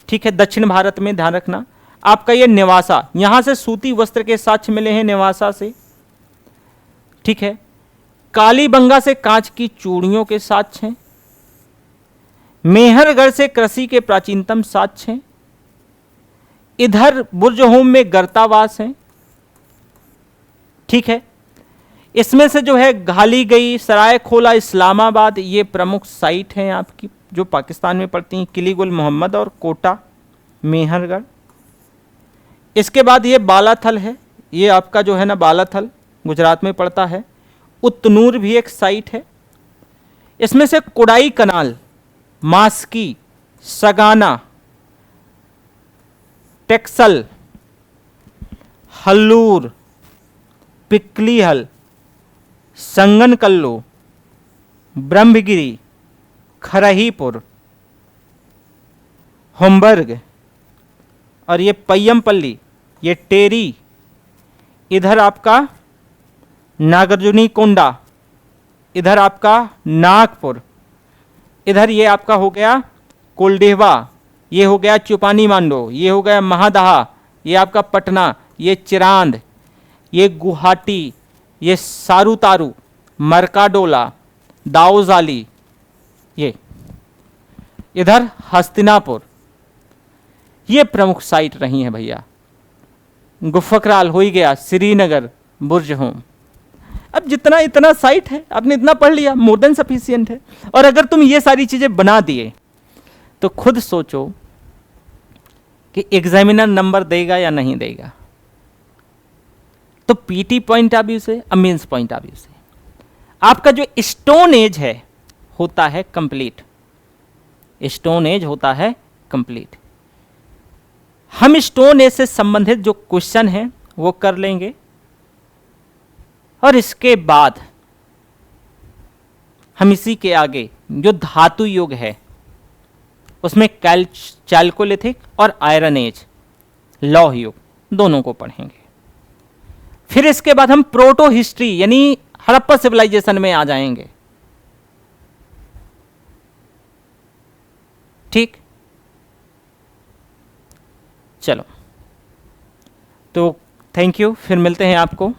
ठीक है। दक्षिण भारत में ध्यान रखना। आपका ये नेवासा, यहां से सूती वस्त्र के साक्ष्य मिले हैं नेवासा से, ठीक है। कालीबंगा से कांच की चूड़ियों के साक्ष्य हैं। मेहरगढ़ से कृषि के प्राचीनतम साक्ष्य हैं। इधर बुर्जहोम में गर्तावास है, ठीक है। इसमें से जो है घाली गई, सरायखोला, इस्लामाबाद, ये प्रमुख साइट हैं आपकी जो पाकिस्तान में पड़ती हैं। किली गुल मोहम्मद और कोटा, मेहरगढ़। इसके बाद ये बालाथल है, ये आपका जो है ना बालाथल गुजरात में पड़ता है। उतनूर भी एक साइट है। इसमें से कोडाई कनाल, मास्की, सगाना, टेक्सल, हल्लूर, पिकलीहल, संगनकल्लू, ब्रह्मगिरी, खरहीपुर, होमबर्ग और ये पय्यमपल्ली, ये टेरी, इधर आपका नागार्जुनी कोंडा, इधर आपका नागपुर, इधर ये आपका हो गया कोल्डिहवा, ये हो गया चुपानी मांडो, ये हो गया महादहा, ये आपका पटना, ये चिरांद, ये गुवाहाटी, ये सारूतारू, मरकाडोला, दाऊजाली, ये इधर हस्तिनापुर, ये प्रमुख साइट रही हैं भैया। गुफकराल हो ही गया, श्रीनगर, बुर्जहोम। अब जितना इतना साइट है, आपने इतना पढ़ लिया, मोर देन सफिशिएंट है। और अगर तुम ये सारी चीजें बना दिए तो खुद सोचो कि एग्जामिनर नंबर देगा या नहीं देगा। तो पीटी पॉइंट ऑफ व्यू से, मेंस पॉइंट ऑफ व्यू से आपका जो स्टोन एज है होता है कंप्लीट, स्टोन एज होता है कंप्लीट। हम स्टोन एज से संबंधित जो क्वेश्चन है वो कर लेंगे और इसके बाद हम इसी के आगे जो धातु युग है उसमें चैल्कोलिथिक और आयरन एज, लौह युग, दोनों को पढ़ेंगे। फिर इसके बाद हम प्रोटो हिस्ट्री यानी हड़प्पा सिविलाइजेशन में आ जाएंगे, ठीक। चलो तो थैंक यू, फिर मिलते हैं आपको।